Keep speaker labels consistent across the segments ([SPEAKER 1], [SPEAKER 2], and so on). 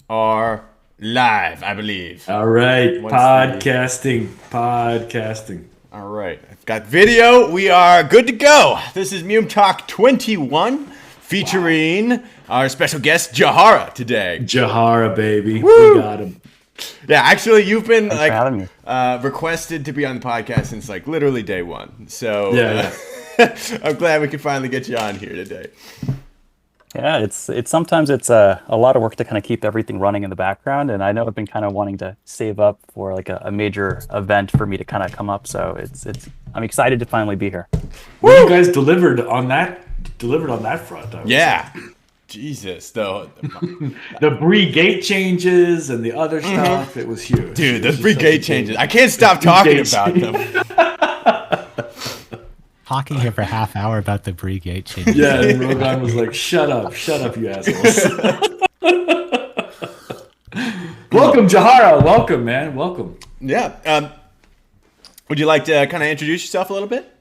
[SPEAKER 1] are live, I believe.
[SPEAKER 2] All right,
[SPEAKER 1] Once
[SPEAKER 2] podcasting.
[SPEAKER 1] All right, I've got video. We are good to go. This is MUME Talk 21 featuring our special guest, Jahara, today.
[SPEAKER 2] Jahara, baby.
[SPEAKER 1] Woo!
[SPEAKER 2] We got him.
[SPEAKER 1] Yeah, actually, you've been
[SPEAKER 3] Thanks for having me.
[SPEAKER 1] requested to be on the podcast since like literally day one. So
[SPEAKER 2] Yeah.
[SPEAKER 1] I'm glad we could finally get you on here today.
[SPEAKER 3] Yeah, it's sometimes it's a lot of work to kind of keep everything running in the background, and I know I've been kind of wanting to save up for like a major event for me to kind of come up. So I'm excited to finally be here.
[SPEAKER 2] Well, you guys delivered on that front. I would
[SPEAKER 1] Yeah.
[SPEAKER 2] say.
[SPEAKER 1] Jesus, though.
[SPEAKER 2] The Bree gate changes and the other stuff, it was huge.
[SPEAKER 1] Dude,
[SPEAKER 2] It
[SPEAKER 1] those
[SPEAKER 2] was
[SPEAKER 1] Bree
[SPEAKER 2] just
[SPEAKER 1] gate
[SPEAKER 2] such a
[SPEAKER 1] changes.
[SPEAKER 2] big-
[SPEAKER 1] I can't stop talking
[SPEAKER 2] gate
[SPEAKER 1] about them.
[SPEAKER 4] Talking here for a half hour about the Bree gate changes.
[SPEAKER 2] Yeah, and Rogan was like, shut up, you assholes. Welcome, Jahara. Welcome, man. Welcome.
[SPEAKER 1] Yeah. Would you like to kind of introduce yourself a little bit?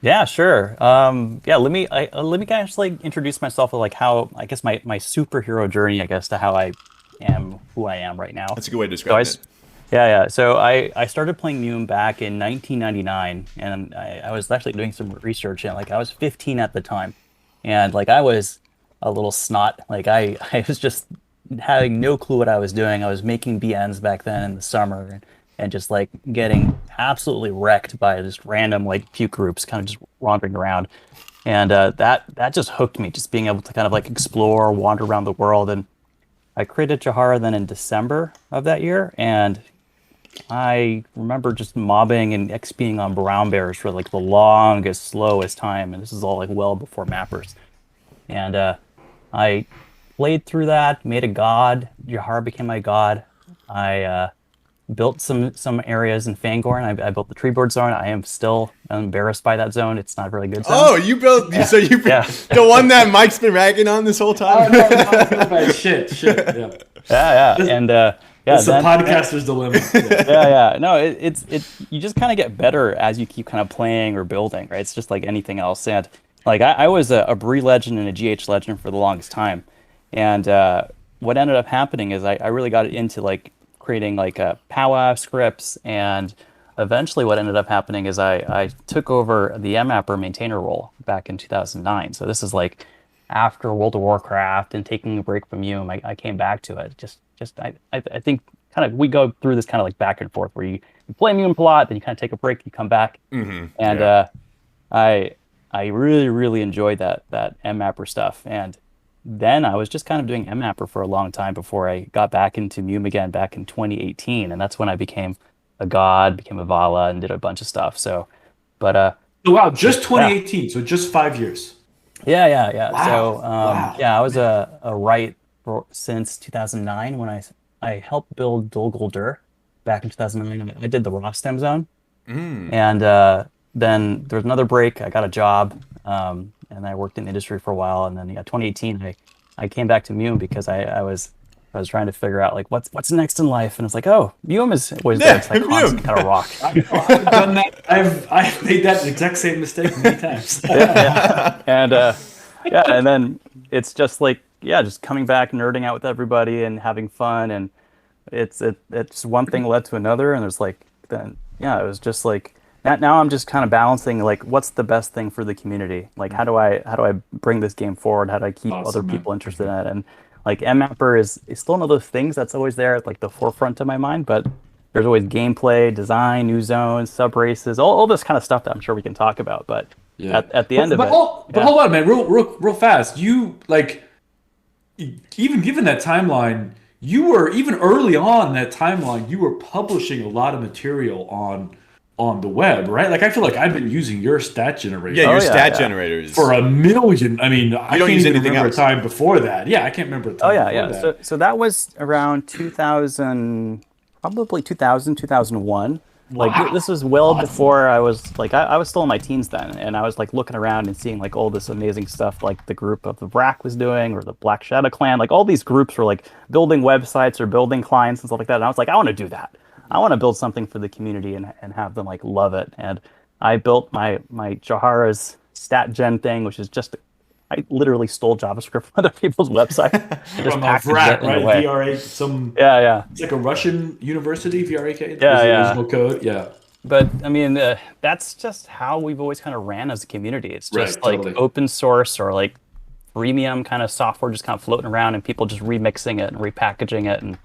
[SPEAKER 3] Yeah, sure. Yeah, let me kind of like introduce myself with like how I guess my superhero journey, I guess, to how I am who I am right now.
[SPEAKER 1] That's a good way to
[SPEAKER 3] So
[SPEAKER 1] describe it.
[SPEAKER 3] yeah. So I started playing MUME back in 1999, and I was actually doing some research, and like I was 15 at the time, and like I was a little snot. Like I was just having no clue what I was doing. I was making BNs back then in the summer, and just like getting absolutely wrecked by just random like puke groups, kind of just wandering around, and that just hooked me. Just being able to kind of like explore, wander around the world, and I created Jahara then in December of that year, and I remember just mobbing and XPing on brown bears for like the longest, slowest time, and this is all like well before mappers. And I played through that, made a god. Jahara became my god. I built some areas in Fangor, and I built the treeboard zone. I am still embarrassed by that zone. It's not a very good zone.
[SPEAKER 1] Oh, you built so you
[SPEAKER 3] Yeah.
[SPEAKER 1] the one that Mike's been ragging on this whole
[SPEAKER 2] Oh,
[SPEAKER 1] time.
[SPEAKER 2] no, shit. Yeah.
[SPEAKER 3] Yeah. And yeah,
[SPEAKER 2] It's a podcaster's dilemma. Yeah.
[SPEAKER 3] yeah. No, it's you just kind of get better as you keep kind of playing or building, right? It's just like anything else. And like I was a Bree legend and a GH legend for the longest time, and what ended up happening is I really got into like creating like powwow scripts, and eventually what ended up happening is I took over the Mmapper maintainer role back in 2009. So this is like after World of Warcraft and taking a break from MUME, I came back to it. I think kind of we go through this kind of like back and forth where you play MUME a lot, then you kind of take a break, you come back, and
[SPEAKER 1] yeah.
[SPEAKER 3] I really enjoyed that Mmapper stuff. And then I was just kind of doing Mmapper for a long time before I got back into MUME again back in 2018, and that's when I became a god, became a Vala, and did a bunch of stuff. So, but
[SPEAKER 2] So, wow, just 2018, so just 5 years.
[SPEAKER 3] yeah.
[SPEAKER 2] Wow.
[SPEAKER 3] So
[SPEAKER 2] Wow.
[SPEAKER 3] yeah, I was a write since 2009 when I helped build Dol Guldur back in 2009. I did the Rostam zone, and then there was another break. I got a job, and I worked in the industry for a while. And then 2018, I came back to MUME because I was trying to figure out like what's next in life, and it's like, oh, MUME is always there. It's like
[SPEAKER 1] MUME.
[SPEAKER 3] constant kind of rock.
[SPEAKER 2] I've done that. I've made that exact same mistake many times.
[SPEAKER 3] And and then it's just like just coming back, nerding out with everybody, and having fun, and it's one thing led to another, and there's like then it was just like now I'm just kind of balancing like what's the best thing for the community, like how do I bring this game forward, how do I keep
[SPEAKER 2] Awesome,
[SPEAKER 3] other
[SPEAKER 2] man.
[SPEAKER 3] people interested in it, and like Mmapper is still one of those things that's always there at like the forefront of my mind, but there's always gameplay, design, new zones, sub races, all this kind of stuff that I'm sure we can talk about, but at the end of it.
[SPEAKER 2] But hold on, man, real fast. You like, even given that timeline, you were even early on that timeline. You were publishing a lot of material on the web, right? Like I feel like I've been using your stat generator.
[SPEAKER 1] Yeah, your
[SPEAKER 3] yeah,
[SPEAKER 1] stat
[SPEAKER 3] yeah.
[SPEAKER 1] generators.
[SPEAKER 2] For a million. I mean, I
[SPEAKER 1] don't
[SPEAKER 2] can't
[SPEAKER 1] use
[SPEAKER 2] even
[SPEAKER 1] anything
[SPEAKER 2] remember
[SPEAKER 1] else.
[SPEAKER 2] a time before that. Yeah, I can't remember a time
[SPEAKER 3] Oh
[SPEAKER 2] before
[SPEAKER 3] yeah.
[SPEAKER 2] that.
[SPEAKER 3] So that was around 2000, probably 2000, 2001. Like
[SPEAKER 2] Wow.
[SPEAKER 3] this was well before I was like I was still in my teens then, and I was like looking around and seeing like all this amazing stuff like the group of the Brack was doing, or the Black Shadow Clan. Like all these groups were like building websites or building clients and stuff like that. And I was like, I want to do that. I want to build something for the community and have them like love it. And I built my Jahara's stat gen thing, which is just I literally stole JavaScript from other people's websites. And just
[SPEAKER 2] From
[SPEAKER 3] packaged
[SPEAKER 2] VRAK,
[SPEAKER 3] it in a
[SPEAKER 2] right?
[SPEAKER 3] way.
[SPEAKER 2] VRA, some
[SPEAKER 3] Yeah.
[SPEAKER 2] it's like a Russian university, VRAK.
[SPEAKER 3] Yeah,
[SPEAKER 2] Is the
[SPEAKER 3] yeah.
[SPEAKER 2] original code. Yeah.
[SPEAKER 3] But I mean, that's just how we've always kind of ran as a community. It's just
[SPEAKER 2] Right,
[SPEAKER 3] like
[SPEAKER 2] totally.
[SPEAKER 3] open source or like freemium kind of software just kind of floating around and people just remixing it and repackaging it, and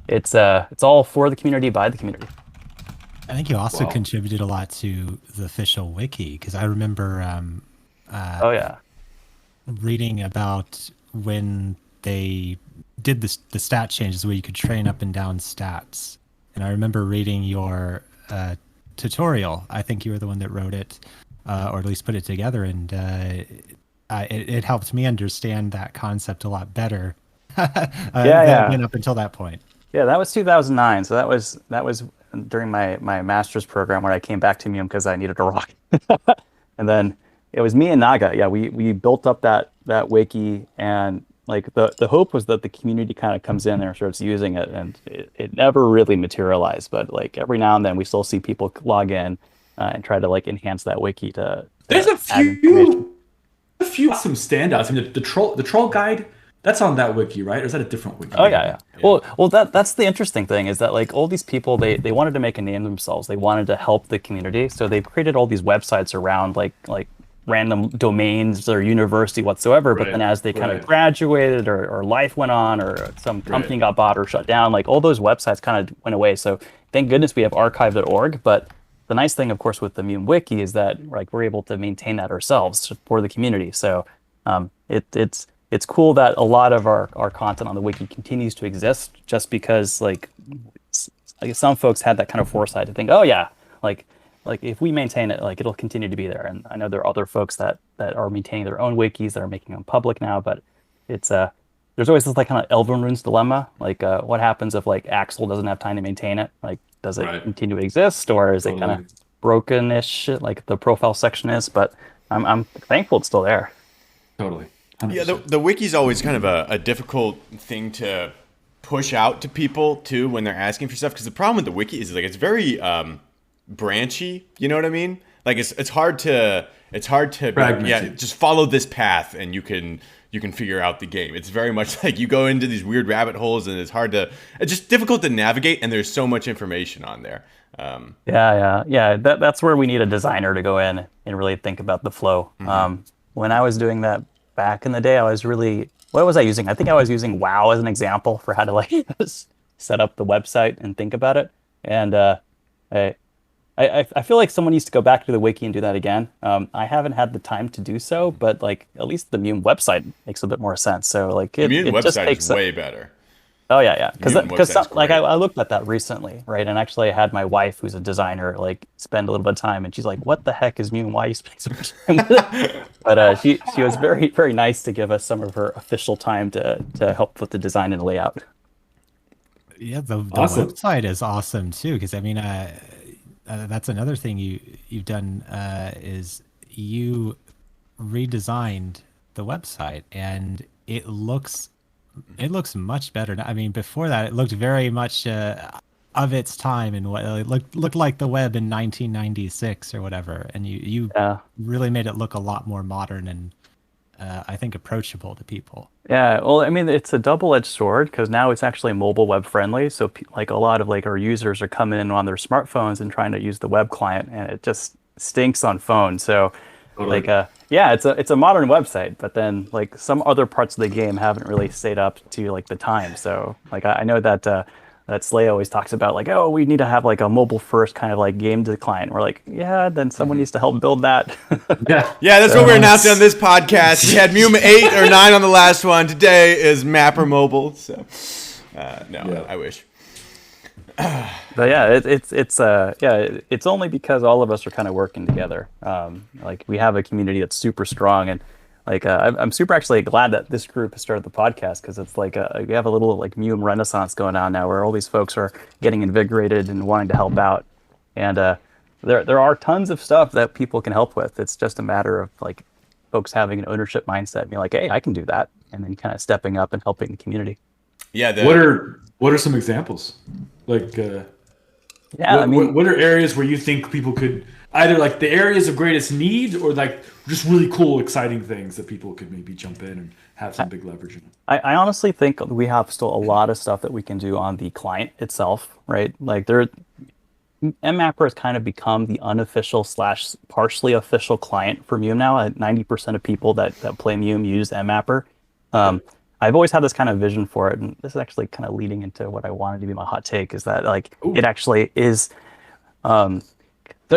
[SPEAKER 3] it's all for the community by the community.
[SPEAKER 4] I think you also
[SPEAKER 2] Wow.
[SPEAKER 4] contributed a lot to the official wiki, because I remember
[SPEAKER 3] Oh yeah.
[SPEAKER 4] reading about when they did the stat changes where you could train up and down stats. And I remember reading your tutorial. I think you were the one that wrote it, or at least put it together, and it helped me understand that concept a lot better than it did up until that point.
[SPEAKER 3] Yeah, that was 2009. So that was during my master's program when I came back to MUME because I needed a rock. And then it was me and Naga. Yeah, we built up that wiki, and like the hope was that the community kind of comes in there and starts using it, and it never really materialized. But like every now and then we still see people log in and try to like enhance that wiki to
[SPEAKER 2] There's a
[SPEAKER 3] add information.
[SPEAKER 2] few awesome standouts. I mean, the troll guide, that's on that wiki, right? Or is that a different wiki?
[SPEAKER 3] Oh yeah. Well, that's the interesting thing is that like all these people they wanted to make a name themselves. They wanted to help the community, so they've created all these websites around like random domains or university whatsoever. But then as they kind of graduated or life went on or some company got bought or shut down, like all those websites kind of went away. So thank goodness we have archive.org. But the nice thing, of course, with the MUME wiki is that like we're able to maintain that ourselves for the community. So it's cool that a lot of our content on the wiki continues to exist, just because like some folks had that kind of foresight to think, oh yeah, like if we maintain it, like it'll continue to be there. And I know there are other folks that are maintaining their own wikis that are making them public now, but it's there's always this like kind of Elven Rune's dilemma, like what happens if like Axel doesn't have time to maintain it? Like does it continue to exist, or is it kind of broken-ish like the profile section is? But I'm thankful it's still there.
[SPEAKER 2] Totally. 100%.
[SPEAKER 1] Yeah, the wiki's always kind of a difficult thing to push out to people too when they're asking for stuff, because the problem with the wiki is like it's very branchy. You know what I mean? Like it's hard to just follow this path and you can figure out the game. It's very much like you go into these weird rabbit holes and it's just difficult to navigate, and there's so much information on there.
[SPEAKER 3] Yeah. That's where we need a designer to go in and really think about the flow. When I was doing that back in the day, what was I using? I think I was using WoW as an example for how to like set up the website and think about it. And I feel like someone needs to go back to the wiki and do that again. I haven't had the time to do so, but like at least the MUME website makes a bit more sense. So like
[SPEAKER 1] The MUME
[SPEAKER 3] it just
[SPEAKER 1] website
[SPEAKER 3] takes
[SPEAKER 1] is way better.
[SPEAKER 3] Oh yeah. Because like
[SPEAKER 1] great.
[SPEAKER 3] I looked at that recently, right? And actually I had my wife, who's a designer, like spend a little bit of time, and she's like, "What the heck is MUME? Why are you spending so much time with it?" But she was very, very nice to give us some of her official time to help with the design and layout.
[SPEAKER 4] Yeah, the
[SPEAKER 2] Awesome.
[SPEAKER 4] website is awesome too, because I mean, that's another thing you've done is you redesigned the website, and it looks much better now. I mean, before that, it looked very much of its time, and what it looked like the web in 1996 or whatever. And you really made it look a lot more modern and I think approachable to people.
[SPEAKER 3] Yeah, well, I mean, it's a double-edged sword because now it's actually mobile web friendly. So like a lot of like our users are coming in on their smartphones and trying to use the web client, and it just stinks on phone. So like it's a modern website, but then like some other parts of the game haven't really stayed up to like the time. So like I know that Slay always talks about like, oh, we need to have like a mobile first kind of like game to the client. We're like, yeah, then someone needs to help build that.
[SPEAKER 1] Yeah, that's what we're announcing on this podcast. We had MUME 8 or 9 on the last one. Today is Mmapper Mobile. So I wish.
[SPEAKER 3] But yeah, it's only because all of us are kind of working together. Like we have a community that's super strong, and like I'm super actually glad that this group has started the podcast, because it's like we have a little like MUME renaissance going on now, where all these folks are getting invigorated and wanting to help out, and there are tons of stuff that people can help with. It's just a matter of like folks having an ownership mindset and being like, hey, I can do that, and then kind of stepping up and helping the community.
[SPEAKER 1] Yeah.
[SPEAKER 2] What are some examples? Like,
[SPEAKER 3] I mean,
[SPEAKER 2] what are areas where you think people could either like the areas of greatest need or like just really cool, exciting things that people could maybe jump in and have some big leverage in it.
[SPEAKER 3] I honestly think we have still a lot of stuff that we can do on the client itself, right? Like Mmapper has kind of become the unofficial slash partially official client for MUME now. 90% of people that play MUME use Mmapper. I've always had this kind of vision for it, and this is actually kind of leading into what I wanted to be my hot take, is that like it actually is.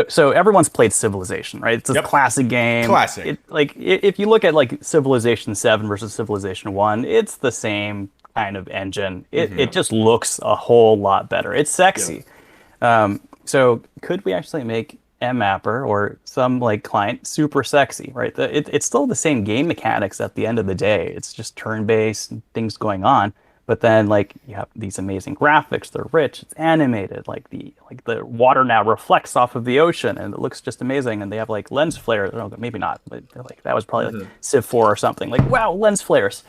[SPEAKER 3] So everyone's played Civilization, right? It's a classic game.
[SPEAKER 1] Classic.
[SPEAKER 3] If you look at like Civilization 7 versus Civilization 1, it's the same kind of engine. It just looks a whole lot better. It's sexy. So could we actually make Mmapper or some like client super sexy, right? It's still the same game mechanics at the end of the day. It's just turn-based things going on. But then like you have these amazing graphics, they're rich, it's animated, like the water now reflects off of the ocean and it looks just amazing. And they have like lens flares. Oh, maybe not, but like that was probably like Civ 4 or something. Like, wow, lens flares.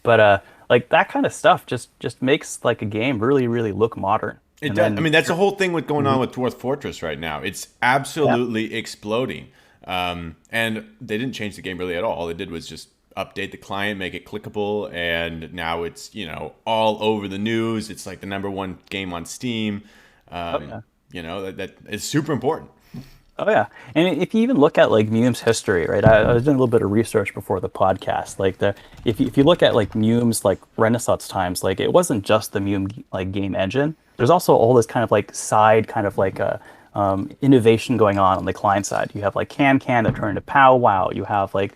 [SPEAKER 3] But like that kind of stuff just makes like a game really, really look modern.
[SPEAKER 1] It does. I mean, that's the whole thing with going on with Dwarf Fortress right now. It's absolutely exploding. And they didn't change the game really at all. All they did was just update the client, make it clickable, and now it's, all over the news. It's like the #1 game on Steam. That is super important.
[SPEAKER 3] Oh yeah, and if you even look at like MUME's history, right? I was doing a little bit of research before the podcast. Like if you look at like MUME's like Renaissance times, like it wasn't just the MUME like game engine. There's also all this kind of like side kind of like innovation going on the client side. You have like Can that turned into Pow Wow. You have like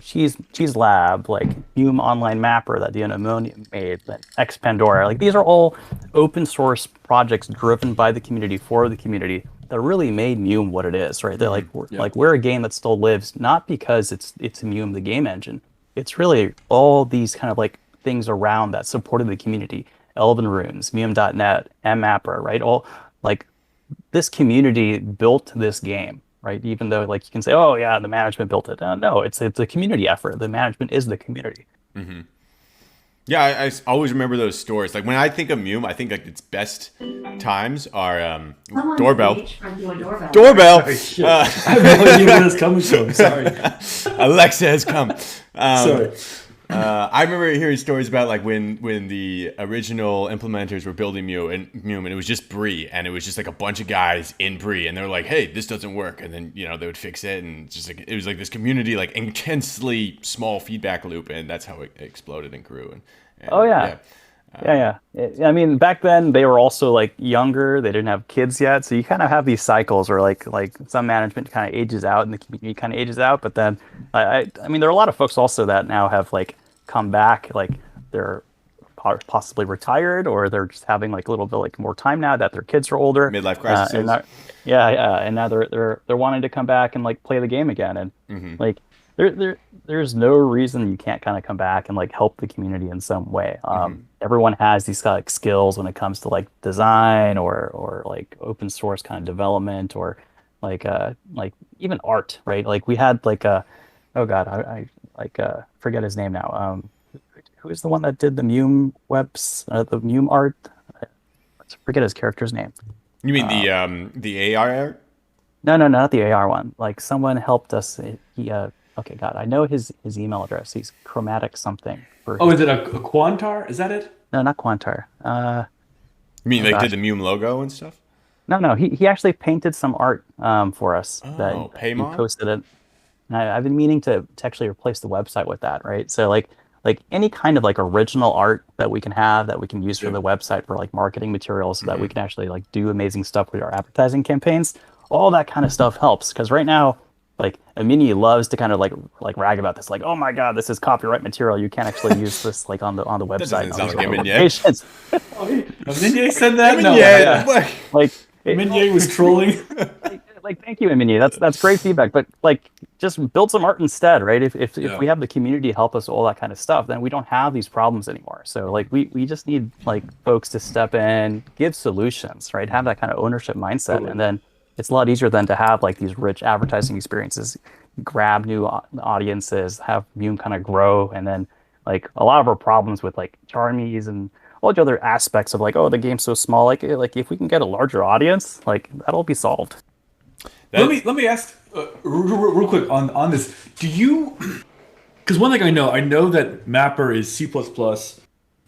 [SPEAKER 3] Cheese Lab, like MUME Online Mapper that Diana Moon made, that X Pandora. Like these are all open source projects driven by the community for the community that really made MUME what it is, right? They're like we're a game that still lives not because it's MUME the game engine. It's really all these kind of like things around that supported the community. Elven Runes, MUME.net, Mmapper, right? All like this community built this game, right? Even though like you can say, oh yeah, the management built it. No, it's a community effort. The management is the community.
[SPEAKER 1] Mm-hmm. Yeah, I always remember those stories. Like when I think of MUME, I think like its best times are doorbell. Doorbell.
[SPEAKER 2] I have no idea where that's coming from. Sorry.
[SPEAKER 1] Alexa has come.
[SPEAKER 2] Sorry.
[SPEAKER 1] I remember hearing stories about like when the original implementers were building MUME and it was just Brie, and it was just like a bunch of guys in Brie, and they're like, "Hey, this doesn't work," and then they would fix it, and just like it was like this community, like intensely small feedback loop, and that's how it exploded and grew. And
[SPEAKER 3] oh yeah. I mean, back then they were also like younger; they didn't have kids yet, so you kind of have these cycles where like some management kind of ages out and the community kind of ages out. But then, I mean, there are a lot of folks also that now have like come back, like they're possibly retired or they're just having like a little bit like more time now that their kids are older.
[SPEAKER 1] Midlife crisis.
[SPEAKER 3] And now they're wanting to come back and like play the game again, and like there's no reason you can't kind of come back and like help the community in some way. Everyone has these like skills when it comes to like design or like open source kind of development or like even art, right? Like we had like oh god, I forget his name now. Who is the one that did the MUME the MUME art? I forget his character's name.
[SPEAKER 1] You mean the AR art?
[SPEAKER 3] No, not the AR one. Like someone helped us. Okay, God, I know his email address. He's chromatic something.
[SPEAKER 2] Is it a Quantar? Is that it?
[SPEAKER 3] No, not Quantar.
[SPEAKER 1] You mean did the MUME logo and stuff?
[SPEAKER 3] No. He actually painted some art for us. He posted it. And I've been meaning to actually replace the website with that, right? So like any kind of like original art that we can have that we can use for the website for like marketing materials so that we can actually like do amazing stuff with our advertising campaigns. All that kind of stuff helps because right now, like Amini loves to kind of like rag about this, like, oh my god, this is copyright material. You can't actually use this like on the website.
[SPEAKER 1] That doesn't sound like Amini.
[SPEAKER 2] Amini said that. Amini was trolling.
[SPEAKER 3] Like thank you, Amini. That's great feedback. But like just build some art instead, right? If we have the community help us with all that kind of stuff, then we don't have these problems anymore. So like we just need like folks to step in, give solutions, right? Have that kind of ownership mindset, and then it's a lot easier than to have like these rich advertising experiences, grab new audiences, have MUME kind of grow, and then like a lot of our problems with like Charmies and all the other aspects of like, oh, the game's so small, like if we can get a larger audience, like that'll be solved.
[SPEAKER 2] Let me ask real quick on this. Do you? Because one thing I know that Mmapper is C++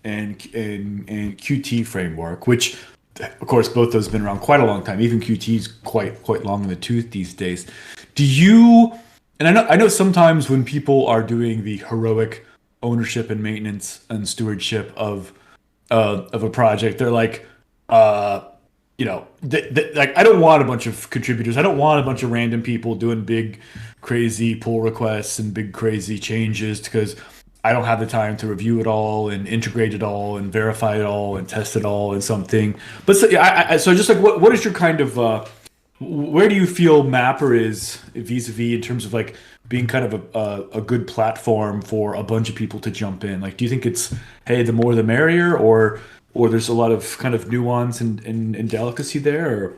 [SPEAKER 2] and Qt framework, which of course both those have been around quite a long time. Even Qt is quite long in the tooth these days. Do you? And I know sometimes when people are doing the heroic ownership and maintenance and stewardship of a project, they're like, like I don't want a bunch of contributors. I don't want a bunch of random people doing big, crazy pull requests and big, crazy changes because I don't have the time to review it all and integrate it all and verify it all and test it all in something. But so, yeah, so just like what is your kind of where do you feel Mmapper is vis-a-vis in terms of like being kind of a good platform for a bunch of people to jump in? Like, do you think it's, hey, the more the merrier, or there's a lot of kind of nuance and delicacy there? Or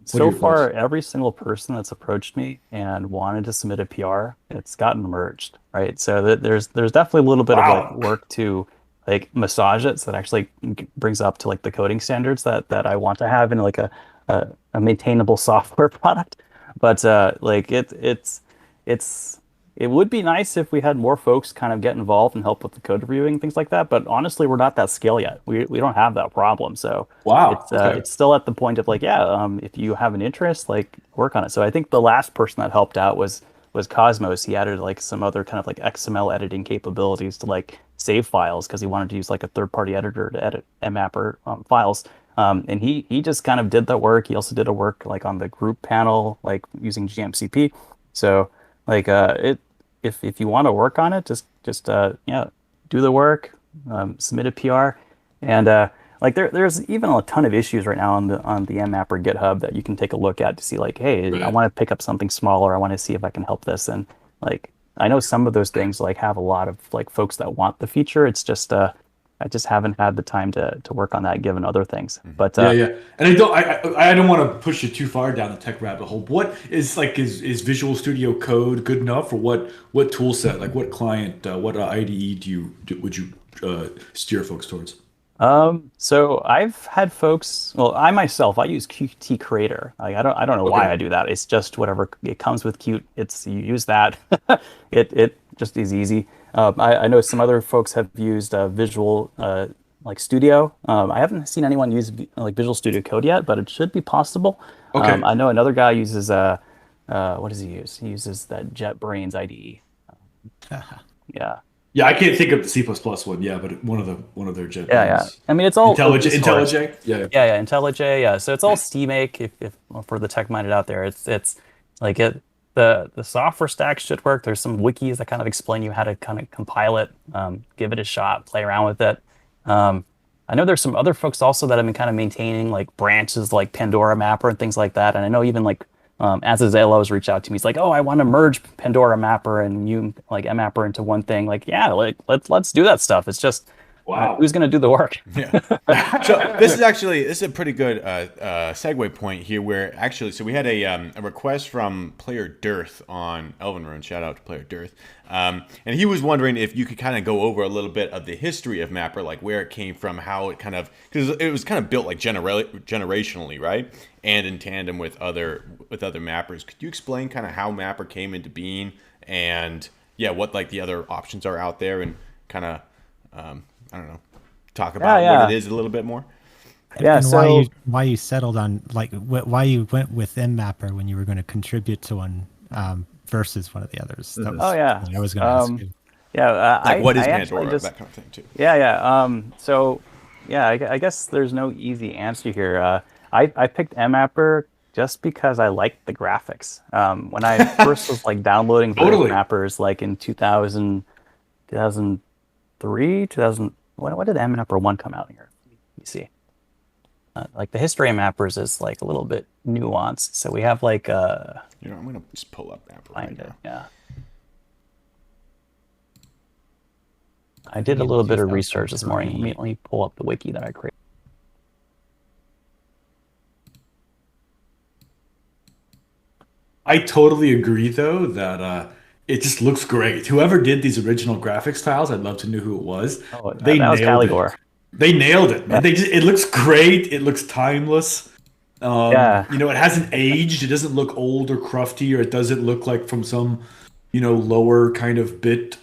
[SPEAKER 3] so far, every single person that's approached me and wanted to submit a PR, it's gotten merged, right? So there's definitely a little bit of like work to like massage it, so that actually brings up to like the coding standards that I want to have in like a maintainable software product. But like it would be nice if we had more folks kind of get involved and help with the code reviewing, things like that. But honestly, we're not that scale yet. We don't have that problem. So it's still at the point of like, if you have an interest, like work on it. So I think the last person that helped out was Cosmos. He added like some other kind of like XML editing capabilities to like save files because he wanted to use like a third-party editor to edit Mmapper files. And he just kind of did that work. He also did a work like on the group panel, like using GMCP. So like if you want to work on it, just do the work, submit a PR, and like there's even a ton of issues right now on the Mmapper GitHub that you can take a look at to see like, hey, I want to pick up something smaller. I want to see if I can help this. And like I know some of those things like have a lot of like folks that want the feature. It's just I just haven't had the time to work on that given other things. But
[SPEAKER 2] and I don't want to push you too far down the tech rabbit hole. What is like is Visual Studio Code good enough, or what tool set, like what client, what IDE would you steer folks towards?
[SPEAKER 3] So I've had folks. Well, I myself I use Qt Creator. Like I don't know why I do that. It's just whatever it comes with Qt. You use that. it just is easy. I know some other folks have used Visual like Studio. I haven't seen anyone use like Visual Studio Code yet, but it should be possible.
[SPEAKER 2] Okay.
[SPEAKER 3] I know another guy uses what does he use? He uses that JetBrains IDE. Yeah.
[SPEAKER 2] Yeah, I can't think of the C++ one. Yeah, but one of their JetBrains.
[SPEAKER 3] Yeah. I mean, it's all
[SPEAKER 2] IntelliJ.
[SPEAKER 3] Yeah, IntelliJ. Yeah, so it's all CMake. If for the tech-minded out there, it's like it. The software stack should work. There's some wikis that kind of explain you how to kind of compile it, give it a shot, play around with it. I know there's some other folks also that have been kind of maintaining like branches like Pandora Mapper and things like that. And I know even like Azazel has reached out to me. He's like, oh, I want to merge Pandora Mapper and MUME like Mmapper into one thing. Like, yeah, like let's do that stuff. It's just who's going to do the work?
[SPEAKER 1] Yeah. So this is a pretty good segue point here. Where actually, so we had a request from Player Dearth on Elven Rune. Shout out to Player Dearth. And he was wondering if you could kind of go over a little bit of the history of Mmapper, like where it came from, how it kind of, because it was kind of built like generationally, right? And in tandem with other mappers. Could you explain kind of how Mmapper came into being and what like the other options are out there and kind of I don't know, talk about what it is a little bit more?
[SPEAKER 4] Yeah, and so why you settled on like why you went with Mmapper when you were going to contribute to one versus one of the others. That was I was going to ask you.
[SPEAKER 3] Yeah,
[SPEAKER 1] like what is Pandora, that kind of thing too.
[SPEAKER 3] So I guess there's no easy answer here. I picked Mmapper just because I liked the graphics. When I first was like downloading mappers like in 2003, 2000. When did Mmapper 1 come out here? Let me see. Like the history of mappers is like a little bit nuanced. So we have like
[SPEAKER 1] I'm gonna just pull up Mmapper right now.
[SPEAKER 3] Yeah. I did a little bit of research this morning. Let me pull up the wiki that I created.
[SPEAKER 2] I totally agree, though, that it just looks great. Whoever did these original graphics tiles, I'd love to know who it was.
[SPEAKER 3] They nailed it.
[SPEAKER 2] They nailed it. Man. It looks great. It looks timeless.
[SPEAKER 3] Yeah.
[SPEAKER 2] It hasn't aged. It doesn't look old or crufty, or it doesn't look like from some, lower kind of bit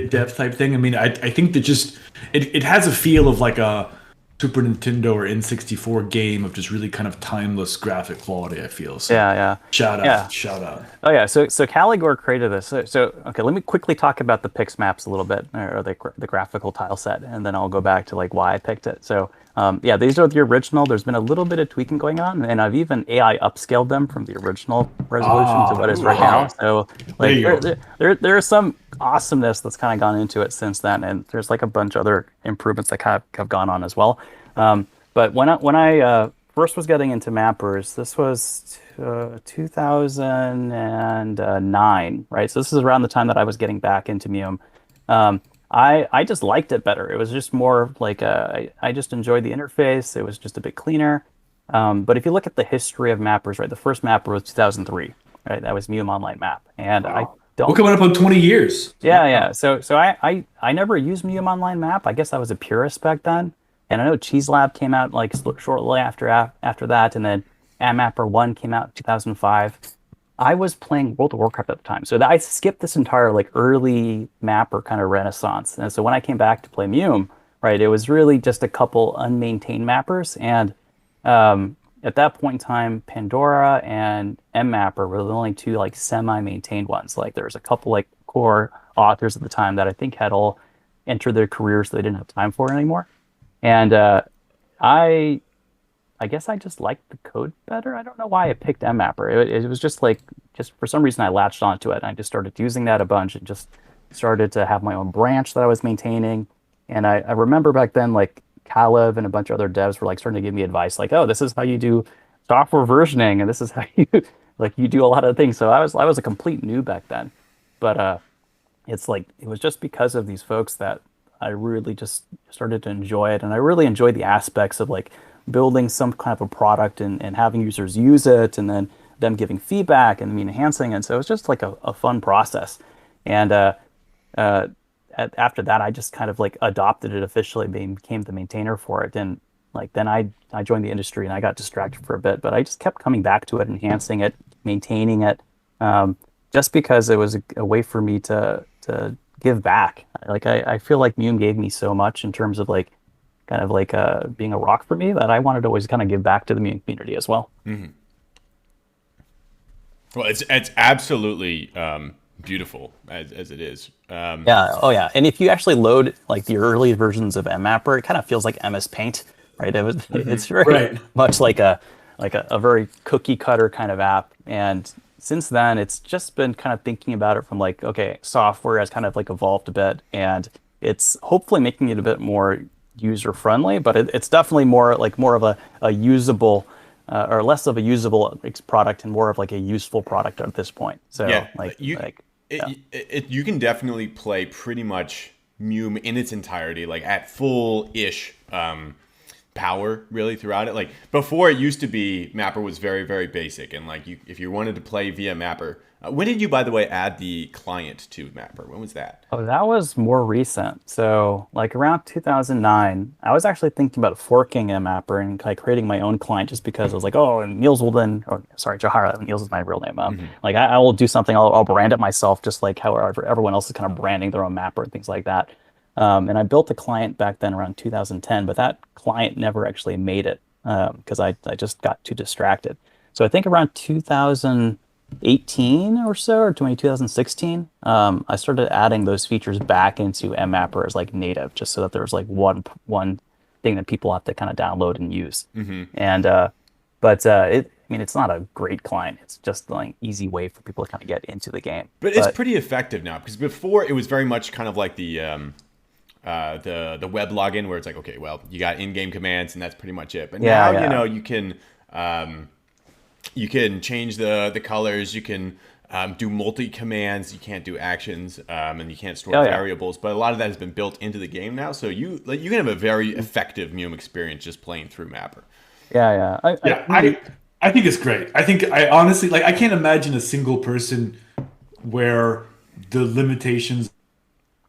[SPEAKER 2] depth type thing. I mean, I think that just it has a feel of like a Super Nintendo or N64 game of just really kind of timeless graphic quality, I feel. So
[SPEAKER 3] Yeah, yeah,
[SPEAKER 2] shout
[SPEAKER 3] yeah.
[SPEAKER 2] out, shout out.
[SPEAKER 3] Oh yeah, so Caligore created this. So okay, let me quickly talk about the Pix maps a little bit, or the graphical tile set, and then I'll go back to like why I picked it. So yeah, these are the original. There's been a little bit of tweaking going on, and I've even AI upscaled them from the original resolution to what is right now. So
[SPEAKER 2] There
[SPEAKER 3] like
[SPEAKER 2] you go.
[SPEAKER 3] there's some awesomeness that's kind of gone into it since then, and there's like a bunch of other improvements that kind of have gone on as well. But when I first was getting into mappers, this was 2009, right? So this is around the time that I was getting back into MUME. I just liked it better. It was just more like I just enjoyed the interface. It was just a bit cleaner. But if you look at the history of mappers, right, the first mapper was 2003, right? That was MUME Online Map, and I
[SPEAKER 2] We're
[SPEAKER 3] don't.
[SPEAKER 2] coming up on 20 years.
[SPEAKER 3] Yeah, yeah. So I never used MUME Online Map. I guess I was a purist back then. And I know Cheese Lab came out like shortly after that, and then Mmapper 1 came out in 2005. I was playing World of Warcraft at the time, so I skipped this entire like early mapper kind of renaissance. And so when I came back to play MUME, right, it was really just a couple unmaintained mappers, and at that point in time, Pandora and Mmapper were the only two like semi-maintained ones. Like there was a couple like core authors at the time that I think had all entered their careers, so they didn't have time for it anymore. And I I guess I just liked the code better. I don't know why I picked Mmapper. It was just like just for some reason I latched onto it and I just started using that a bunch and just started to have my own branch that I was maintaining. And I remember back then like Kalev and a bunch of other devs were like starting to give me advice like, oh, this is how you do software versioning and this is how you like you do a lot of things. So I was a complete noob back then. But it's like it was just because of these folks that I really just started to enjoy it, and I really enjoyed the aspects of like building some kind of a product and having users use it, and then them giving feedback and me enhancing it. So it was just like a fun process. And uh, after that, I just kind of like adopted it officially, became the maintainer for it, and like then I joined the industry and I got distracted for a bit, but I just kept coming back to it, enhancing it, maintaining it. Just because it was a way for me to give back. Like I feel like MUME gave me so much in terms of like kind of like being a rock for me that I wanted to always kind of give back to the MUME community as well.
[SPEAKER 1] Mm-hmm. Well, it's absolutely beautiful as it is.
[SPEAKER 3] Yeah. Oh yeah. And if you actually load like the early versions of Mmapper, it kind of feels like MS Paint, right? It's very
[SPEAKER 2] Right.
[SPEAKER 3] much like a very cookie cutter kind of app. And since then, it's just been kind of thinking about it from like, okay, software has kind of like evolved a bit, and it's hopefully making it a bit more user friendly, but it's definitely more of a usable or less of a usable product and more of like a useful product at this point. So
[SPEAKER 1] Yeah,
[SPEAKER 3] like
[SPEAKER 1] you
[SPEAKER 3] like
[SPEAKER 1] you can definitely play pretty much MUME in its entirety, like at full-ish power really throughout it. Like before, it used to be Mapper was very, very basic, and like if you wanted to play via Mapper, when did you, by the way, add the client to Mapper? When was that?
[SPEAKER 3] Oh, that was more recent. So, like around 2009, I was actually thinking about forking Mmapper and like creating my own client just because I was like, oh, and Niels will then, or sorry, Jahara, Niels is my real name. Like I will do something, I'll brand it myself, just like how everyone else is kind of branding their own mapper and things like that. And I built a client back then around 2010, but that client never actually made it because I just got too distracted. So I think around 2018 or so, or 2016, I started adding those features back into Mmapper as like native, just so that there was like one thing that people have to kind of download and use. And I mean, it's not a great client. It's just like easy way for people to kind of get into the game.
[SPEAKER 1] But it's pretty effective now, because before it was very much kind of like the web login where it's like, okay, well, you got in-game commands and that's pretty much it. But now, you know, you can change the colors, you can do multi-commands, you can't do actions, and you can't store variables. But a lot of that has been built into the game now, so you can have a very effective MUME experience just playing through Mapper.
[SPEAKER 2] I think it's great. I honestly like. I can't imagine a single person where the limitations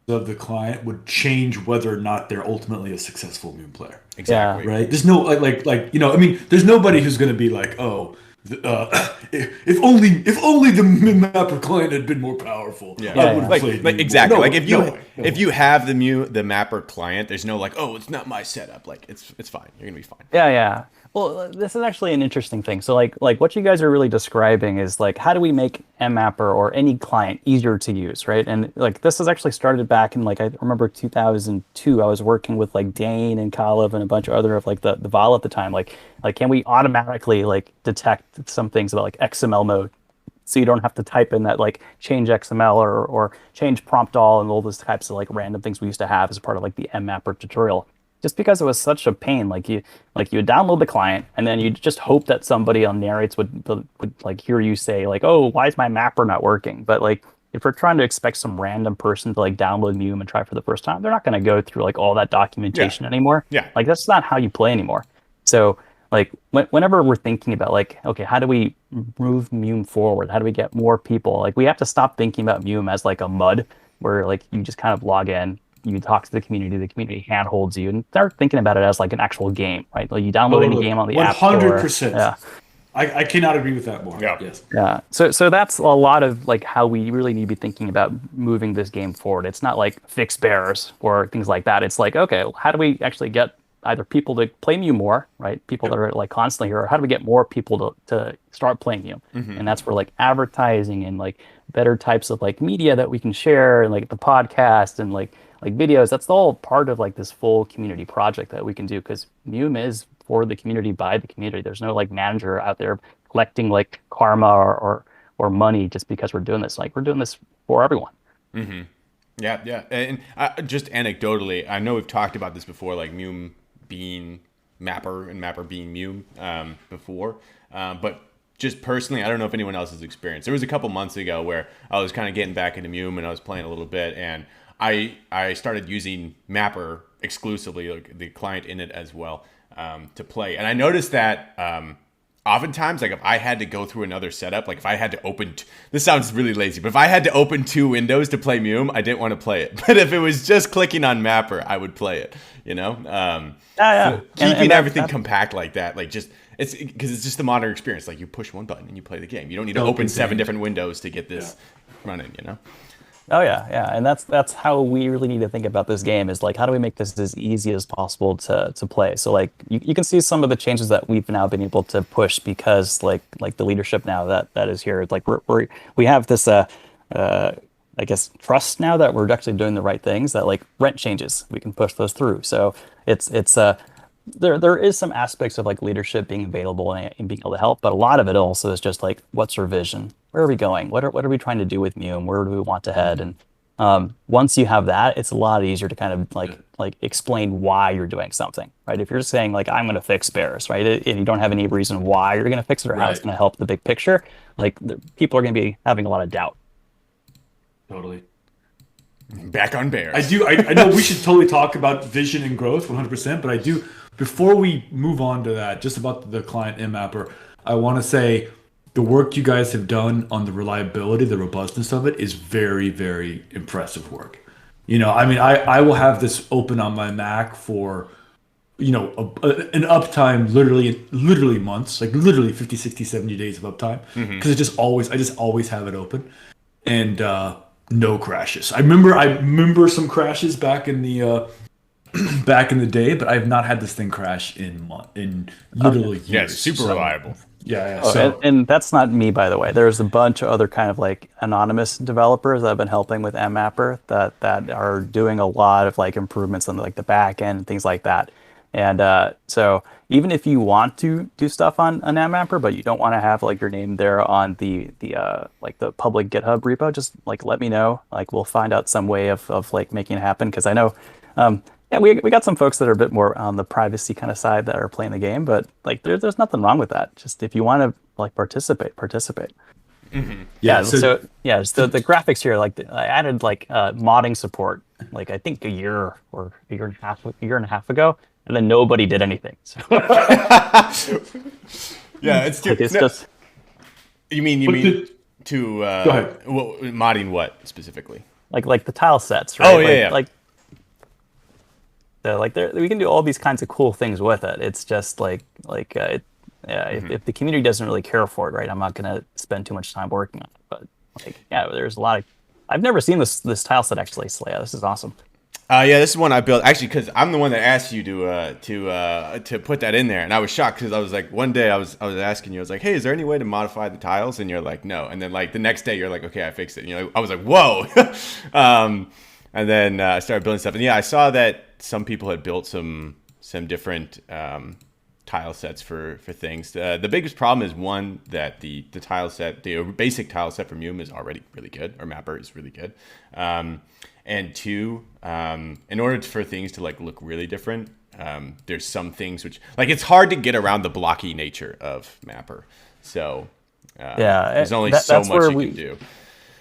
[SPEAKER 2] of the client would change whether or not they're ultimately a successful MUME player.
[SPEAKER 1] Exactly.
[SPEAKER 2] Right? There's no like I mean, there's nobody who's going to be like, oh, if only the Mmapper client had been more powerful.
[SPEAKER 1] Yeah,
[SPEAKER 2] I would have
[SPEAKER 1] like
[SPEAKER 2] played
[SPEAKER 1] exactly.
[SPEAKER 2] No,
[SPEAKER 1] like if you
[SPEAKER 2] no way, no
[SPEAKER 1] if
[SPEAKER 2] way.
[SPEAKER 1] you have the Mapper client, there's no like, oh, it's not my setup. Like it's fine. You're gonna be fine.
[SPEAKER 3] Yeah, yeah. Well, this is actually an interesting thing. So, like what you guys are really describing is like, how do we make Mmapper or any client easier to use, right? And like this has actually started back in like I remember 2002. I was working with like Dane and Kalev and a bunch of other of like the Val at the time. Like can we automatically like detect some things about like XML mode, so you don't have to type in that like change XML or change prompt all and all those types of like random things we used to have as part of like the Mmapper tutorial. Just because it was such a pain, like you would download the client and then you just hope that somebody on narrates would like hear you say like, oh, why is my mapper not working? But like if we're trying to expect some random person to like download MUME and try for the first time, they're not going to go through like all that documentation anymore.
[SPEAKER 1] Yeah.
[SPEAKER 3] Like that's not how you play anymore. So like whenever we're thinking about like, okay, how do we move MUME forward? How do we get more people? Like we have to stop thinking about MUME as like a mud where like you just kind of log in, you talk to the community handholds you, and start thinking about it as like an actual game, right? Like you download any game on the App Store.
[SPEAKER 2] 100%.
[SPEAKER 3] Yeah.
[SPEAKER 2] I cannot agree with that more.
[SPEAKER 1] Yeah.
[SPEAKER 2] Yes.
[SPEAKER 3] Yeah. So that's a lot of like how we really need to be thinking about moving this game forward. It's not like fix bears or things like that. It's like, okay, how do we actually get either people to play Mew more, right? People that are like constantly here, or how do we get more people to start playing Mew? And that's where like advertising and like better types of like media that we can share and like the podcast and like videos. That's all part of like this full community project that we can do, because Mew is for the community by the community. There's no like manager out there collecting like karma or money just because we're doing this. Like we're doing this for everyone.
[SPEAKER 1] Yeah, yeah. And just anecdotally, I know we've talked about this before, like MUME being Mapper and Mapper being MUME before. But just personally, I don't know if anyone else has experienced. There was a couple months ago where I was kind of getting back into MUME and I was playing a little bit, and I started using Mapper exclusively, like the client in it as well, to play. And I noticed that oftentimes, like if I had to go through another setup, like if I had to open, this sounds really lazy, but if I had to open two windows to play MUME, I didn't want to play it. But if it was just clicking on Mapper, I would play it, you know?
[SPEAKER 3] Yeah.
[SPEAKER 1] So keeping
[SPEAKER 3] And
[SPEAKER 1] everything compact like that, like just, it's because it's just the modern experience. Like you push one button and you play the game. You don't need to open 7 different windows to get this running, you know?
[SPEAKER 3] Oh yeah, and that's how we really need to think about this game, is like how do we make this as easy as possible to play. So like you can see some of the changes that we've now been able to push because like the leadership now that is here, like we have this I guess trust now that we're actually doing the right things, that like rent changes we can push those through. So it's there is some aspects of like leadership being available and being able to help, but a lot of it also is just like, what's our vision? Where are we going? What are we trying to do with MUME? Where do we want to head? And once you have that, it's a lot easier to kind of like explain why you're doing something, right? If you're just saying like, I'm going to fix bears, right? And you don't have any reason why you're going to fix it or how it's going to help the big picture, like people are going to be having a lot of doubt.
[SPEAKER 2] Totally.
[SPEAKER 1] Back on bears.
[SPEAKER 2] I know we should totally talk about vision and growth 100%, but I do, before we move on to that, just about the client Mmapper, I want to say the work you guys have done on the reliability, the robustness of it is very, very impressive work. You know, I mean, I will have this open on my Mac for, you know, an uptime literally months, like literally 50, 60, 70 days of uptime, because I just always have it open, and no crashes. I remember some crashes back in the day, but I have not had this thing crash in literally years.
[SPEAKER 1] Yeah, super reliable.
[SPEAKER 2] Yeah.
[SPEAKER 3] Oh,
[SPEAKER 2] So
[SPEAKER 3] and that's not me, by the way. There's a bunch of other kind of like anonymous developers that have been helping with Mmapper that are doing a lot of like improvements on like the back end and things like that. And so even if you want to do stuff on an Mmapper, but you don't want to have like your name there on the like the public GitHub repo, just like let me know. Like we'll find out some way of like making it happen, because I know yeah, we got some folks that are a bit more on the privacy kind of side that are playing the game, but like there's nothing wrong with that. Just if you want to like participate. Yeah. So the graphics here, like I added like modding support, like I think a year and a half ago, and then nobody did anything. So.
[SPEAKER 1] Yeah, it's too.
[SPEAKER 3] Like, it's just.
[SPEAKER 1] You mean
[SPEAKER 2] Go ahead.
[SPEAKER 1] modding what specifically?
[SPEAKER 3] like the tile sets, right?
[SPEAKER 1] Oh, yeah.
[SPEAKER 3] Like so like we can do all these kinds of cool things with it. It's just yeah, if the community doesn't really care for it, right, I'm not gonna spend too much time working on it. But like, yeah, there's a lot of. I've never seen this tile set actually, so yeah, this is awesome.
[SPEAKER 1] Yeah, this is one I built actually because I'm the one that asked you to put that in there, and I was shocked because I was like, one day I was asking you, I was like, hey, is there any way to modify the tiles? And you're like, no. And then like the next day you're like, okay, I fixed it. And you're like, I was like, whoa. And then I started building stuff, and yeah, I saw that some people had built some different tile sets for things. The biggest problem is one that the tile set, the basic tile set from MUME is already really good, or Mmapper is really good. And two, in order for things to like look really different, there's some things which like it's hard to get around the blocky nature of Mmapper. So
[SPEAKER 3] Yeah,
[SPEAKER 1] there's only so
[SPEAKER 3] that's
[SPEAKER 1] much
[SPEAKER 3] where
[SPEAKER 1] you
[SPEAKER 3] we.
[SPEAKER 1] can do.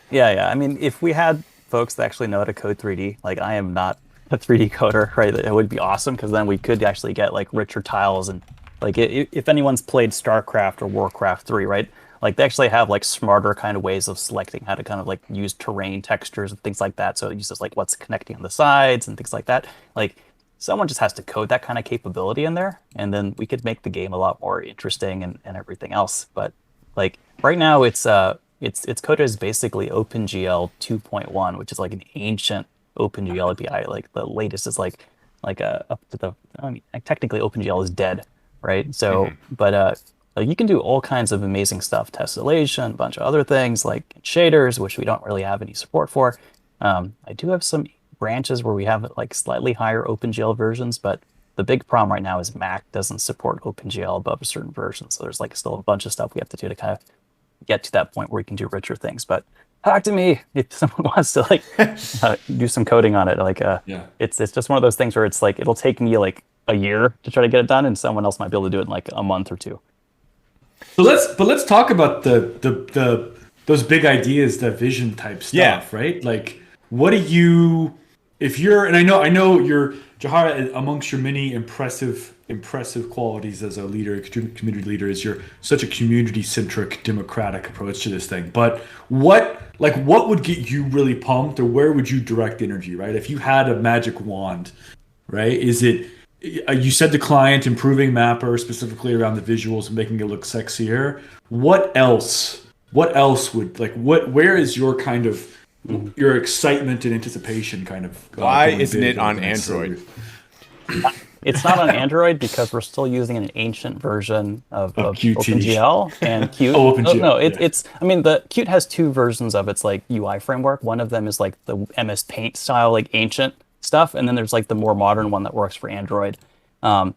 [SPEAKER 3] Yeah. I mean, if we had folks that actually know how to code 3D, like I am not a 3D coder, right? It would be awesome because then we could actually get like richer tiles and like if anyone's played StarCraft or Warcraft 3, right? Like they actually have like smarter kind of ways of selecting how to kind of like use terrain textures and things like that. So it uses like what's connecting on the sides and things like that. Like someone just has to code that kind of capability in there, and then we could make the game a lot more interesting and everything else. But like right now, it's coded as basically OpenGL 2.1, which is like an ancient OpenGL API. Like the latest is like up to the. I mean, like, technically OpenGL is dead, right? So, but like you can do all kinds of amazing stuff, tessellation, a bunch of other things like shaders, which we don't really have any support for. I do have some branches where we have like slightly higher OpenGL versions, but the big problem right now is Mac doesn't support OpenGL above a certain version. So there's like still a bunch of stuff we have to do to kind of get to that point where we can do richer things. But talk to me if someone wants to like do some coding on it. Like
[SPEAKER 2] Yeah.
[SPEAKER 3] it's just one of those things where it's like it'll take me like a year to try to get it done, and someone else might be able to do it in like a month or two.
[SPEAKER 2] So let's talk about the those big ideas, the vision type stuff,
[SPEAKER 1] Yeah.
[SPEAKER 2] right? Like, what do you, if you're, and I know you're Jahara, amongst your many impressive qualities as a leader, community leader, is you're such a community centric, democratic approach to this thing. But what would get you really pumped, or where would you direct energy, right? If you had a magic wand, right? Is it, you said the client improving Mmapper specifically around the visuals and making it look sexier. What else would like where is your kind of your excitement and anticipation kind of
[SPEAKER 1] Why
[SPEAKER 2] going
[SPEAKER 1] isn't
[SPEAKER 2] big
[SPEAKER 1] it on
[SPEAKER 2] over the next
[SPEAKER 1] Android?
[SPEAKER 3] It's not on Android because we're still using an ancient version of
[SPEAKER 2] Qt.
[SPEAKER 3] OpenGL and Qt.
[SPEAKER 2] Oh, OpenGL,
[SPEAKER 3] No,
[SPEAKER 2] yeah.
[SPEAKER 3] it's. I mean, the Qt has two versions of its like UI framework. One of them is like the MS Paint style, like ancient stuff, and then there's like the more modern one that works for Android. And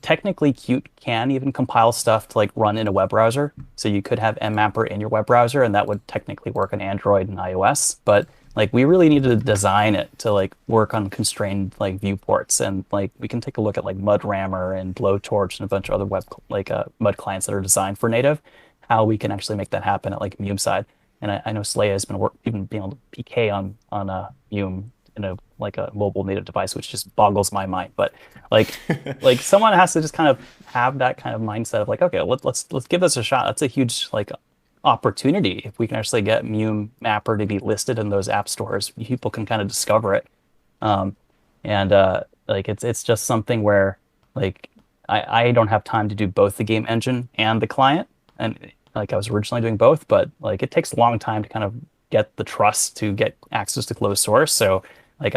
[SPEAKER 3] technically, Qt can even compile stuff to like run in a web browser. So you could have Mmapper in your web browser, and that would technically work on Android and iOS. But like we really needed to design it to like work on constrained like viewports, and like we can take a look at like MudRammer and Blowtorch and a bunch of other web like mud clients that are designed for native. How we can actually make that happen at like MUME side. And I know Slaya has been even being able to PK on MUME in a like a mobile native device, which just boggles my mind. But like like someone has to just kind of have that kind of mindset of like, okay, let's give this a shot. That's a huge like opportunity if we can actually get Mmapper to be listed in those app stores. People can kind of discover it, and like it's just something where like I don't have time to do both the game engine and the client, and like I was originally doing both, but like it takes a long time to kind of get the trust to get access to closed source. So like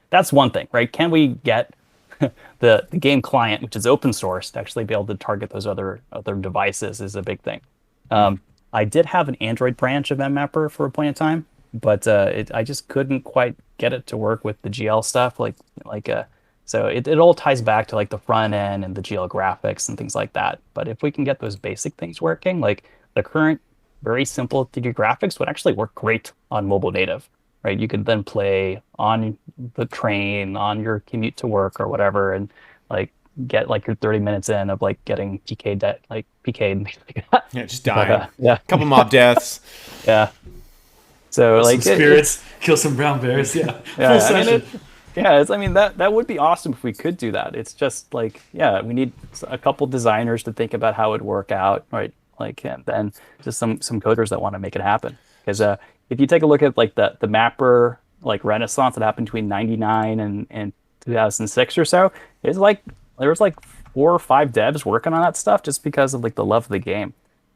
[SPEAKER 3] that's one thing, right? Can we get the game client, which is open source, to actually be able to target those other devices is a big thing. I did have an Android branch of Mmapper for a point in time, but I just couldn't quite get it to work with the GL stuff. So it all ties back to like the front end and the GL graphics and things like that. But if we can get those basic things working, like the current very simple 3D graphics would actually work great on mobile native, right? You could then play on the train, on your commute to work or whatever, and like get like your 30 minutes in of like getting PK'd and things like that.
[SPEAKER 1] Yeah, just dying.
[SPEAKER 3] Yeah.
[SPEAKER 1] Couple mob deaths.
[SPEAKER 3] Yeah. So
[SPEAKER 2] Kill
[SPEAKER 3] like
[SPEAKER 2] some spirits, kill some brown bears. Yeah.
[SPEAKER 3] yeah,
[SPEAKER 2] Full
[SPEAKER 3] I mean,
[SPEAKER 2] session.
[SPEAKER 3] I mean that would be awesome if we could do that. It's just like, yeah, we need a couple designers to think about how it would work out, right? Like, and then just some coders that want to make it happen. because if you take a look at like the Mapper like renaissance that happened between 99 and 2006 or so, it's like there was like 4 or 5 devs working on that stuff just because of like the love of the game.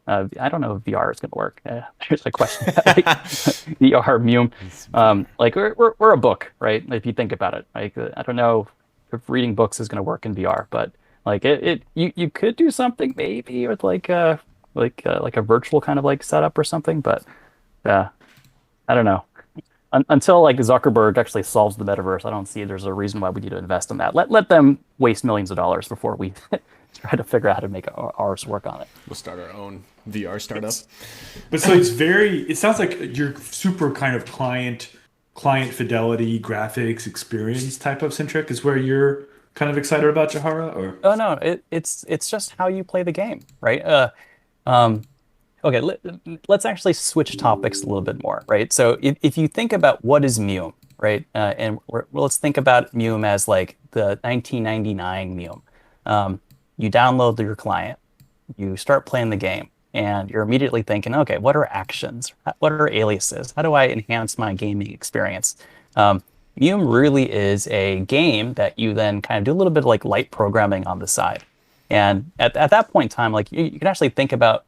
[SPEAKER 3] I don't know if VR is going to work. Here's a question. Like, VR, MUME. Like we're a book, right? If you think about it, like I don't know if reading books is going to work in VR, but like you could do something maybe with like a virtual kind of like setup or something, but I don't know. Until like Zuckerberg actually solves the metaverse, I don't see there's a reason why we need to invest in that. Let them waste millions of dollars before we try to figure out how to make ours work on it.
[SPEAKER 1] We'll start our own VR startup.
[SPEAKER 2] But so it sounds like you're super kind of client fidelity, graphics, experience type of centric is where you're kind of excited about Jahara, or?
[SPEAKER 3] Oh no, it's just how you play the game, right? Okay, let's actually switch topics a little bit more, right? So if you think about what is MUME, right? Let's think about MUME as like the 1999 MUME. You download your client, you start playing the game, and you're immediately thinking, okay, what are actions? What are aliases? How do I enhance my gaming experience? MUME really is a game that you then kind of do a little bit of like light programming on the side. And at that point in time, like you can actually think about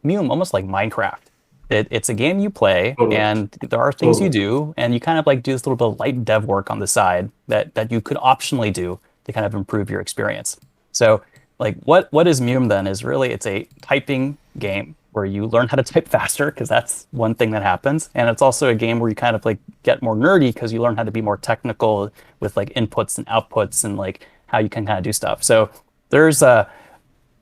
[SPEAKER 3] MUME almost like Minecraft. It's a game you play, and there are things you do, and you kind of like do this little bit of light dev work on the side that you could optionally do to kind of improve your experience. So like what is MUME then is really it's a typing game where you learn how to type faster because that's one thing that happens. And it's also a game where you kind of like get more nerdy because you learn how to be more technical with like inputs and outputs and like how you can kind of do stuff. So there's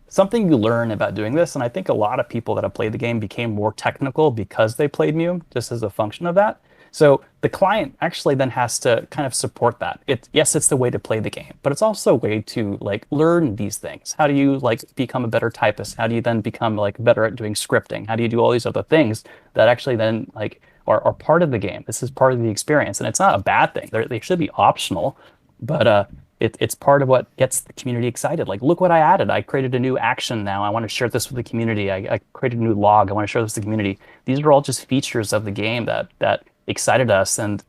[SPEAKER 3] something you learn about doing this, and I think a lot of people that have played the game became more technical because they played MUME, just as a function of that. So the client actually then has to kind of support that. Yes, it's the way to play the game, but it's also a way to like learn these things. How do you like become a better typist? How do you then become like better at doing scripting? How do you do all these other things that actually then like are part of the game? This is part of the experience, and it's not a bad thing. They should be optional, but it's part of what gets the community excited. Like, look what I added. I created a new action now. I want to share this with the community. I created a new log. I want to share this with the community. These are all just features of the game that excited us. And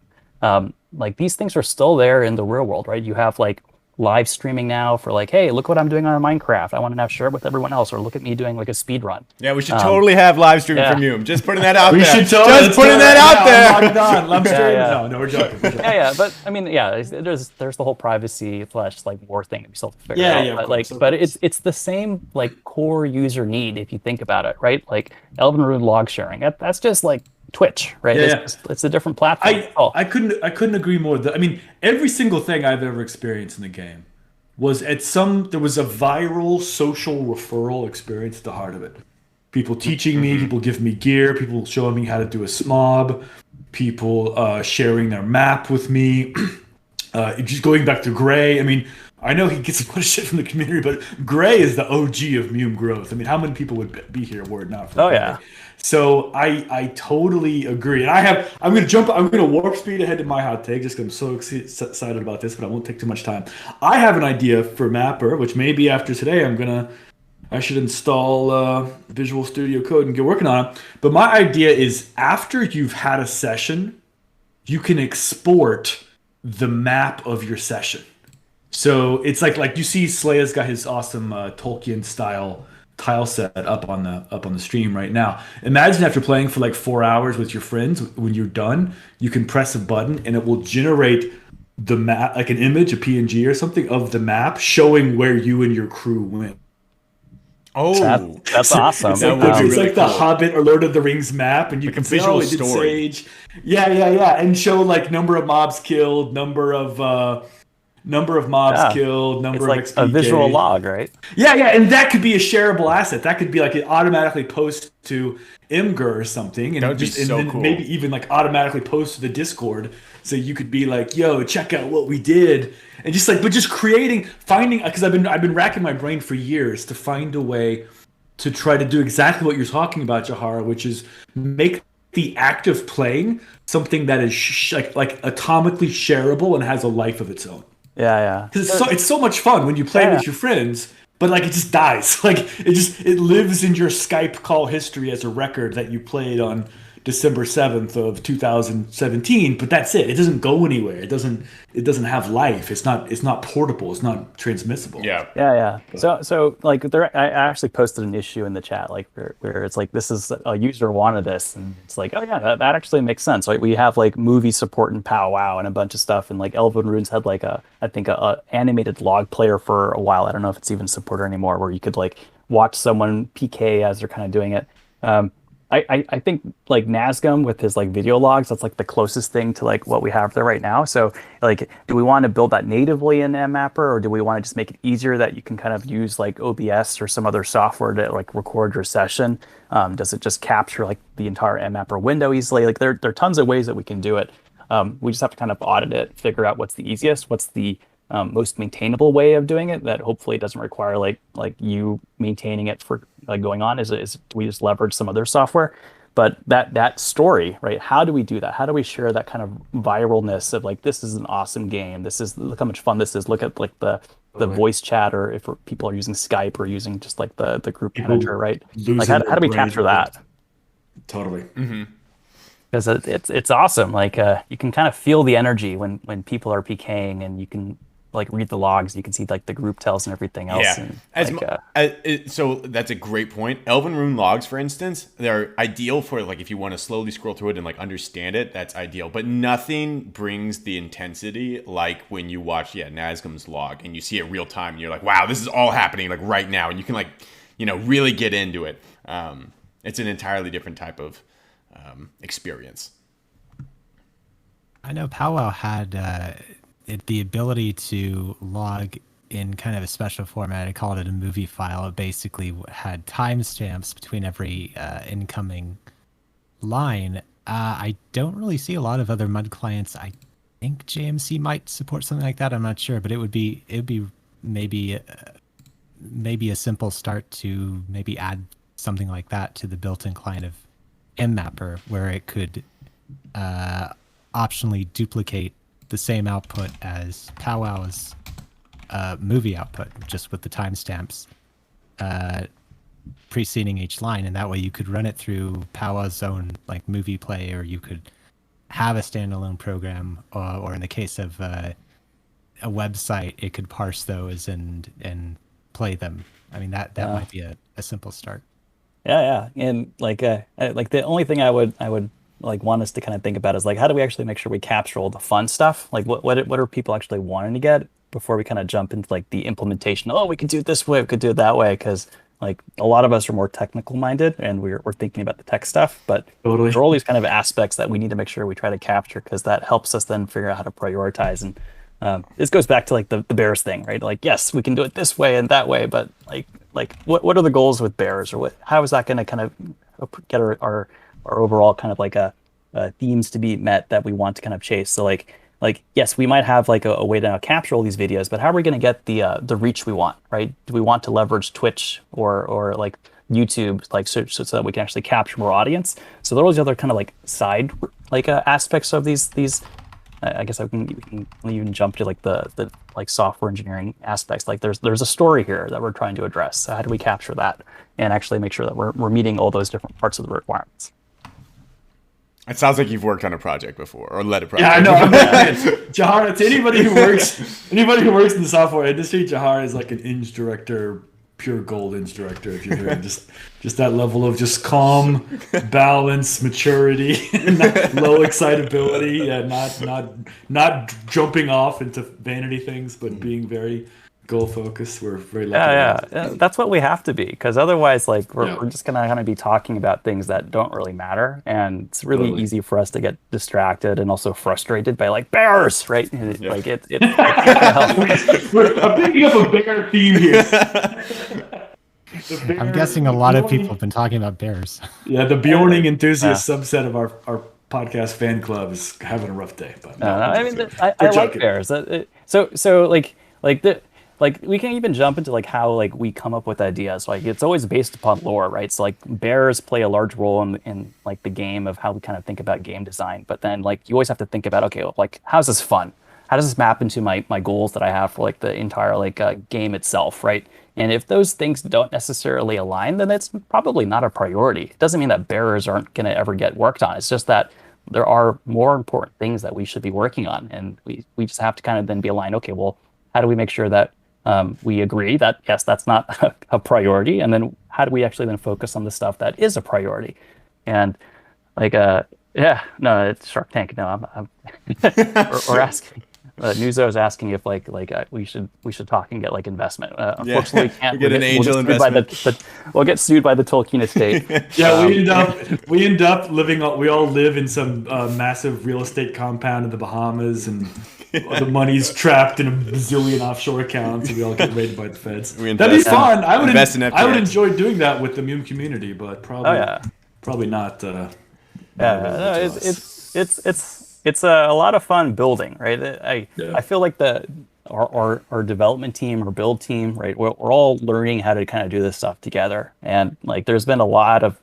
[SPEAKER 3] like these things are still there in the real world, right? You have like live streaming now for like, hey, look what I'm doing on Minecraft. I want to now share it with everyone else, or look at me doing like a speed run.
[SPEAKER 1] Yeah, we should totally have live streaming from you. Just putting that out there.
[SPEAKER 2] We should totally
[SPEAKER 1] just putting that out there.
[SPEAKER 2] I'm straight. No, we're joking.
[SPEAKER 3] Yeah, but I mean, yeah, there's the whole privacy / like more thing that we still have to figure out.
[SPEAKER 2] Yeah,
[SPEAKER 3] but like, but it's the same like core user need if you think about it, right? Like Elven Root log sharing. That's just like Twitch, right?
[SPEAKER 2] Yeah,
[SPEAKER 3] it's a different platform.
[SPEAKER 2] I couldn't agree more. I mean, every single thing I've ever experienced in the game was there was a viral social referral experience at the heart of it. People teaching me, people giving me gear, people showing me how to do a smob, people sharing their map with me. Just going back to Gray, I mean, I know he gets a lot of shit from the community, but Gray is the OG of MUME growth. I mean, how many people would be here were it not for Gray?
[SPEAKER 3] Yeah.
[SPEAKER 2] So I totally agree. And I'm going to warp speed ahead to my hot take just because I'm so excited about this, but I won't take too much time. I have an idea for Mmapper, which maybe after today I should install Visual Studio Code and get working on it. But my idea is after you've had a session, you can export the map of your session. So it's like you see Slaya's got his awesome Tolkien style tile set up on the stream right now. Imagine after playing for like 4 hours with your friends, when you're done, you can press a button and it will generate the map, like an image, a PNG or something of the map showing where you and your crew went.
[SPEAKER 1] Oh,
[SPEAKER 3] that's awesome.
[SPEAKER 2] It's like the Hobbit or Lord of the Rings map, and you can
[SPEAKER 1] visual
[SPEAKER 2] say,
[SPEAKER 1] story.
[SPEAKER 2] Sage. Yeah, and show like number of mobs killed, number of mobs killed, number
[SPEAKER 3] it's
[SPEAKER 2] of
[SPEAKER 3] like
[SPEAKER 2] XP
[SPEAKER 3] a visual
[SPEAKER 2] gained.
[SPEAKER 3] log, right?
[SPEAKER 2] Yeah, and that could be a shareable asset. That could be like it automatically posts to Imgur or something, and then
[SPEAKER 1] cool.
[SPEAKER 2] Maybe even like automatically post to the Discord, so you could be like, "Yo, check out what we did," and just finding because I've been racking my brain for years to find a way to try to do exactly what you're talking about, Jahara, which is make the act of playing something that is like atomically shareable and has a life of its own.
[SPEAKER 3] Yeah.
[SPEAKER 2] Because it's so much fun when you play with your friends, but like it just dies. Like it lives in your Skype call history as a record that you played on December 7th of 2017, but that's it. It doesn't go anywhere. It doesn't have life. It's not portable. It's not transmissible.
[SPEAKER 1] Yeah.
[SPEAKER 3] Yeah. So like I actually posted an issue in the chat like where it's like this is a user wanted this, and it's like, oh yeah, that actually makes sense. Right? We have like movie support and powwow and a bunch of stuff, and like Elven Runes had like I think a animated log player for a while. I don't know if it's even supported anymore, where you could like watch someone PK as they're kind of doing it. I think like Nazgum with his like video logs, that's like the closest thing to like what we have there right now. So like, do we want to build that natively in Mmapper, or do we want to just make it easier that you can kind of use like OBS or some other software to like record your session? Does it just capture like the entire Mmapper window easily? Like there are tons of ways that we can do it. We just have to kind of audit it, figure out what's the easiest, what's the most maintainable way of doing it that hopefully doesn't require like you maintaining it for like going on. Is do we just leverage some other software? But that story, right? How do we do that? How do we share that kind of viralness of like, this is an awesome game, this is, look how much fun this is, look at like the voice chat, or if people are using Skype or using just like the group manager, right? Like how do we capture that?
[SPEAKER 2] Totally.
[SPEAKER 3] Because it's awesome. Like you can kind of feel the energy when people are PKing, and you can like read the logs. You can see like the group tells and everything else.
[SPEAKER 1] Yeah.
[SPEAKER 3] And,
[SPEAKER 1] so that's a great point. Elven Rune logs, for instance, they're ideal for like if you want to slowly scroll through it and like understand it. That's ideal. But nothing brings the intensity like when you watch Nazgum's log and you see it real time. And you're like, wow, this is all happening like right now, and you can like really get into it. It's an entirely different type of experience.
[SPEAKER 4] I know Powwow had the ability to log in kind of a special format. I called it a movie file. It basically had timestamps between every incoming line. I don't really see a lot of other MUD clients. I think JMC might support something like that. I'm not sure, but it would be maybe a simple start to maybe add something like that to the built-in client of Mmapper, where it could optionally duplicate the same output as Powwow's movie output, just with the timestamps preceding each line, and that way you could run it through Powwow's own like movie play, or you could have a standalone program, or in the case of a website, it could parse those and play them. I mean that might be a simple start.
[SPEAKER 3] Yeah, and like the only thing I would like want us to kind of think about is like, how do we actually make sure we capture all the fun stuff? Like what are people actually wanting to get before we kind of jump into like the implementation? Oh, we could do it this way, we could do it that way, because like a lot of us are more technical minded and we're thinking about the tech stuff, but
[SPEAKER 2] Totally.
[SPEAKER 3] there are all these kind of aspects that we need to make sure we try to capture, because that helps us then figure out how to prioritize. And this goes back to like the bears thing, right? Like, yes, we can do it this way and that way, but like what are the goals with bears, or how is that going to kind of get our overall kind of like themes to be met that we want to kind of chase? So like yes, we might have like a way to now capture all these videos, but how are we going to get the reach we want, right? Do we want to leverage Twitch or like YouTube, like so that we can actually capture more audience? So there are all these other kind of like side like aspects of these. I guess we can even jump to like the like software engineering aspects. Like there's a story here that we're trying to address. So how do we capture that and actually make sure that we're meeting all those different parts of the requirements?
[SPEAKER 1] It sounds like you've worked on a project before or led a project.
[SPEAKER 2] Yeah, I know. Jahara, to anybody who works in the software industry, Jahara is like an ing director, pure gold ing director. If you're hearing just that level of just calm, balance, maturity, and low excitability, and not jumping off into vanity things, but being very goal focused. We're very lucky.
[SPEAKER 3] Yeah. That's what we have to be, because otherwise, like we're just gonna kind of be talking about things that don't really matter, and it's really easy for us to get distracted and also frustrated by like bears, right?
[SPEAKER 1] Yeah.
[SPEAKER 3] Like it
[SPEAKER 2] I'm picking up a bear theme here.
[SPEAKER 4] I'm guessing a lot of people have been talking about bears.
[SPEAKER 2] Yeah, the Bjorning enthusiast subset of our podcast fan club is having a rough day. But
[SPEAKER 3] I mean, I like bears. So like we can even jump into like how like we come up with ideas. Like it's always based upon lore, right? So like bears play a large role in like the game of how we kind of think about game design. But then like you always have to think about, okay, well, like how's this fun? how does this map into my goals that I have for like the entire like game itself, right? And if those things don't necessarily align, then it's probably not a priority. It doesn't mean that barriers aren't going to ever get worked on. It's just that there are more important things that we should be working on, and we just have to kind of then be aligned. Okay, well, how do we make sure that we agree that yes, that's not a priority, and then how do we actually then focus on the stuff that is a priority? And like yeah, no, it's Shark Tank. No, I'm or asking. Nuzo is asking if we should talk and get like investment. Unfortunately, we can't.
[SPEAKER 1] We get an angel investment.
[SPEAKER 3] We'll get sued by the Tolkien estate.
[SPEAKER 2] Yeah, we end up living. We all live in some massive real estate compound in the Bahamas, and the money's trapped in a bazillion offshore accounts, and we all get raided by the feds. That'd be fun. I would enjoy doing that with the MUME community, but probably not.
[SPEAKER 3] No, it's a lot of fun building, right? I feel like our development team or build team, right? We're all learning how to kind of do this stuff together, and like there's been a lot of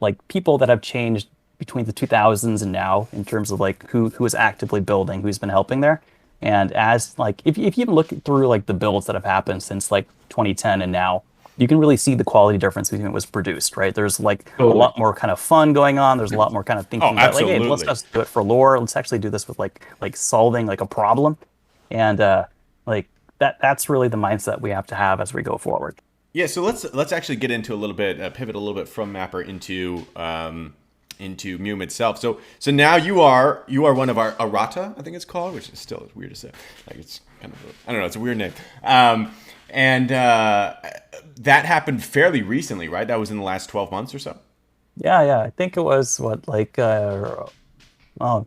[SPEAKER 3] like people that have changed between the 2000s and now in terms of like who is actively building, who's been helping there, and as like if you even look through like the builds that have happened since like 2010 and now, you can really see the quality difference between what was produced, right? There's like a lot more kind of fun going on. There's a lot more kind of thinking about like, hey, let's just do it for lore. Let's actually do this with like solving like a problem. And like that's really the mindset we have to have as we go forward.
[SPEAKER 1] Yeah, so let's actually get into a little bit, pivot a little bit from Mmapper into MUME itself. So now you are one of our Errata, I think it's called, which is still weird to say. Like it's kind of I don't know, it's a weird name. And that happened fairly recently, right? That was in the last 12 months or so.
[SPEAKER 3] Yeah. I think it was oh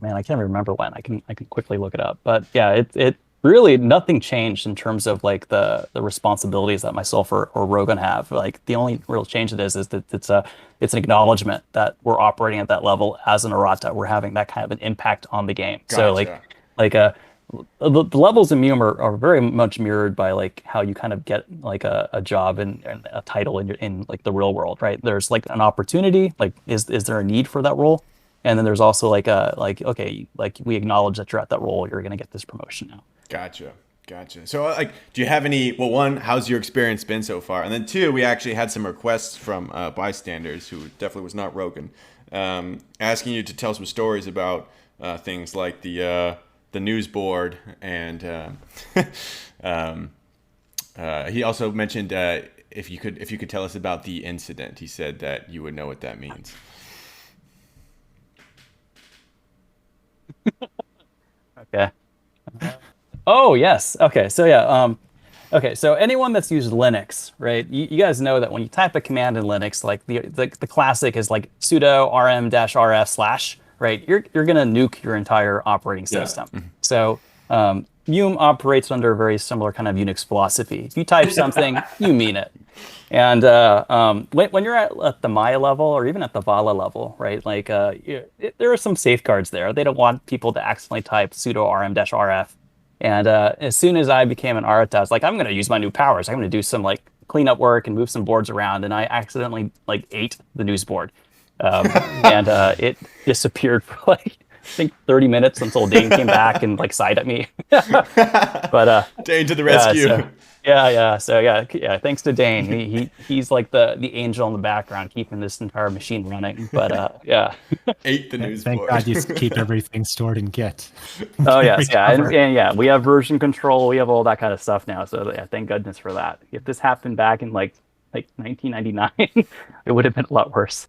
[SPEAKER 3] man, I can't remember when. I can quickly look it up. But yeah, it really nothing changed in terms of like the responsibilities that myself or Rogan have. Like the only real change it is that it's an acknowledgement that we're operating at that level as an errata. We're having that kind of an impact on the game. Gotcha. So the levels in MUME are very much mirrored by like how you kind of get like a job and a title in like the real world, right? There's like an opportunity, like is there a need for that role? And then there's also okay, like we acknowledge that you're at that role, you're gonna get this promotion now.
[SPEAKER 1] Gotcha. So like, do you have any, well, one, how's your experience been so far? And then two, we actually had some requests from bystanders who definitely was not Rogan, asking you to tell some stories about things like the news board, and he also mentioned if you could tell us about the incident. He said that you would know what that means.
[SPEAKER 3] Okay. Oh yes. Okay. So yeah. Okay. So anyone that's used Linux, right? You guys know that when you type a command in Linux, like the classic is like sudo rm-rf/, right? You're gonna nuke your entire operating system. Yeah. So MUME operates under a very similar kind of Unix philosophy. If you type something, you mean it. And when you're at the Maya level or even at the Vala level, right? Like there are some safeguards there. They don't want people to accidentally type sudo rm-rf. And as soon as I became an Arata, I was like, I'm going to use my new powers. I'm going to do some like cleanup work and move some boards around. And I accidentally like ate the news board. And it disappeared for like I think 30 minutes until Dane came back and like sighed at me. But
[SPEAKER 1] Dane to the rescue.
[SPEAKER 3] So thanks to Dane. He's like the angel in the background keeping this entire machine running. But
[SPEAKER 1] ate the news
[SPEAKER 4] Thank
[SPEAKER 1] board.
[SPEAKER 4] God you keep everything stored in Git.
[SPEAKER 3] Oh yes, yeah, and we have version control. We have all that kind of stuff now. So yeah, thank goodness for that. If this happened back in like 1999, it would have been a lot worse.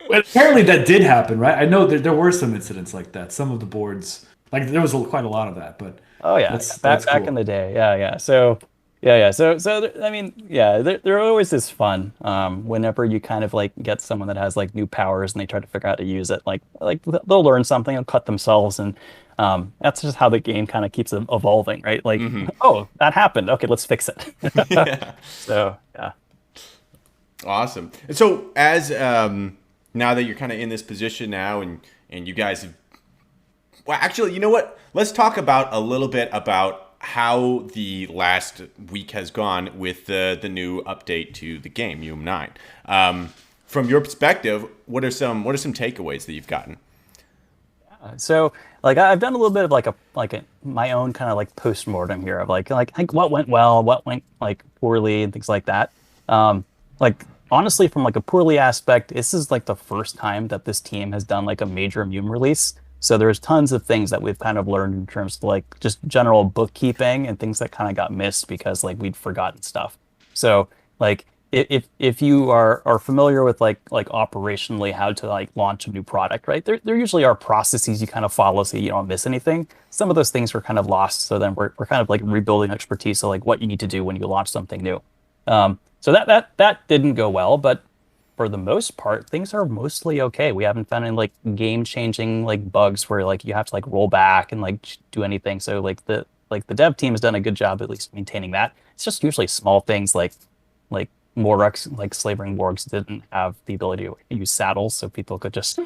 [SPEAKER 2] Well, apparently that did happen, right? I know there were some incidents like that. Some of the boards, like there was quite a lot of that, but
[SPEAKER 3] that's back cool. In the day, So I mean, there always is fun whenever you kind of like get someone that has like new powers and they try to figure out how to use it. Like they'll learn something, they'll cut themselves, and that's just how the game kind of keeps evolving, right? Like, oh, that happened. Okay, let's fix it.
[SPEAKER 1] Yeah.
[SPEAKER 3] So yeah.
[SPEAKER 1] Awesome. And so as now that you're kind of in this position now, and you guys have, well, actually, you know what? Let's talk about a little bit about how the last week has gone with the new update to the game, MUME 9. From your perspective, what are some takeaways that you've gotten?
[SPEAKER 3] So like I've done a little bit of like a my own kind of like post-mortem here of like what went well, what went like poorly and things like that. Um like honestly from like a poorly aspect, this is like the first time that this team has done like a major MUME release. So there's tons of things that we've kind of learned in terms of like just general bookkeeping and things that kind of got missed because like we'd forgotten stuff. So like if you are familiar with like operationally how to like launch a new product, right? There usually are processes you kind of follow so you don't miss anything. Some of those things were kind of lost, so then we're kind of like rebuilding expertise of like what you need to do when you launch something new. So that didn't go well, but for the most part, things are mostly okay. We haven't found any like game changing like bugs where like you have to like roll back and like do anything. So like the dev team has done a good job at least maintaining that. It's just usually small things like Morux, like slavering wargs didn't have the ability to use saddles, so people could just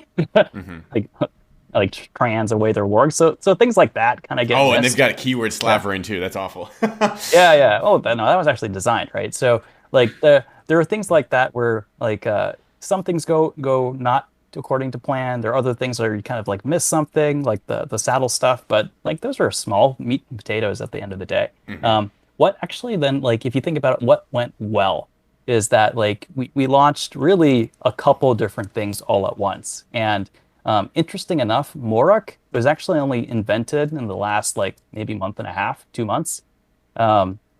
[SPEAKER 3] like trans away their wargs. So things like that kind of get
[SPEAKER 1] Oh, and
[SPEAKER 3] missed.
[SPEAKER 1] they've got a keyword slavering too. That's awful.
[SPEAKER 3] Yeah. Oh, no, that was actually designed, right? So like there are things like that where like some things go not according to plan. There are other things where you kind of like miss something, like the saddle stuff, but like those are small meat and potatoes at the end of the day. What actually then like if you think about it, what went well is that like we launched really a couple different things all at once. And interesting enough, Morok was actually only invented in the last like maybe month and a half, 2 months.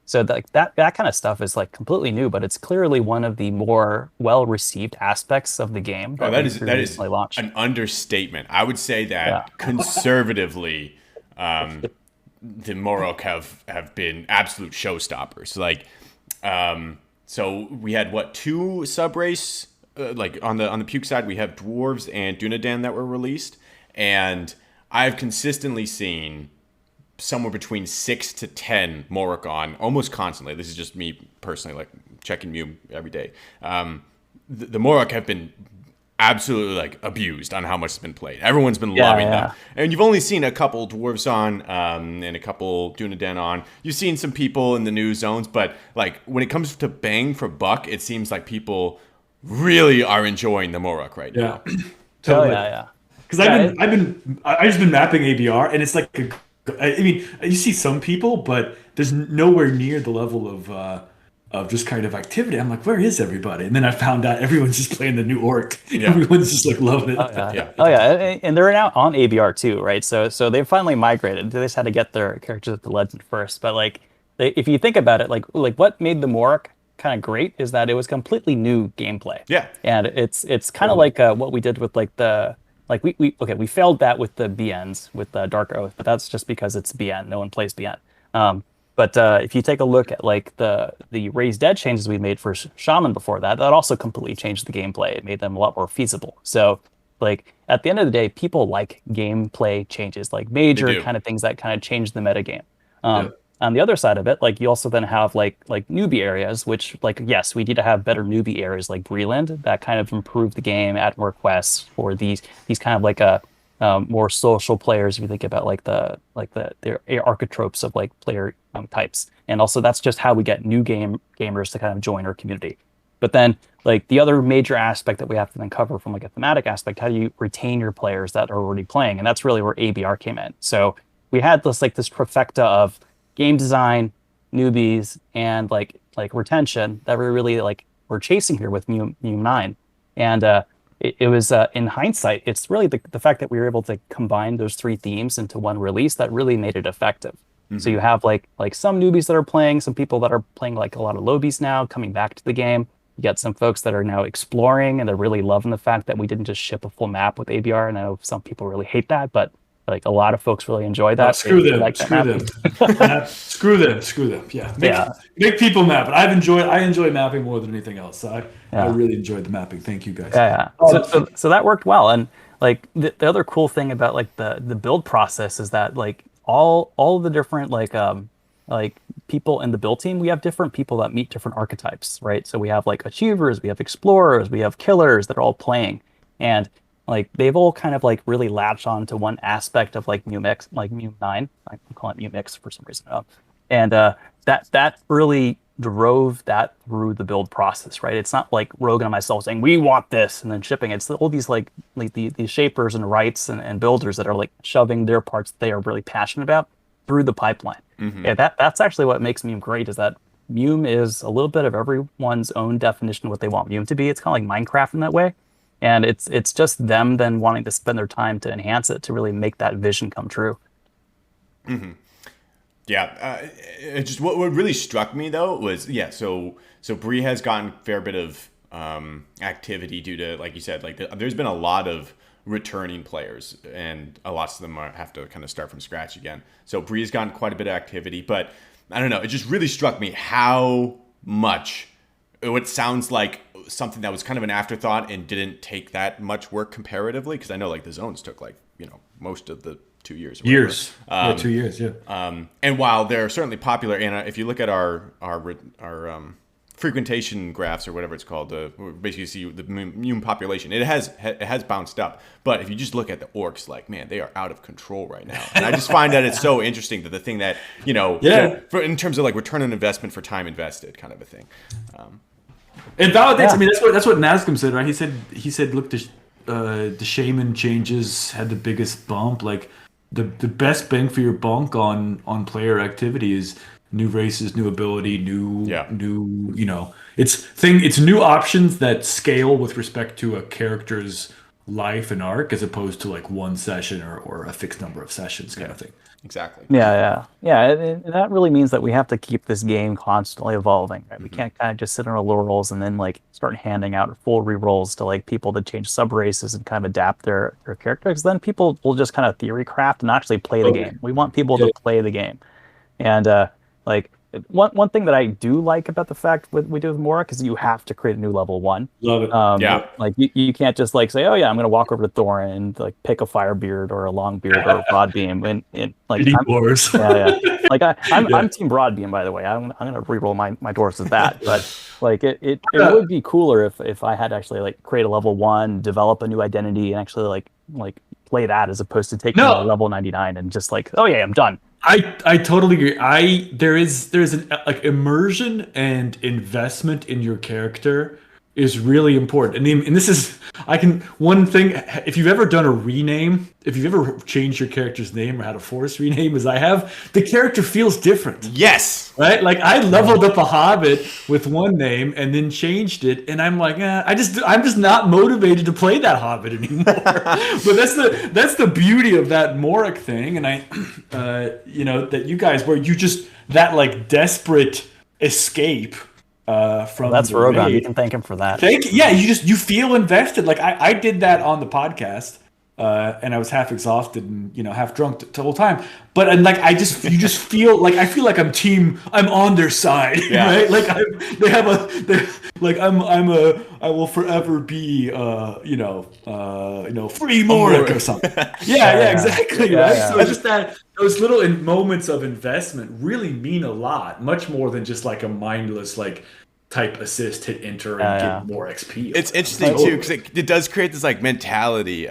[SPEAKER 3] So that kind of stuff is like completely new, but it's clearly one of the more well-received aspects of the game
[SPEAKER 1] Oh,
[SPEAKER 3] we
[SPEAKER 1] that is
[SPEAKER 3] recently launched.
[SPEAKER 1] an understatement. I would say that
[SPEAKER 3] Yeah.
[SPEAKER 1] conservatively, the Morok have been absolute showstoppers. Like, so we had what, two sub race like on the puke side, we have dwarves and Dunedain that were released, and I've consistently seen somewhere between 6 to 10 Morok on almost constantly. This is just me personally, like checking MUME every day. The Morok have been absolutely like abused on how much it's been played. Everyone's been loving them, and you've only seen a couple dwarves on and a couple Dunedain on. You've seen some people in the new zones, but like when it comes to bang for buck, it seems like people really are enjoying the Morok right now.
[SPEAKER 2] Totally.
[SPEAKER 3] Yeah.
[SPEAKER 2] Because I've just been mapping ABR, and it's like I mean, you see some people, but there's nowhere near the level of just kind of activity. I'm like, where is everybody? And then I found out everyone's just playing the new orc.
[SPEAKER 1] Yeah.
[SPEAKER 2] Everyone's just like loving it.
[SPEAKER 3] Oh yeah, and they're now on ABR too, right? So they've finally migrated. They just had to get their characters at the legend first. But like, if you think about it, like what made the Morok kind of great is that it was completely new gameplay.
[SPEAKER 1] Yeah.
[SPEAKER 3] And it's kind of like what we did with like the like we failed that with the BNs with the Dark Oath, but that's just because it's BN. No one plays BN. But if you take a look at like the Raised Dead changes we made for Shaman before that, that also completely changed the gameplay. It made them a lot more feasible. So like at the end of the day, people like gameplay changes, like major kind of things that kind of change the metagame. On the other side of it, like you also then have like newbie areas, which like yes, we need to have better newbie areas like Breland that kind of improve the game, add more quests for these kind of like more social players. If you think about like the archetypes of like player types, and also that's just how we get new gamers to kind of join our community. But then like the other major aspect that we have to then cover from like a thematic aspect, how do you retain your players that are already playing? And that's really where ABR came in. So we had this trifecta of game design, newbies, and like retention that we really like we're chasing here with MUME 9. And it was in hindsight, it's really the fact that we were able to combine those three themes into one release that really made it effective. So you have like some newbies that are playing, some people that are playing like a lot of lobies now coming back to the game. You got some folks that are now exploring and they're really loving the fact that we didn't just ship a full map with ABR. And I know some people really hate that, but like a lot of folks really enjoy that.
[SPEAKER 2] Screw them. Screw them. Yeah. Make people map. But I enjoy mapping more than anything else. So I really enjoyed the mapping. Thank you guys.
[SPEAKER 3] So that worked well. And like the other cool thing about like the build process is that like all the different like people in the build team, we have different people that meet different archetypes, right? So we have like achievers, we have explorers, we have killers that are all playing. And like they've all kind of like really latched on to one aspect of like MUME 9. I'm calling it MUME for some reason. And that really drove that through the build process, right? It's not like Rogan and myself saying we want this and then shipping. It's all these like these shapers and writes and builders that are like shoving their parts that they are really passionate about through the pipeline. Yeah, that's actually what makes MUME great, is that MUME is a little bit of everyone's own definition of what they want MUME to be. It's kind of like Minecraft in that way. And it's just them then wanting to spend their time to enhance it to really make that vision come true.
[SPEAKER 1] Yeah, it just what really struck me though was so Bree has gotten a fair bit of activity due to, like you said, like there's been a lot of returning players, and a lot of them have to kind of start from scratch again. So Bree's gotten quite a bit of activity, but I don't know, it just really struck me how much it sounds like something that was kind of an afterthought and didn't take that much work comparatively, because I know like the zones took like, you know, most of the 2 years.
[SPEAKER 2] Years. 2 years, yeah.
[SPEAKER 1] And while they're certainly popular, and if you look at our frequentation graphs or whatever it's called, basically you see the MUME population, it has bounced up. But if you just look at the orcs, like, man, they are out of control right now. And I just find that it's so interesting that the thing that, you know, in terms of like return on investment for time invested kind of a thing.
[SPEAKER 2] It validates. I mean, that's what Nazgum said, right? He said, look, the shaman changes had the biggest bump. Like the best bang for your buck on player activity is new races, new ability, new, you know, it's new options that scale with respect to a character's life and arc, as opposed to like one session or a fixed number of sessions kind of thing.
[SPEAKER 1] Exactly.
[SPEAKER 3] Yeah. And that really means that we have to keep this game constantly evolving. Right? We can't kind of just sit on our laurels and then like start handing out full rerolls to like people to change sub races and kind of adapt their characters. Then people will just kind of theory craft and actually play the game. We want people to play the game, and like one thing that I do like about the fact we do with Morik is you have to create a new level 1.
[SPEAKER 2] Love it.
[SPEAKER 3] Like you can't just like say, oh yeah, I'm gonna walk over to Thorin and like pick a Firebeard or a Longbeard or a Broadbeam and like like I'm Team Broadbeam, by the way. I'm gonna reroll my dwarves with that. But like it would be cooler if I had to actually like create a level 1, develop a new identity, and actually like play that, as opposed to taking a level 99 and just like, oh yeah, I'm done.
[SPEAKER 2] I totally agree. There's an like immersion and investment in your character is really important. And this is one thing, if you've ever done a rename, if you've ever changed your character's name or had a force rename as I have, the character feels different.
[SPEAKER 1] Yes.
[SPEAKER 2] Right? Like I leveled up a hobbit with one name and then changed it, and I'm like, I'm just not motivated to play that hobbit anymore. But that's the beauty of that Morik thing, and I you know, that you guys where you just that like desperate escape from
[SPEAKER 3] that's Rogan. You can thank him for that.
[SPEAKER 2] You feel invested. Like I did that on the podcast, and I was half exhausted and, you know, half drunk the whole time. But and like you just feel like I feel like I'm on their side, right? Like I will forever be free Morik or something. Exactly. Right. So it's just that those little moments of investment really mean a lot, much more than just like a mindless like type assist, hit enter, and get more XP.
[SPEAKER 1] It's interesting too, because it does create this like mentality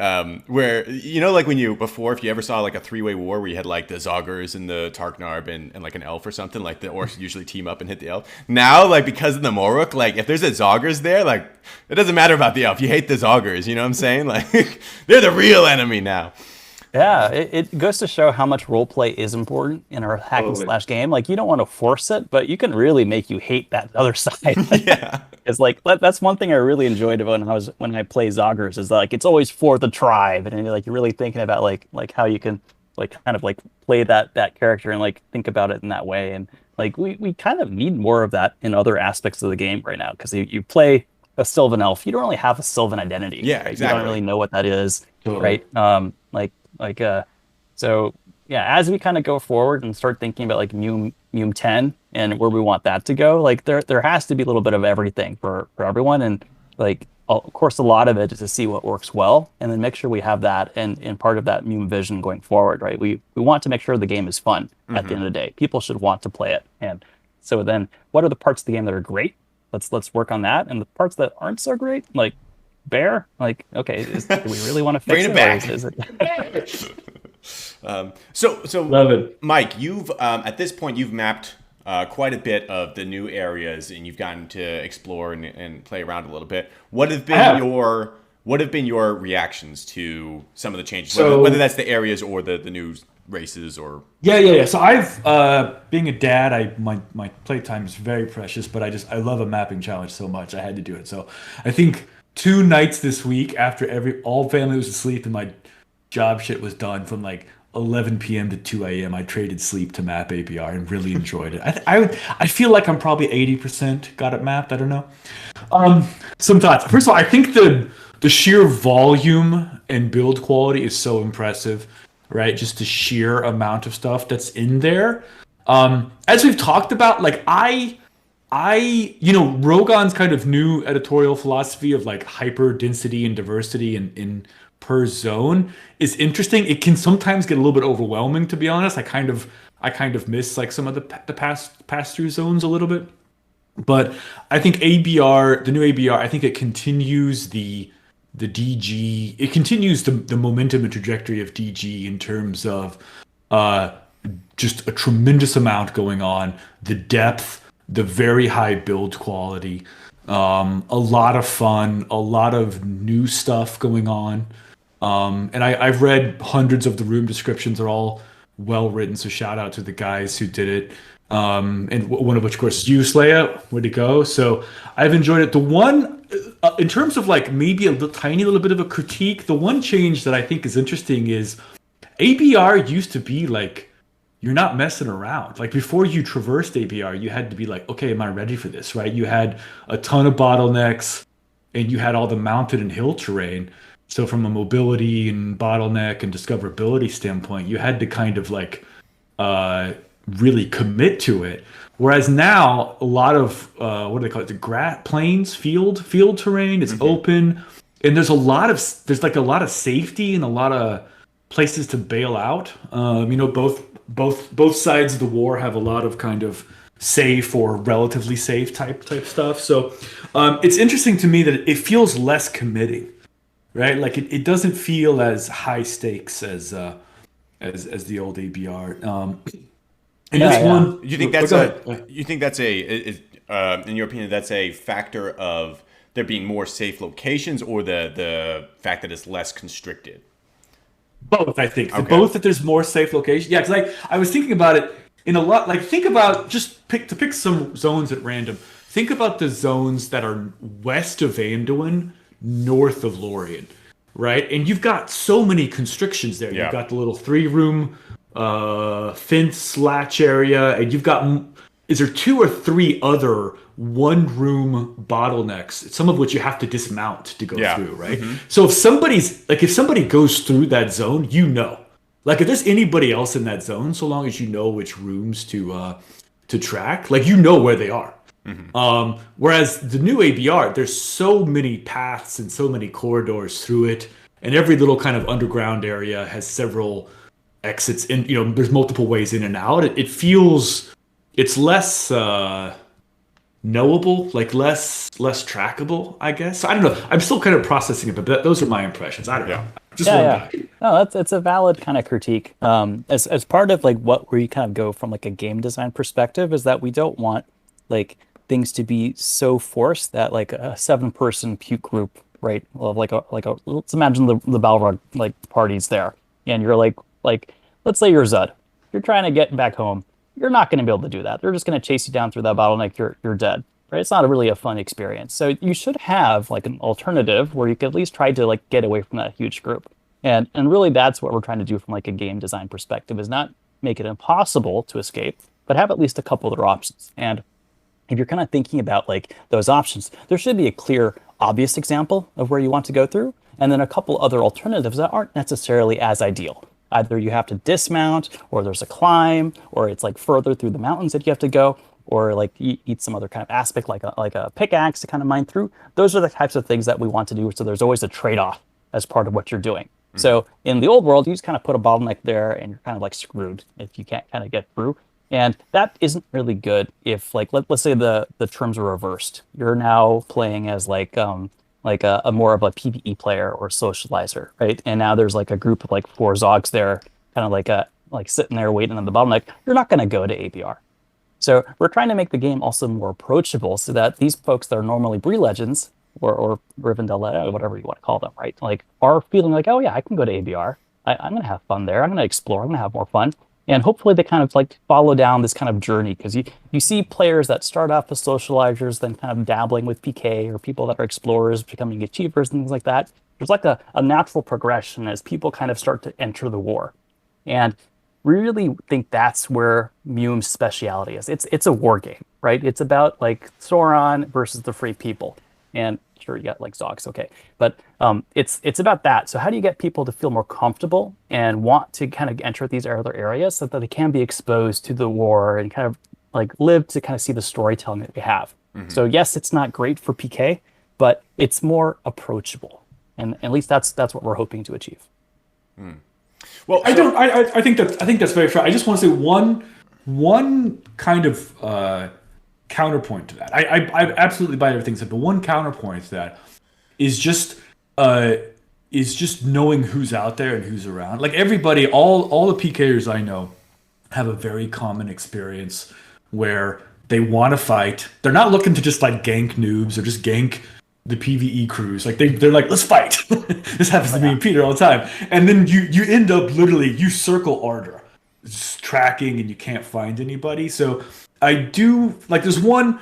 [SPEAKER 1] where, you know, like if you ever saw like a 3-way war where you had like the Zoggers and the Tarknarb and like an elf or something, like the orcs usually team up and hit the elf. Now, like because of the Moruk, like if there's a Zoggers there, like it doesn't matter about the elf. You hate the Zoggers, you know what I'm saying? Like they're the real enemy now.
[SPEAKER 3] Yeah, it goes to show how much roleplay is important in our hack and slash game. Like, you don't want to force it, but you can really make you hate that other side. It's like that's one thing I really enjoyed when I play Zoggers, is like it's always for the tribe, and like you're really thinking about like how you can like kind of like play that character and like think about it in that way. And like we kind of need more of that in other aspects of the game right now, because you play a Sylvan elf, you don't really have a Sylvan identity.
[SPEAKER 1] Yeah,
[SPEAKER 3] right?
[SPEAKER 1] exactly.
[SPEAKER 3] You don't really know what that is, right? So yeah, as we kind of go forward and start thinking about like MUME 10 and where we want that to go, like there has to be a little bit of everything for everyone, and like of course a lot of it is to see what works well and then make sure we have that and part of that MUME vision going forward, right? We want to make sure the game is fun at the end of the day. People should want to play it, and so then what are the parts of the game that are great? Let's work on that, and the parts that aren't so great, like Bear, like, okay, do we really want to fix
[SPEAKER 1] Bring it back?
[SPEAKER 3] Is it...
[SPEAKER 1] So
[SPEAKER 2] Love it.
[SPEAKER 1] Mike, you've at this point you've mapped quite a bit of the new areas, and you've gotten to explore and play around a little bit. What have been your reactions to some of the changes, whether that's the areas or the new races or?
[SPEAKER 2] Yeah. So I've being a dad, my playtime is very precious, but I love a mapping challenge so much. I had to do it. So I think 2 nights this week after all family was asleep and my job shit was done from like 11 p.m. to 2 a.m. I traded sleep to map ABR and really enjoyed it. I feel like I'm probably 80% got it mapped. I don't know. Some thoughts. First of all, I think the sheer volume and build quality is so impressive, right? Just the sheer amount of stuff that's in there. As we've talked about, like Rogan's kind of new editorial philosophy of like hyper density and diversity in per zone is interesting. It can sometimes get a little bit overwhelming, to be honest. I kind of miss like some of the pass through zones a little bit. But I think ABR, the new ABR, I think it continues the DG. It continues the momentum and trajectory of DG in terms of just a tremendous amount going on, the depth, the very high build quality, a lot of fun, a lot of new stuff going on. And I've read hundreds of the room descriptions. They're all well written, so shout out to the guys who did it. And one of which, of course, is you, Slaya. Way to go. So I've enjoyed it. The one, in terms of like maybe a tiny little bit of a critique, the one change that I think is interesting is ABR used to be like, you're not messing around. Like before you traversed ABR, you had to be like, okay, am I ready for this, right? You had a ton of bottlenecks and you had all the mountain and hill terrain. So from a mobility and bottleneck and discoverability standpoint, you had to kind of like really commit to it. Whereas now a lot of what do they call it? The plains, field terrain is open, and there's like a lot of safety and a lot of places to bail out. Both sides of the war have a lot of kind of safe or relatively safe type stuff. So it's interesting to me that it feels less committing. Right, like it doesn't feel as high stakes as the old ABR. And this one,
[SPEAKER 1] you think that's in your opinion, that's a factor of there being more safe locations, or the fact that it's less constricted?
[SPEAKER 2] Both, I think.
[SPEAKER 1] Okay.
[SPEAKER 2] Both, that there's more safe locations. Yeah, because I was thinking about it in a lot. Like think about pick some zones at random. Think about the zones that are west of Anduin, north of Lorien, right? And you've got so many constrictions there.
[SPEAKER 1] Yeah.
[SPEAKER 2] You've got the little 3-room fence latch area, and you've got, is there 2 or 3 other 1-room bottlenecks, some of which you have to dismount to go through, right? So if somebody goes through that zone, like if there's anybody else in that zone, so long as you know which rooms to track, like where they are. Whereas the new ABR, there's so many paths and so many corridors through it, and every little kind of underground area has several exits in, there's multiple ways in and out. It feels, it's less knowable, like less trackable, I guess. I don't know. I'm still kind of processing it, but those are my impressions. I don't know.
[SPEAKER 3] No, it's a valid kind of critique. As part of like where you kind of go from like a game design perspective is that we don't want like things to be so forced that like a 7-person puke group, right? Well, let's imagine the Balrog like parties there, and you're like let's say you're Zud, you're trying to get back home. You're not going to be able to do that. They're just going to chase you down through that bottleneck. You're dead, right? It's not really a fun experience. So you should have like an alternative where you could at least try to like get away from that huge group. And really that's what we're trying to do from like a game design perspective, is not make it impossible to escape, but have at least a couple other options. And if you're kind of thinking about like those options, there should be a clear, obvious example of where you want to go through, and then a couple other alternatives that aren't necessarily as ideal. Either you have to dismount, or there's a climb, or it's like further through the mountains that you have to go, or like you eat some other kind of aspect like a pickaxe to kind of mine through. Those are the types of things that we want to do. So there's always a trade-off as part of what you're doing. So in the old world, you just kind of put a bottleneck there and you're kind of like screwed if you can't kind of get through. And that isn't really good if like, let's say the terms are reversed. You're now playing as like a more of a PvE player or socializer, right? And now there's like a group of like 4 Zogs there, kind of like sitting there waiting on the bottleneck. You're not going to go to ABR. So we're trying to make the game also more approachable so that these folks that are normally Bree Legends or Rivendell, whatever you want to call them, right? Like are feeling like, oh yeah, I can go to ABR. I'm going to have fun there. I'm going to explore. I'm going to have more fun. And hopefully they kind of like follow down this kind of journey because you see players that start off as socializers, then kind of dabbling with PK, or people that are explorers becoming achievers and things like that. There's like a natural progression as people kind of start to enter the war. And we really think that's where MUME's speciality is. It's a war game, right? It's about like Sauron versus the free people. And sure, you got like Zogs, okay. But it's about that. So how do you get people to feel more comfortable and want to kind of enter these other areas so that they can be exposed to the war and kind of like live to kind of see the storytelling that we have? So yes, it's not great for PK, but it's more approachable. And at least that's what we're hoping to achieve.
[SPEAKER 1] Well,
[SPEAKER 2] I think that's very fair. I just want to say one kind of counterpoint to that. I absolutely buy everything said, but one counterpoint to that is just knowing who's out there and who's around. Like everybody, all the PKers I know have a very common experience where they want to fight. They're not looking to just like gank noobs or just gank the PvE crews. Like they're like, let's fight. This happens to me and Peter all the time. And then you end up literally, you circle Ardra. It's tracking and you can't find anybody. So I do, like there's one,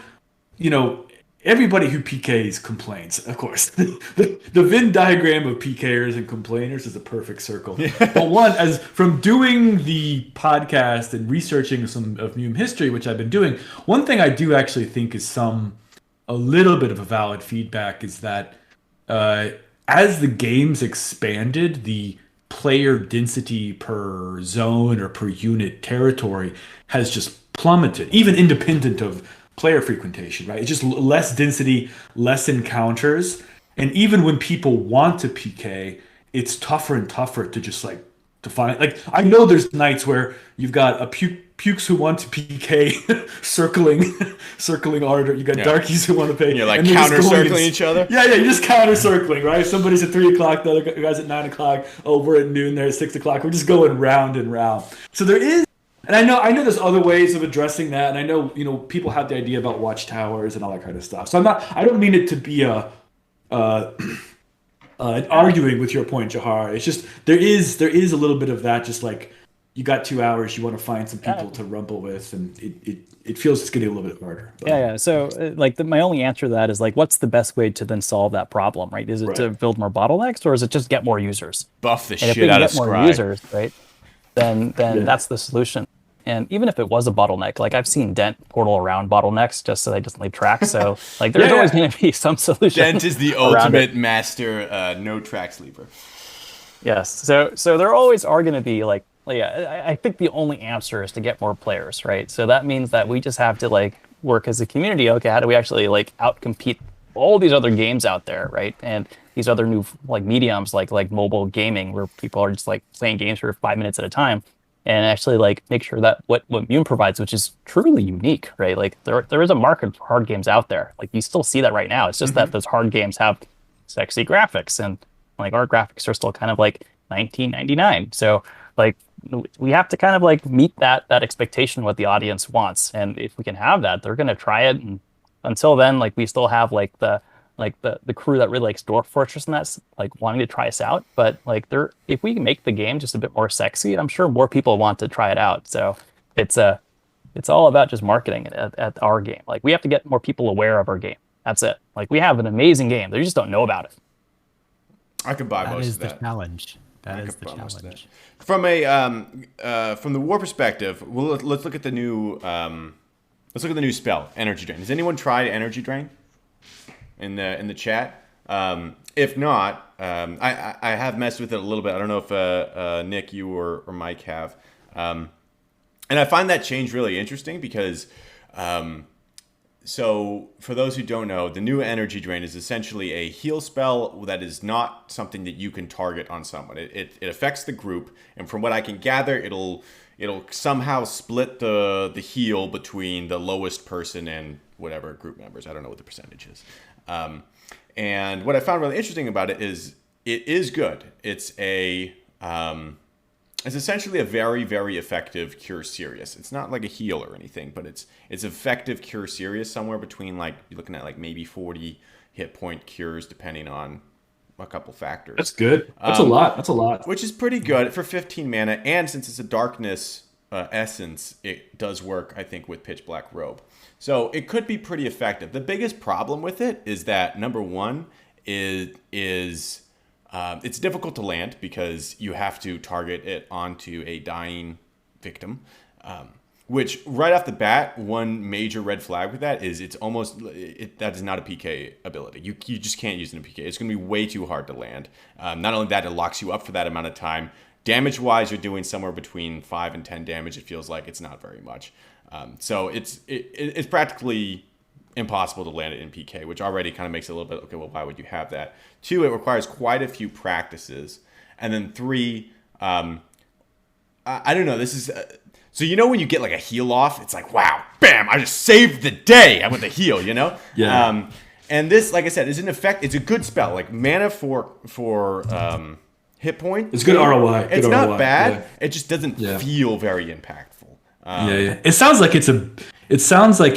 [SPEAKER 2] everybody who PKs complains, of course. The Venn diagram of PKers and complainers is a perfect circle. But one, as from doing the podcast and researching some of MUME history, which I've been doing, one thing I do actually think is a little bit of a valid feedback is that as the games expanded, the player density per zone or per unit territory has just plummeted, even independent of player frequentation, right? It's just less density, less encounters. And even when people want to PK, it's tougher and tougher to just like to find. Like I know there's nights where you've got a pukes who want to PK circling Ardra. You got darkies who want to pay.
[SPEAKER 1] You're like counter circling each other.
[SPEAKER 2] Yeah, you're just counter circling, right? Somebody's at 3 o'clock, the other guy's at 9 o'clock. Oh, we're at noon. They're at 6 o'clock. We're just going round and round. So there is, and I know there's other ways of addressing that, and I know people have the idea about watchtowers and all that kind of stuff. So I don't mean it to be arguing with your point, Jahara. It's just there is a little bit of that, just like. You got 2 hours. You want to find some people to rumble with, and it feels it's getting a little bit harder. But.
[SPEAKER 3] Yeah. So, my only answer to that is like, what's the best way to then solve that problem, right? Is it to build more bottlenecks, or is it just get more users?
[SPEAKER 1] Buff the
[SPEAKER 3] and
[SPEAKER 1] shit
[SPEAKER 3] if we can
[SPEAKER 1] out of
[SPEAKER 3] get more
[SPEAKER 1] Scry.
[SPEAKER 3] users, right? Then that's the solution. And even if it was a bottleneck, like I've seen Dent portal around bottlenecks just so they just leave track. So like there's always going to be some solution.
[SPEAKER 1] Dent is the ultimate master no tracks lever.
[SPEAKER 3] Yes. So there always are going to be like. Yeah, I think the only answer is to get more players, right? So that means that we just have to like work as a community. Okay, how do we actually like outcompete all these other games out there, right? And these other new like mediums like mobile gaming where people are just like playing games for 5 minutes at a time, and actually like make sure that what MUME provides, which is truly unique, right? Like there is a market for hard games out there. Like you still see that right now. It's just that those hard games have sexy graphics, and like our graphics are still kind of like 1999. So like we have to kind of like meet that expectation what the audience wants, and if we can have that, they're going to try it. And until then, like we still have like the crew that really likes Dwarf Fortress and that's like wanting to try us out. But like if we can make the game just a bit more sexy, I'm sure more people want to try it out. So it's all about just marketing it at our game. Like we have to get more people aware of our game. That's it. Like we have an amazing game, they just don't know about it.
[SPEAKER 1] I could buy most of that.
[SPEAKER 4] That is the challenge. That is the challenge.
[SPEAKER 1] From the war perspective, let's look at the new spell, Energy Drain. Has anyone tried Energy Drain in the chat? If not, I have messed with it a little bit. I don't know if Nick, you or Mike have, and I find that change really interesting because. So, for those who don't know, the new Energy Drain is essentially a heal spell that is not something that you can target on someone. It affects the group, and from what I can gather, it'll somehow split the heal between the lowest person and whatever group members. I don't know what the percentage is. And what I found really interesting about it is good. It's a It's essentially a very, very effective cure serious. It's not like a heal or anything, but it's effective cure serious, somewhere between like you're looking at like maybe 40 hit point cures depending on a couple factors.
[SPEAKER 2] That's good. That's a lot. That's a lot.
[SPEAKER 1] Which is pretty good for 15 mana, and since it's a darkness essence, it does work, I think, with Pitch Black Robe. So it could be pretty effective. The biggest problem with it is that number one is it's difficult to land because you have to target it onto a dying victim. Which right off the bat, one major red flag with that is that is not a PK ability. You just can't use it in PK. It's going to be way too hard to land. Not only that, it locks you up for that amount of time. Damage wise, you're doing somewhere between 5 and 10 damage. It feels like it's not very much. So it's practically impossible to land it in PK, which already kind of makes it a little bit, okay, well, why would you have that? 2, it requires quite a few practices. And then 3, I don't know, this is... so you know when you get like a heal off, it's like, wow, bam, I just saved the day with a heal, you know?
[SPEAKER 2] Yeah.
[SPEAKER 1] And this, like I said, is an effect. It's a good spell. Like mana for hit point.
[SPEAKER 2] It's good ROI.
[SPEAKER 1] It's
[SPEAKER 2] good
[SPEAKER 1] not
[SPEAKER 2] ROI.
[SPEAKER 1] bad.
[SPEAKER 2] Yeah.
[SPEAKER 1] It just doesn't feel very impactful.
[SPEAKER 2] Yeah. It sounds like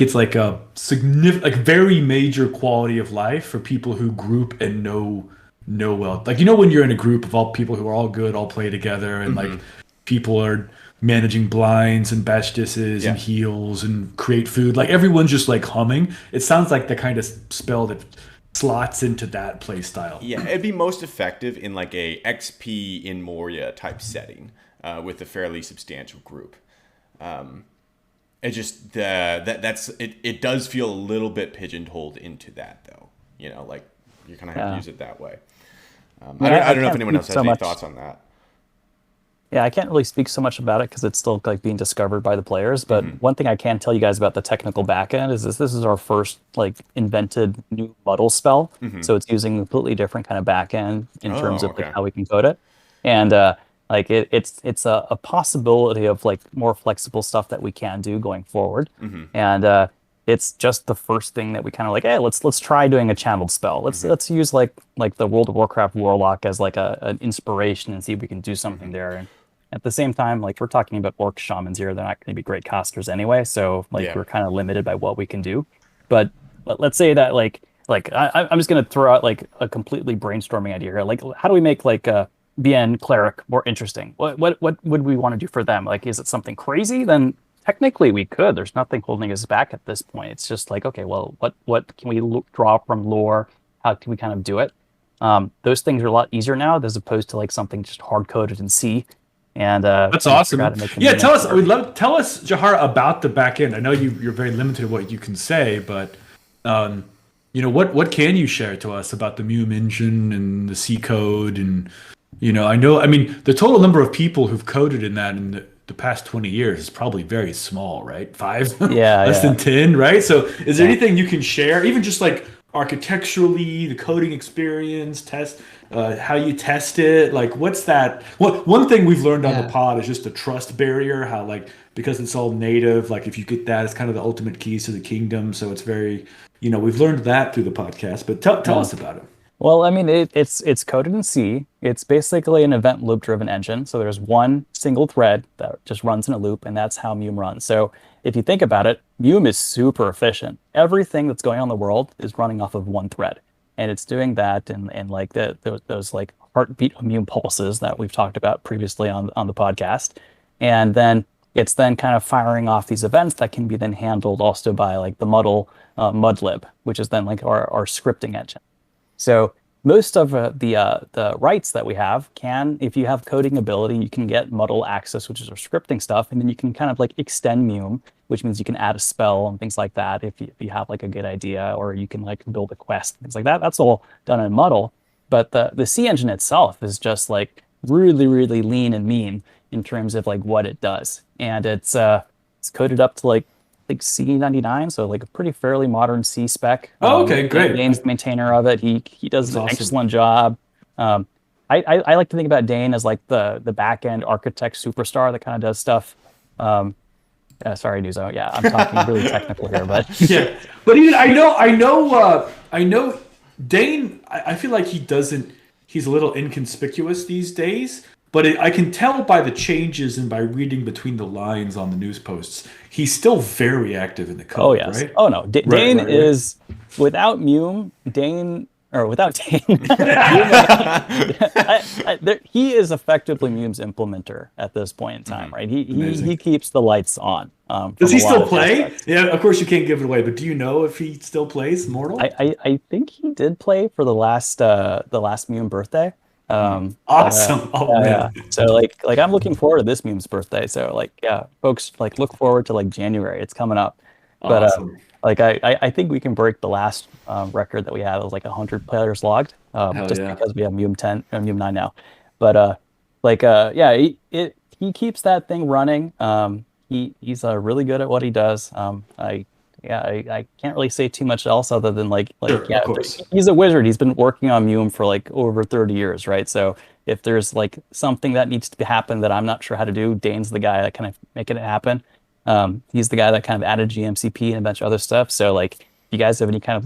[SPEAKER 2] it's like a significant, like very major quality of life for people who group and know well. Like, you know, when you're in a group of all people who are all good, all play together, and like people are managing blinds and bestesses and heals and create food. Like everyone's just like humming. It sounds like the kind of spell that slots into that play style.
[SPEAKER 1] Yeah, it'd be most effective in like a XP in Moria type setting with a fairly substantial group. It just it does feel a little bit pigeonholed into that though. You know, like you kind of have to use it that way. I don't know if anyone else has any thoughts on that.
[SPEAKER 3] Yeah, I can't really speak so much about it because it's still like being discovered by the players. But one thing I can tell you guys about the technical backend is this is our first like invented new muddle spell. So it's using a completely different kind of backend in terms of like how we can code it. And like it's a possibility of like more flexible stuff that we can do going forward. And it's just the first thing that we kind of like, hey, let's try doing a channeled spell. Let's use like the World of Warcraft Warlock as like an inspiration and see if we can do something there. And at the same time, like we're talking about orc shamans here, they're not going to be great casters anyway, so like we're kind of limited by what we can do. But let's say that like I'm just going to throw out like a completely brainstorming idea here. Like, how do we make like a BN cleric more interesting? What would we want to do for them? Like, is it something crazy? Then technically we could. There's nothing holding us back at this point. It's just like, okay, well, what can we draw from lore? How can we kind of do it? Those things are a lot easier now as opposed to like something just hard coded in C. And
[SPEAKER 2] that's awesome. Yeah, tell us, Jahara, about the back end. I know you're very limited in what you can say, but you know, what can you share to us about the MUME engine and the C code? And you know, I mean, the total number of people who've coded in that in the past 20 years is probably very small, right? 5, less than 10, right? So is there anything you can share, even just like architecturally, the coding experience, how you test it? Like, what's that? One thing we've learned on the pod is just the trust barrier, how like, because it's all native, like if you get that, it's kind of the ultimate keys to the kingdom. So it's very, you know, we've learned that through the podcast, but tell us about it.
[SPEAKER 3] Well, I mean, it's coded in C. It's basically an event loop-driven engine. So there's one single thread that just runs in a loop, and that's how MUME runs. So if you think about it, MUME is super efficient. Everything that's going on in the world is running off of one thread, and it's doing that and like those like heartbeat MUME pulses that we've talked about previously on the podcast, and then it's then kind of firing off these events that can be then handled also by like the mudlib, which is then like our scripting engine. So most of the rights that we have can, if you have coding ability, you can get muddle access, which is our scripting stuff, and then you can kind of like extend MUME, which means you can add a spell and things like that if you have like a good idea, or you can like build a quest, things like that. That's all done in muddle. But the C engine itself is just like really, really lean and mean in terms of like what it does, and it's coded up to like C99, so like a pretty fairly modern C spec.
[SPEAKER 2] Oh, okay, great.
[SPEAKER 3] Dane's the maintainer of it. He does an excellent job. I like to think about Dane as like the back end architect superstar that kind of does stuff. Sorry, Nuzo. Yeah, I'm talking really technical here, but
[SPEAKER 2] yeah. But even I know Dane. I feel like he's a little inconspicuous these days. but I can tell by the changes and by reading between the lines on the news posts, he's still very active in the code,
[SPEAKER 3] Oh yes.
[SPEAKER 2] right?
[SPEAKER 3] Oh no. Dane
[SPEAKER 2] Right.
[SPEAKER 3] is without Mume. Dane or without Dane. He is effectively Mume's implementer at this point in time, right? He keeps the lights on.
[SPEAKER 2] Does
[SPEAKER 3] From
[SPEAKER 2] he
[SPEAKER 3] a lot
[SPEAKER 2] still
[SPEAKER 3] of
[SPEAKER 2] play?
[SPEAKER 3] aspects.
[SPEAKER 2] Yeah, of course you can't give it away, but do you know if he still plays Mortal?
[SPEAKER 3] I think he did play for the last Mume birthday.
[SPEAKER 2] Awesome. Oh man.
[SPEAKER 3] So like I'm looking forward to this Mume's birthday. So like yeah, folks like look forward to like January. It's coming up. But
[SPEAKER 2] Awesome.
[SPEAKER 3] like I think we can break the last record that we had. It was like 100 players logged. Just
[SPEAKER 2] yeah.
[SPEAKER 3] because we have Mume 10 and Mume 9 now. But yeah, he keeps that thing running. He's really good at what he does. I can't really say too much else other than
[SPEAKER 2] Sure,
[SPEAKER 3] yeah,
[SPEAKER 2] of course.
[SPEAKER 3] he's a wizard. He's been working on Mume for like over 30 years, right? So if there's like something that needs to happen that I'm not sure how to do, Dane's the guy that kind of making it happen. He's the guy that kind of added GMCP and a bunch of other stuff. So like if you guys have any kind of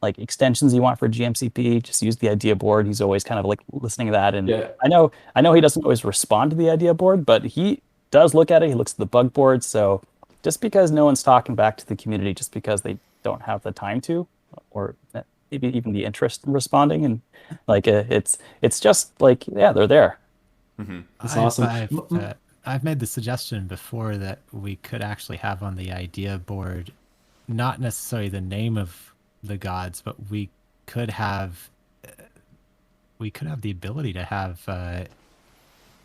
[SPEAKER 3] like extensions you want for GMCP, just use the idea board. He's always kind of like listening to that. And
[SPEAKER 2] Yeah.
[SPEAKER 3] I know he doesn't always respond to the idea board, but he does look at it. He looks at the bug board. So just because no one's talking back to the community, just because they don't have the time to, or maybe even the interest in responding, and like it's just like yeah, they're there.
[SPEAKER 2] That's awesome.
[SPEAKER 4] I've made the suggestion before that we could actually have on the idea board, not necessarily the name of the gods, but we could have the ability to have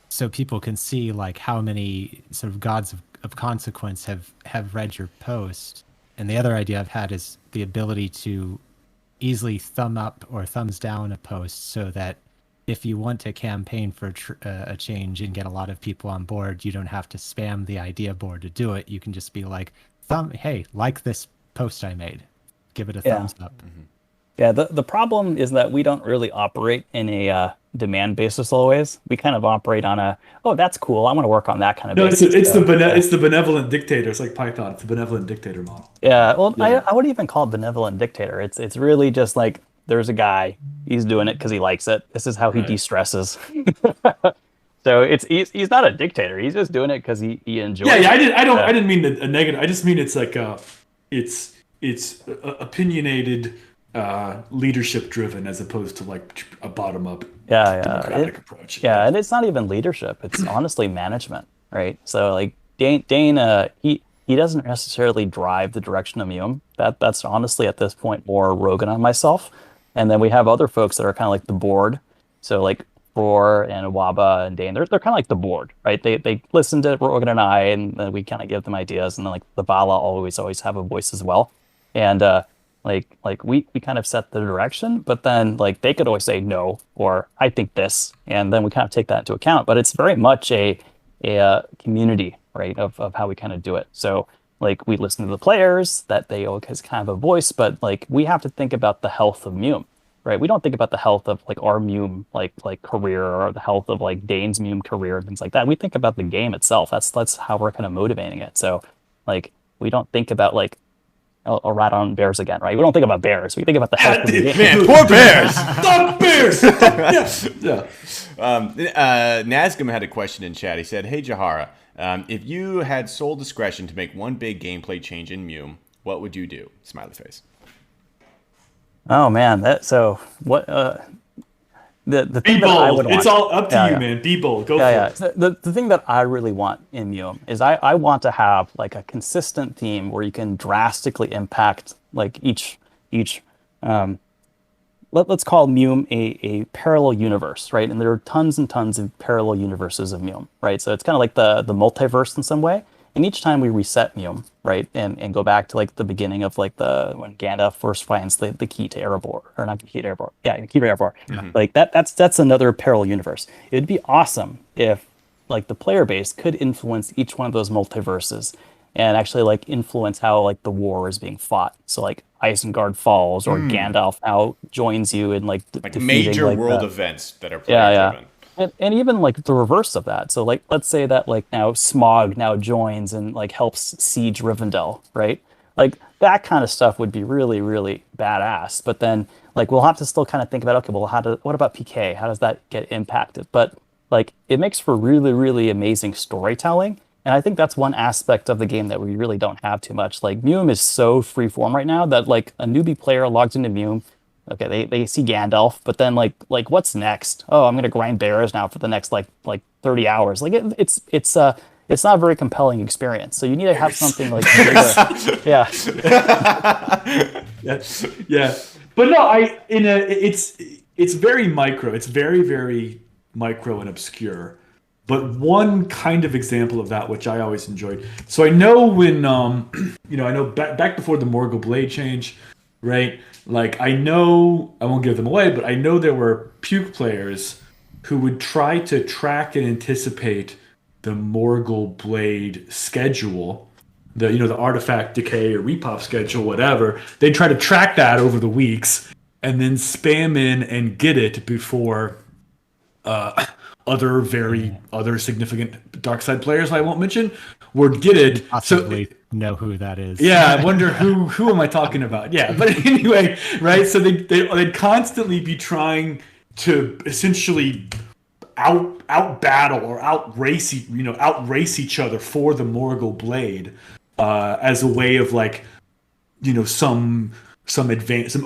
[SPEAKER 4] so people can see like how many sort of gods of consequence have read your post. And the other idea I've had is the ability to easily thumb up or thumbs down a post, so that if you want to campaign for a change and get a lot of people on board, you don't have to spam the idea board to do it. You can just be like, hey, like this post I made, give it a thumbs up.
[SPEAKER 3] Yeah, the problem is that we don't really operate in a demand basis always. We kind of operate on a, oh, that's cool, I want to work on that kind of basis.
[SPEAKER 2] It's the benevolent dictator. It's like Python. It's the benevolent dictator model.
[SPEAKER 3] Yeah, well, I wouldn't even call it benevolent dictator. It's really just like there's a guy, he's doing it because he likes it. This is how he de-stresses. So he's not a dictator. He's just doing it because he enjoys it.
[SPEAKER 2] I didn't mean a negative. I just mean it's like it's opinionated, leadership driven, as opposed to like a bottom up democratic approach.
[SPEAKER 3] Yeah, and it's not even leadership. It's honestly management, right? So like Dane he doesn't necessarily drive the direction of Mume. That's honestly at this point more Rogan and myself. And then we have other folks that are kind of like the board. So like Roar and Waba and Dane, they're kind of like the board, right? They listen to Rogan and I, and then we kind of give them ideas. And then like the Vala always have a voice as well. And like we kind of set the direction, but then like they could always say no, or I think this, and then we kind of take that into account. But it's very much a community, right, of how we kind of do it. So like we listen to the players, that they always kind of a voice, but like we have to think about the health of Mume, right? We don't think about the health of like our Mume like career, or the health of like Dane's Mume career and things like that. We think about the game itself. That's how we're kind of motivating it. So like we don't think about like I'll rat on bears again, right? We don't think about bears. We think about the health of the game.
[SPEAKER 1] Man, poor bears.
[SPEAKER 2] Stop bears. Yeah.
[SPEAKER 1] Nazgum had a question in chat. He said, "Hey Jahara, if you had sole discretion to make one big gameplay change in Mume, what would you do?" Smiley face.
[SPEAKER 3] Oh man, so what? The
[SPEAKER 2] Be
[SPEAKER 3] thing that I
[SPEAKER 2] bold.
[SPEAKER 3] would want,
[SPEAKER 2] It's all up to you, man. Be bold. Go for it.
[SPEAKER 3] So the thing that I really want in Mume is I want to have like a consistent theme where you can drastically impact like each let's call Mume a parallel universe, right? And there are tons and tons of parallel universes of Mume, right? So it's kind of like the multiverse in some way. And each time we reset Mume, right, and go back to like the beginning of like when Gandalf first finds the key to Erebor, or not the key to Erebor, yeah, key to Erebor, like that's another parallel universe. It'd be awesome if like the player base could influence each one of those multiverses, and actually like influence how like the war is being fought. So like Isengard falls, or Gandalf now joins you in like defeating,
[SPEAKER 1] major
[SPEAKER 3] like,
[SPEAKER 1] world events that are player driven.
[SPEAKER 3] And even like the reverse of that. So like let's say that like now Smog now joins and like helps siege Rivendell, right? Like that kind of stuff would be really, really badass. But then like we'll have to still kind of think about, okay, well, what about PK? How does that get impacted? But like it makes for really, really amazing storytelling. And I think that's one aspect of the game that we really don't have too much. Like MUME is so free form right now that like a newbie player logs into MUME. Okay, they see Gandalf, but then like what's next? Oh, I'm gonna grind bears now for the next like 30 hours. Like it's not a very compelling experience. So you need to have something like bigger. Yeah.
[SPEAKER 2] Yeah. But no, it's very micro. It's very, very micro and obscure. But one kind of example of that, which I always enjoyed. So I know when, I know back before the Morgul Blade change, right? Like I know, I won't give them away, but I know there were Puke players who would try to track and anticipate the Morgul Blade schedule, the artifact decay or repop schedule, whatever. They try to track that over the weeks and then spam in and get it before other significant dark side players I won't mention would get it.
[SPEAKER 4] Possibly know who that is.
[SPEAKER 2] Yeah, I wonder who am I talking about? Yeah, but anyway, right? So they'd constantly be trying to essentially out battle or outrace each other for the Morgul Blade as a way of like some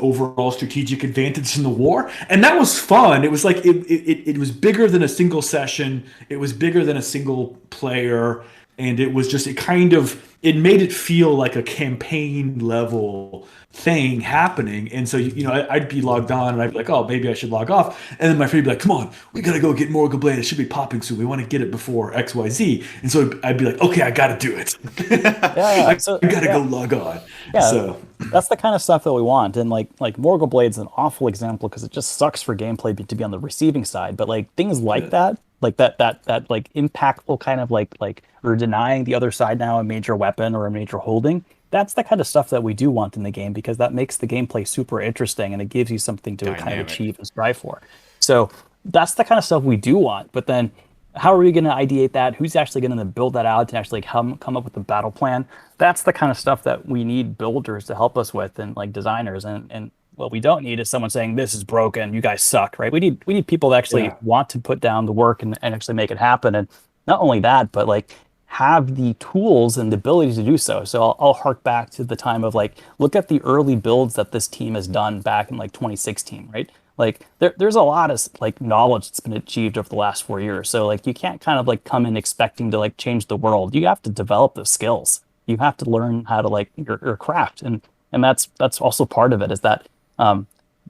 [SPEAKER 2] overall strategic advantage in the war, and that was fun. It was like it was bigger than a single session. It was bigger than a single player, and it was just it made it feel like a campaign level thing happening. And so I'd be logged on and I'd be like, oh, maybe I should log off, and then my friend would be like, come on, we gotta go get Morgul Blade. It should be popping soon. We want to get it before XYZ. And so I'd be like, okay, I gotta do it. I gotta go log on.
[SPEAKER 3] Yeah,
[SPEAKER 2] so
[SPEAKER 3] that's the kind of stuff that we want. And like Morgul Blade's an awful example because it just sucks for gameplay to be on the receiving side. But like things like that like that like impactful kind of like or denying the other side now a major weapon or a major holding. That's the kind of stuff that we do want in the game, because that makes the gameplay super interesting and it gives you something to kind of achieve and strive for. So that's the kind of stuff we do want. But then how are we going to ideate that? Who's actually going to build that out and actually come up with a battle plan? That's the kind of stuff that we need builders to help us with, and like designers. And what we don't need is someone saying this is broken, you guys suck, right? We need people that actually want to put down the work and actually make it happen. And not only that, but like have the tools and the ability to do so. So I'll hark back to the time of like, look at the early builds that this team has done back in like 2016, right? Like there's a lot of like knowledge that's been achieved over the last 4 years. So like you can't kind of like come in expecting to like change the world. You have to develop those skills. You have to learn how to like your craft, and that's also part of it, is that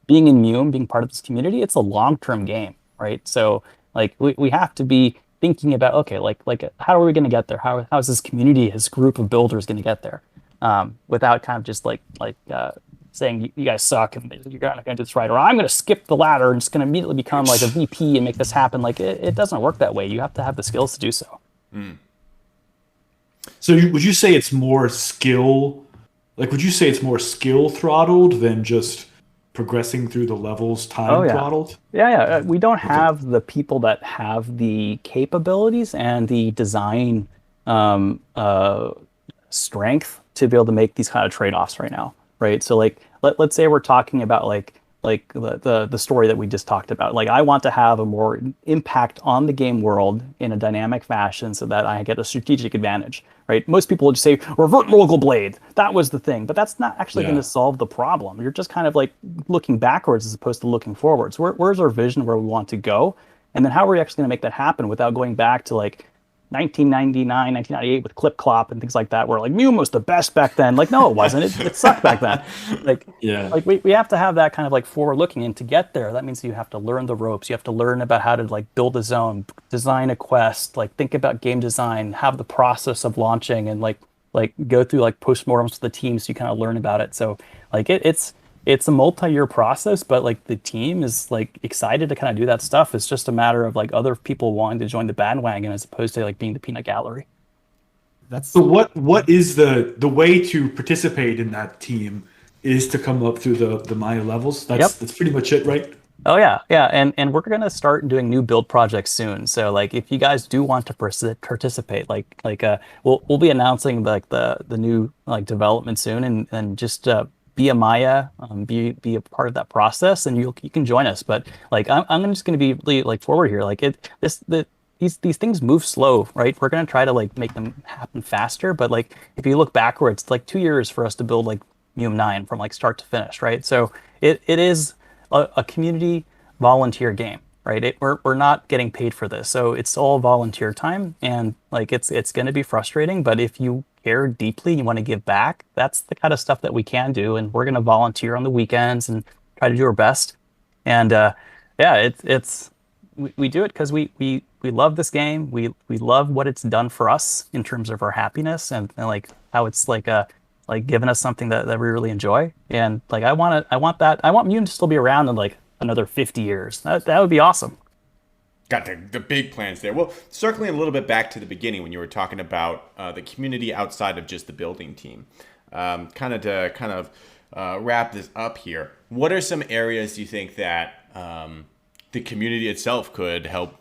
[SPEAKER 3] being in MUME, being part of this community, it's a long-term game, right? So like we have to be thinking about, okay, like how are we going to get there? How is this community, this group of builders going to get there, without kind of just like saying you guys suck and you're not going to do this right, or I'm going to skip the ladder and just going to immediately become like a VP and make this happen. Like it doesn't work that way. You have to have the skills to do so.
[SPEAKER 2] Mm. So would you say it's more skill? Like, would you say it's more skill throttled than just progressing through the levels time throttled?
[SPEAKER 3] Yeah. We don't have the people that have the capabilities and the design strength to be able to make these kind of trade-offs right now, right? So like let's say we're talking about like the story that we just talked about. Like I want to have a more impact on the game world in a dynamic fashion so that I get a strategic advantage, right? Most people will just say revert Morgul Blade. That was the thing, but that's not actually going to solve the problem. You're just kind of like looking backwards as opposed to looking forwards. Where's our vision where we want to go? And then how are we actually going to make that happen without going back to like 1999, 1998 with Clip Clop and things like that, where like MUME was the best back then. Like, no, it wasn't. It sucked back then. Like we have to have that kind of like forward looking, and to get there, that means you have to learn the ropes. You have to learn about how to like build a zone, design a quest, like think about game design, have the process of launching, and like go through like postmortems with the team so you kind of learn about it. So like it's a multi-year process, but like the team is like excited to kind of do that stuff. It's just a matter of like other people wanting to join the bandwagon as opposed to like being the peanut gallery.
[SPEAKER 2] So what is the way to participate in that team is to come up through the Maya levels? That's pretty much it, right?
[SPEAKER 3] Oh yeah, yeah, and we're gonna start doing new build projects soon. So like, if you guys do want to participate, we'll be announcing like the new like development soon, and just be a Maya, be a part of that process, and you can join us. But like, I'm just gonna be really like forward here. Like these things move slow, right? We're gonna try to like make them happen faster, but like if you look backwards, it's like 2 years for us to build like MUME 9 from like start to finish, right? So it is a community volunteer game, right? We're not getting paid for this, so it's all volunteer time, and like it's going to be frustrating. But if you care deeply, you want to give back, that's the kind of stuff that we can do, and we're going to volunteer on the weekends and try to do our best. And yeah, we do it because we love this game. We love what it's done for us in terms of our happiness, and like how it's like given us something that we really enjoy. And like I want Mutant to still be around in like another 50 years. That would be awesome.
[SPEAKER 1] Got the big plans there. Well, circling a little bit back to the beginning when you were talking about the community outside of just the building team, kind of wrap this up here. What are some areas you think that the community itself could help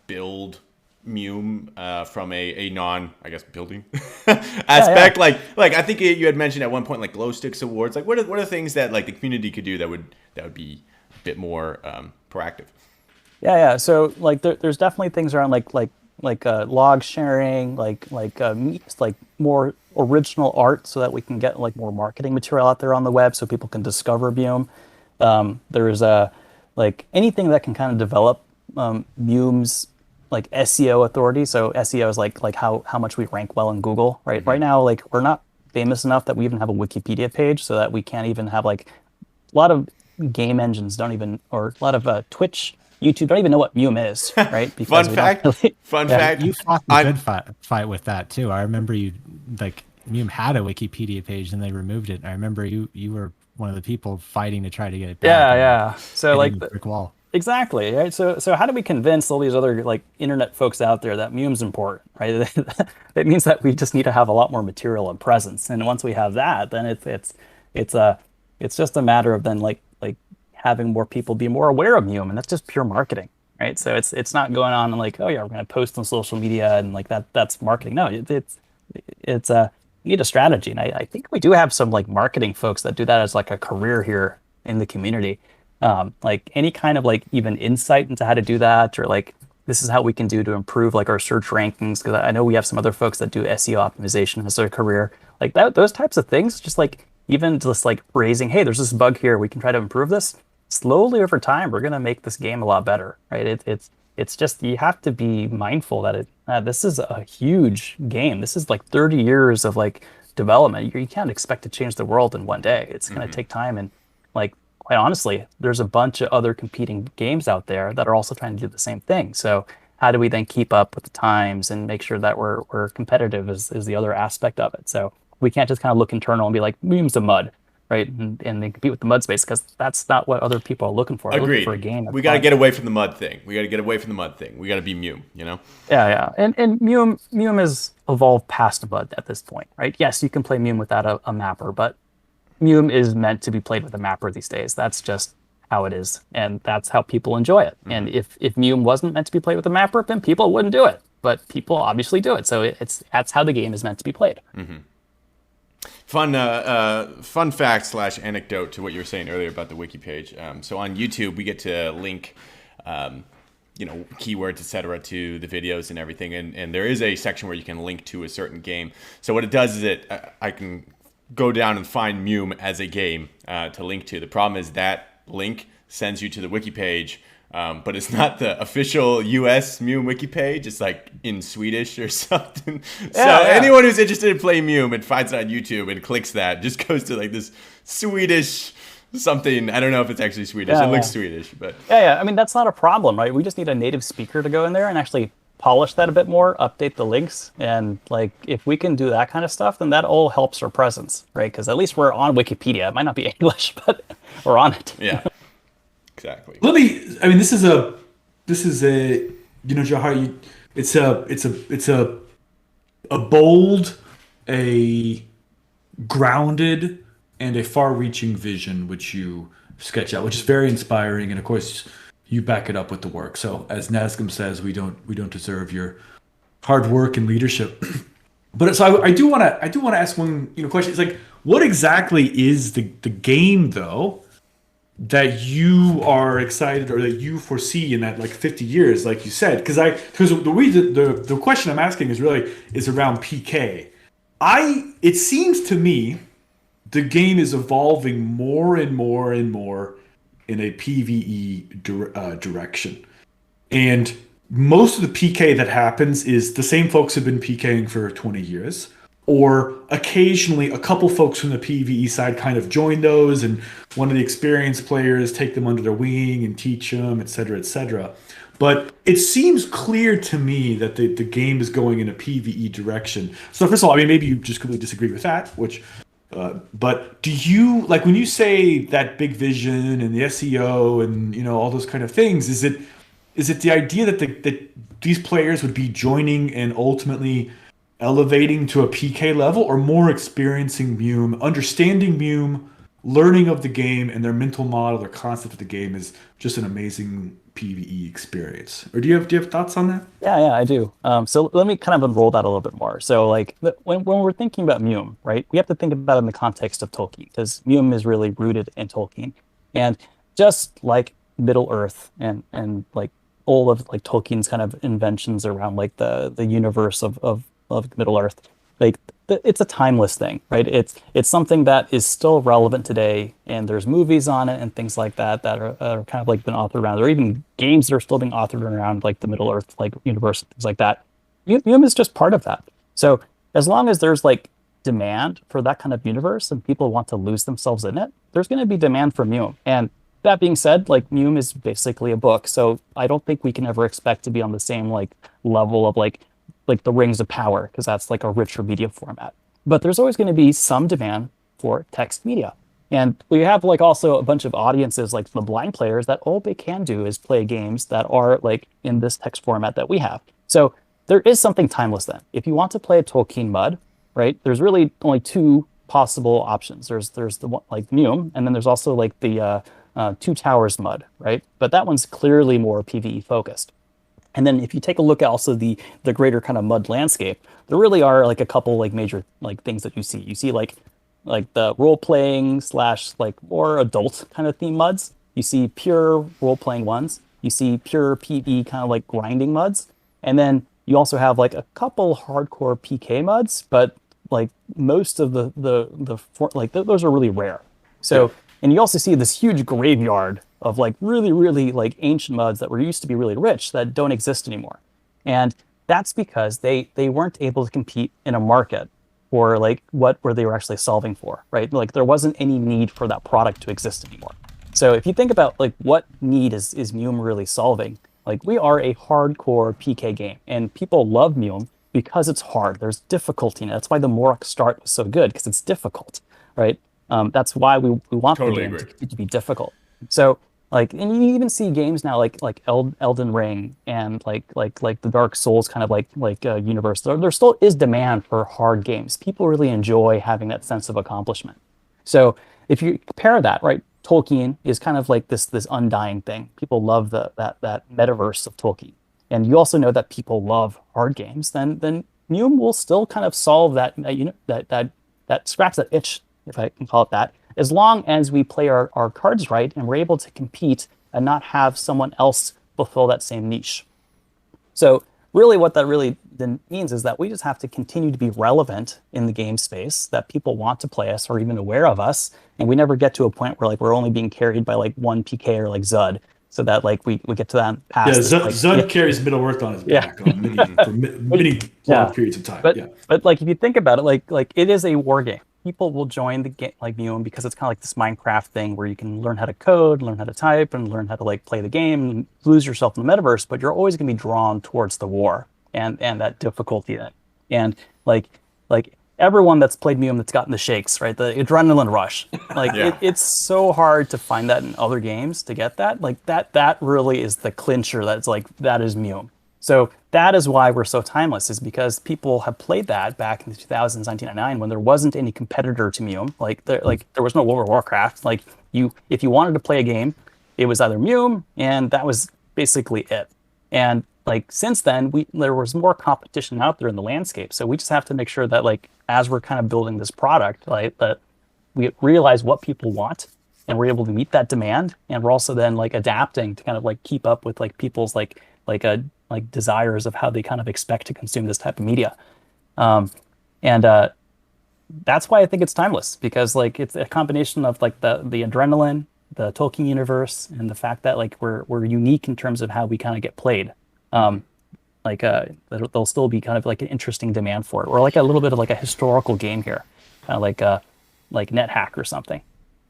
[SPEAKER 1] build MUME from a non, I guess, building aspect?
[SPEAKER 3] Yeah.
[SPEAKER 1] Like I think you had mentioned at one point like glow sticks awards. Like what are things that like the community could do that would be a bit more proactive?
[SPEAKER 3] Yeah. So like there's definitely things around log sharing, like more original art, so that we can get like more marketing material out there on the web, so people can discover Mume. There's like anything that can kind of develop Mume's like SEO authority. So SEO is like how much we rank well in Google, right?
[SPEAKER 1] Mm-hmm.
[SPEAKER 3] Right now, like we're not famous enough that we even have a Wikipedia page, so that we can't even have like a lot of game engines don't even, or a lot of Twitch, YouTube don't even know what Mume is, right?
[SPEAKER 1] Fun
[SPEAKER 3] Because we don't
[SPEAKER 1] fact.
[SPEAKER 3] really,
[SPEAKER 1] Fun
[SPEAKER 3] yeah.
[SPEAKER 1] fact.
[SPEAKER 4] You fought the
[SPEAKER 1] I'm
[SPEAKER 4] good fight with that too. I remember you like Mume had a Wikipedia page and they removed it. I remember you were one of the people fighting to try to get it back.
[SPEAKER 3] Yeah,
[SPEAKER 4] And
[SPEAKER 3] yeah. So
[SPEAKER 4] hitting
[SPEAKER 3] like
[SPEAKER 4] the brick wall.
[SPEAKER 3] exactly, right? So how do we convince all these other like internet folks out there that Mume's important, right? It means that we just need to have a lot more material and presence. And once we have that, then it's a it's just a matter of then like having more people be more aware of Mume, and that's just pure marketing, right? So it's not going on and like, oh yeah, we're gonna post on social media and like that's marketing. No, it's you need a strategy, and I think we do have some like marketing folks that do that as like a career here in the community. Like any kind of like even insight into how to do that, or like this is how we can do to improve like our search rankings, because I know we have some other folks that do SEO optimization as their career, like that, those types of things. Just like even just like raising, hey, there's this bug here, we can try to improve this. Slowly over time, we're gonna make this game a lot better, right? It's just you have to be mindful that this is a huge game. This is like 30 years of like development. You can't expect to change the world in one day. It's gonna take time, and like quite honestly, there's a bunch of other competing games out there that are also trying to do the same thing. So how do we then keep up with the times and make sure that we're competitive is the other aspect of it. So we can't just kind of look internal and be like, Mume's a mud, right? And they compete with the mud space, because that's not what other people are looking for. They're looking
[SPEAKER 1] Agreed.
[SPEAKER 3] for a game that's
[SPEAKER 1] We got to
[SPEAKER 3] fun.
[SPEAKER 1] get away from the mud thing. We got to get away from the mud thing. We got to be Mume, you know?
[SPEAKER 3] Yeah. And Mume has evolved past mud at this point, right? Yes, you can play Mume without a mapper, but Mume is meant to be played with a mapper these days. That's just how it is, and that's how people enjoy it. And if Mume wasn't meant to be played with a mapper, then people wouldn't do it. But people obviously do it, so that's how the game is meant to be played.
[SPEAKER 1] Fun fact slash anecdote to what you were saying earlier about the wiki page. So on YouTube, we get to link, keywords, etc., to the videos and everything. And there is a section where you can link to a certain game. So what it does is I can go down and find Mume as a game to link to. The problem is that link sends you to the wiki page, but it's not the official US Mume wiki page. It's like in Swedish or something.
[SPEAKER 3] Yeah.
[SPEAKER 1] Anyone who's interested in playing Mume and finds it on YouTube and clicks that just goes to like this Swedish something. I don't know if it's actually Swedish.
[SPEAKER 3] Yeah,
[SPEAKER 1] It looks
[SPEAKER 3] yeah.
[SPEAKER 1] Swedish, but
[SPEAKER 3] Yeah. I mean, that's not a problem, right? We just need a native speaker to go in there and actually polish that a bit more, update the links. And like, if we can do that kind of stuff, then that all helps our presence, right? Because at least we're on Wikipedia. It might not be English, but we're on it.
[SPEAKER 1] yeah, exactly.
[SPEAKER 2] I mean, this is a, Jahara, it's a bold, a grounded, and a far-reaching vision which you sketch out, which is very inspiring. And of course, you back it up with the work. So as Nazgum says, we don't deserve your hard work and leadership. But so I do want to ask one question. It's like, what exactly is the game though that you are excited or that you foresee in that like 50 years, like you said? Because the reason the question I'm asking is around PK. It seems to me the game is evolving more and more and more in a PvE direction, and most of the PK that happens is the same folks have been PKing for 20 years, or occasionally a couple folks from the PvE side kind of join those, and one of the experienced players take them under their wing and teach them, et cetera, et cetera. But it seems clear to me that the game is going in a PvE direction. So first of all, I mean, maybe you just completely disagree with that, but do you, like, when you say that big vision and the SEO and all those kind of things, is it the idea that these players would be joining and ultimately elevating to a PK level, or more experiencing MUME, understanding MUME, learning of the game, and their mental model, their concept of the game is just an amazing PvE experience? Or do you have thoughts on that?
[SPEAKER 3] Yeah, I do. So let me kind of unroll that a little bit more. So like when we're thinking about MUME, right, we have to think about it in the context of Tolkien, because MUME is really rooted in Tolkien. And just like Middle Earth and like all of like Tolkien's kind of inventions around like the universe of Middle Earth, like it's a timeless thing, right? It's something that is still relevant today, and there's movies on it and things like that are kind of like been authored around, or even games that are still being authored around like the Middle Earth like universe, things like that. MUME is just part of that. So as long as there's like demand for that kind of universe and people want to lose themselves in it, there's going to be demand for MUME. And that being said, like MUME is basically a book, so I don't think we can ever expect to be on the same like level of like the Rings of Power, because that's like a richer media format. But there's always going to be some demand for text media. And we have like also a bunch of audiences like the blind players that all they can do is play games that are like in this text format that we have. So there is something timeless then. If you want to play a Tolkien MUD, right, there's really only two possible options. There's the one like MUME, and then there's also like the Two Towers MUD, right? But that one's clearly more PvE focused. And then if you take a look at also the greater kind of MUD landscape, there really are like a couple like major like things that you see. You see like the role playing / like more adult kind of theme MUDs. You see pure role playing ones. You see pure PvE kind of like grinding MUDs. And then you also have like a couple hardcore PK MUDs, but like most of those are really rare. So, and you also see this huge graveyard of like really, really like ancient MUDs that were used to be really rich that don't exist anymore. And that's because they weren't able to compete in a market for like where they were actually solving for, right? Like there wasn't any need for that product to exist anymore. So if you think about like what need is MUME really solving, like we are a hardcore PK game, and people love MUME because it's hard. There's difficulty in it. That's why the Morok start was so good, because it's difficult, right? That's why we want
[SPEAKER 1] Totally
[SPEAKER 3] the game to be difficult. So like, and you even see games now like Elden Ring and like the Dark Souls kind of like universe. There still is demand for hard games. People really enjoy having that sense of accomplishment. So if you compare that, right, Tolkien is kind of like this undying thing. People love that metaverse of Tolkien, and you also know that people love hard games. Then MUME will still kind of solve that that scratch that itch, if I can call it that, as long as we play our cards right and we're able to compete and not have someone else fulfill that same niche. So really what that really then means is that we just have to continue to be relevant in the game space, that people want to play us or even aware of us, and we never get to a point where like we're only being carried by like one PK or like Zud, so that like we get to that past.
[SPEAKER 2] Yeah, Zud carries Middle Earth on his back on many long periods of time.
[SPEAKER 3] But like if you think about it, like it is a war game. People will join the game like MUME because it's kind of like this Minecraft thing where you can learn how to code, learn how to type, and learn how to like play the game and lose yourself in the metaverse. But you're always going to be drawn towards the war and that difficulty. And like everyone that's played MUME that's gotten the shakes, right? The adrenaline rush. Like it's so hard to find that in other games to get that. Like that really is the clincher. That's like that is MUME. So that is why we're so timeless, is because people have played that back in the 2000s, 1999, when there wasn't any competitor to MUME. Like there was no World of Warcraft. Like if you wanted to play a game, it was either MUME, and that was basically it. And like since then, there was more competition out there in the landscape. So we just have to make sure that like as we're kind of building this product, like that we realize what people want and we're able to meet that demand, and we're also then like adapting to kind of like keep up with like people's like desires of how they kind of expect to consume this type of media. And That's why I think it's timeless, because like it's a combination of like the adrenaline, the Tolkien universe, and the fact that like we're unique in terms of how we kind of get played. Um, there'll still be kind of like an interesting demand for it, or like a little bit of like a historical game here, kind of like NetHack or something.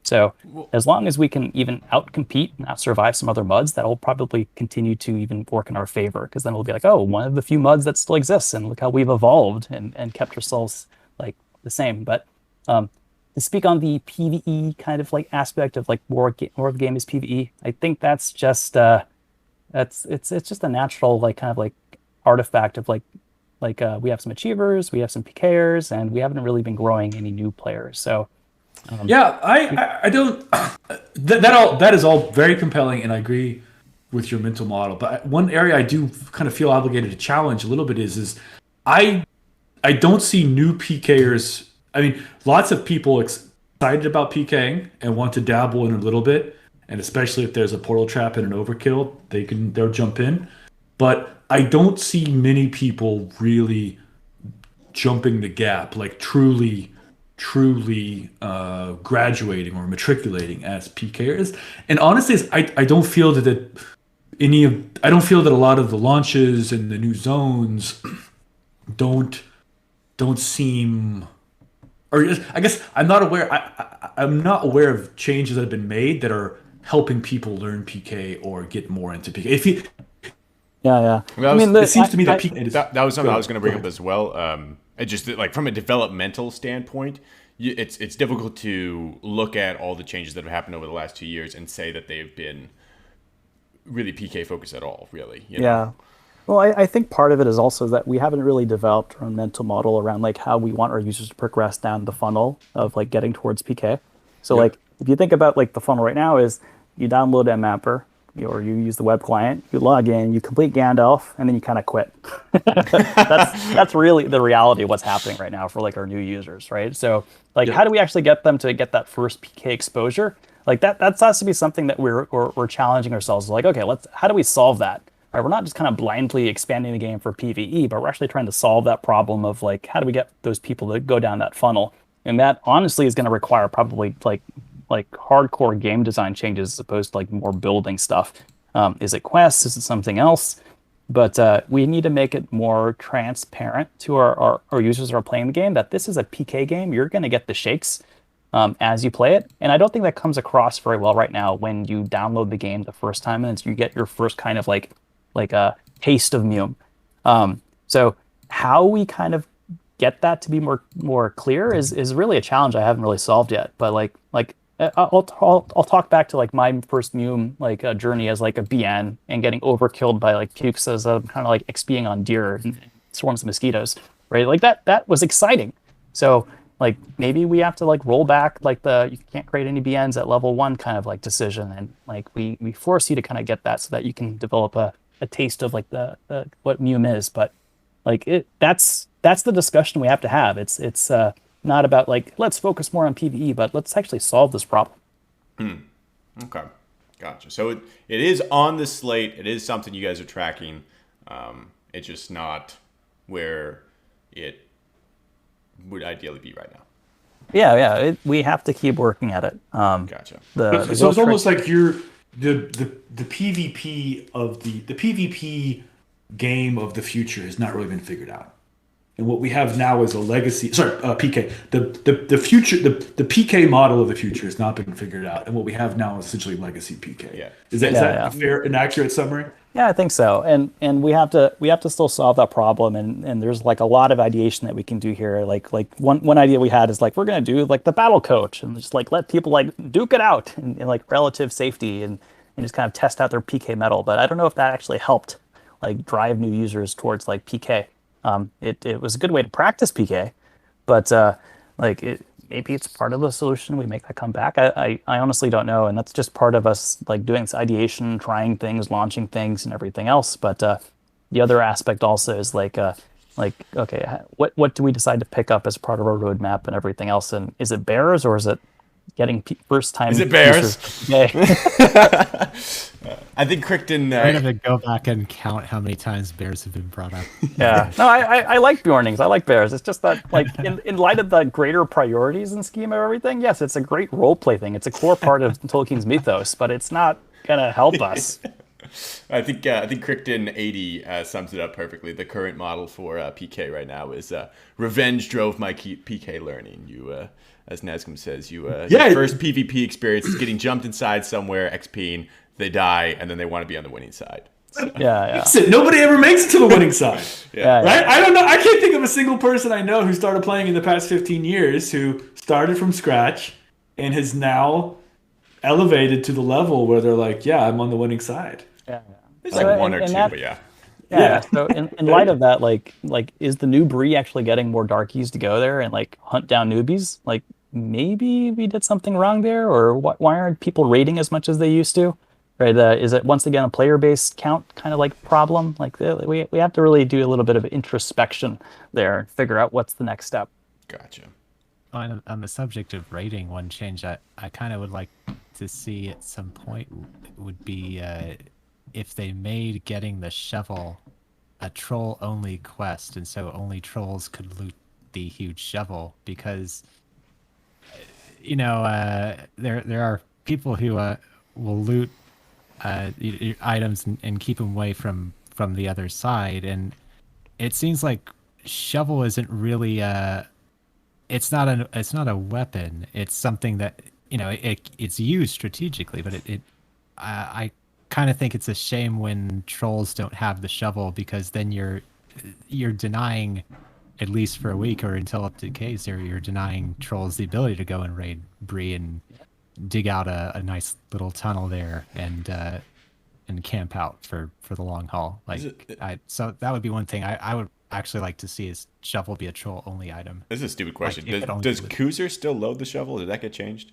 [SPEAKER 3] So as long as we can even outcompete and out survive some other MUDs, that will probably continue to even work in our favor, because then we'll be like, oh, one of the few MUDs that still exists, and look how we've evolved and kept ourselves like the same. But to speak on the PvE kind of like aspect of like more of the game is PvE, I think that's just it's just a natural like kind of like artifact of like we have some achievers, we have some PKers, and we haven't really been growing any new players. So
[SPEAKER 2] yeah, I don't that is all very compelling, and I agree with your mental model. But one area I do kind of feel obligated to challenge a little bit is I don't see new PKers. I mean, lots of people excited about PKing and want to dabble in a little bit, and especially if there's a portal trap and an overkill, they'll jump in. But I don't see many people really jumping the gap, like truly graduating or matriculating as PKers. And honestly, I don't feel that I don't feel that a lot of the launches and the new zones don't seem, or I guess I'm not aware. I'm not aware of changes that have been made that are helping people learn PK or get more into PK. If you,
[SPEAKER 3] yeah.
[SPEAKER 2] It seems to me that
[SPEAKER 1] that was something I was going to bring up as well. It just like from a developmental standpoint, it's difficult to look at all the changes that have happened over the last 2 years and say that they've been really PK focused at all. Really, you know?
[SPEAKER 3] Yeah. Well, I think part of it is also that we haven't really developed our own mental model around like how we want our users to progress down the funnel of like getting towards PK. So like if you think about like the funnel right now is you download Mmapper, or you use the web client, you log in, you complete Gandalf, and then you kind of quit. that's really the reality of what's happening right now for like our new users, right? So like how do we actually get them to get that first PK exposure? Like that has to be something that we're challenging ourselves. Like, okay, how do we solve that? Right, we're not just kind of blindly expanding the game for PvE, but we're actually trying to solve that problem of like, how do we get those people to go down that funnel? And that honestly is going to require probably like hardcore game design changes as opposed to like more building stuff. Is it quests? Is it something else? But we need to make it more transparent to our users who are playing the game that this is a PK game. You're going to get the shakes as you play it. And I don't think that comes across very well right now when you download the game the first time and you get your first kind of like a taste of MUME. So how we kind of get that to be more clear is really a challenge I haven't really solved yet. But I'll talk back to like my first MUME journey as like a BN and getting overkilled by like pukes as I'm kind of like XPing on deer and swarms of mosquitoes, right? Like that was exciting. So like maybe we have to like roll back like you can't create any BNs at level 1 kind of like decision, and like we force you to kind of get that so that you can develop a taste of like the what MUME is. But like that's the discussion we have to have. It's not about like let's focus more on PvE, but let's actually solve this problem.
[SPEAKER 1] Okay, gotcha. So it is on the slate. It is something you guys are tracking. It's just not where it would ideally be right now.
[SPEAKER 3] Yeah. We have to keep working at it.
[SPEAKER 1] Gotcha.
[SPEAKER 2] So it's almost like you're the PvP of the PvP game of the future has not really been figured out, and what we have now is a legacy. PK. The future, the PK model of the future has not been figured out, and what we have now is essentially legacy PK.
[SPEAKER 1] Yeah.
[SPEAKER 2] Is that a fair and accurate summary?
[SPEAKER 3] Yeah, I think so. And we have to still solve that problem, and there's like a lot of ideation that we can do here. Like one idea we had is like we're gonna do like the battle coach and just like let people like duke it out in like relative safety and just kind of test out their PK metal. But I don't know if that actually helped like drive new users towards like PK. It was a good way to practice PK, but maybe it's part of the solution. We make that come back. I honestly don't know, and that's just part of us like doing this ideation, trying things, launching things, and everything else. But the other aspect also is like okay, what do we decide to pick up as part of our roadmap and everything else? And is it bears or is it getting first time?
[SPEAKER 1] Is it bears?
[SPEAKER 3] Yeah.
[SPEAKER 1] I think Crichton.
[SPEAKER 4] I'm gonna go back and count how many times bears have been brought up.
[SPEAKER 3] Yeah. No, I like Bjornings. I like bears. It's just that, like, in light of the greater priorities and scheme of everything, yes, it's a great role play thing. It's a core part of Tolkien's mythos, but it's not gonna help us.
[SPEAKER 1] I think Crichton 80 sums it up perfectly. The current model for PK right now is revenge drove my PK learning. You, as Nazgûl says, your first PvP experience is getting jumped inside somewhere, XPing, they die, and then they want to be on the winning side. So.
[SPEAKER 3] Yeah.
[SPEAKER 2] Nobody ever makes it to the winning side.
[SPEAKER 3] Yeah.
[SPEAKER 2] Right? I don't know. I can't think of a single person I know who started playing in the past 15 years who started from scratch and has now elevated to the level where they're like, yeah, I'm on the winning side.
[SPEAKER 3] Yeah.
[SPEAKER 1] There's like one or two, but yeah.
[SPEAKER 3] Yeah. So in light of that, like is the new Bree actually getting more darkies to go there and like hunt down newbies? Like maybe we did something wrong there, or why aren't people raiding as much as they used to? Right? Is it once again a player-based count kind of like problem? Like we have to really do a little bit of introspection there and figure out what's the next step.
[SPEAKER 1] Gotcha.
[SPEAKER 4] On the subject of rating, one change I kind of would like to see at some point would be if they made getting the shovel a troll-only quest, and so only trolls could loot the huge shovel, because there are people who will loot your items and keep them away from the other side, and it seems like shovel isn't really it's not a weapon. It's something that it's used strategically, but I kind of think it's a shame when trolls don't have the shovel, because then you're denying, at least for a week or until up to case, you're denying trolls the ability to go and raid Bree and dig out a nice little tunnel there and camp out for the long haul. So that would be one thing I would actually like to see, is shovel be a troll only item.
[SPEAKER 1] This is a stupid question. Does Kuzer still load the shovel? Did that get changed?